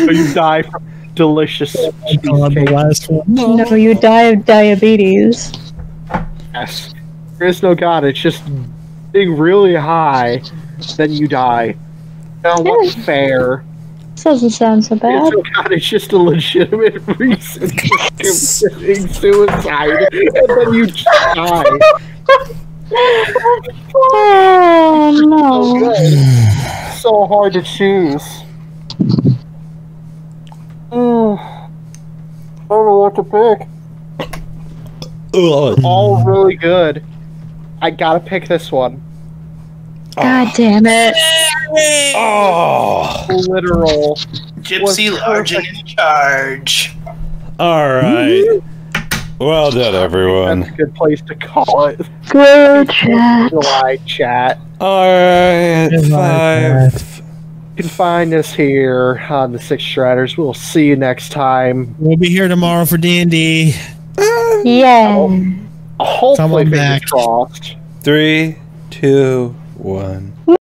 you die from delicious On the cheesecake. last one. No, you die of diabetes. Yes. There is no god. It's just being really high, then you die. Now what's fair? This doesn't sound so bad. It's no god. It's just a legitimate reason for committing suicide, and then you just die. Oh So no. good. So hard to choose. I don't know what to pick. All really good. I gotta pick this one. God damn it. Oh. Literal. Gypsy Was Largen in charge. All right. Well done, everyone. That's a good place to call it. Good chat. July chat. All right. Goodbye, 5. You can find us here on the Six Striders. We'll see you next time. We'll be here tomorrow for D&D. Yeah. Hopefully, Come on fingers back. crossed. 3, 2, 1.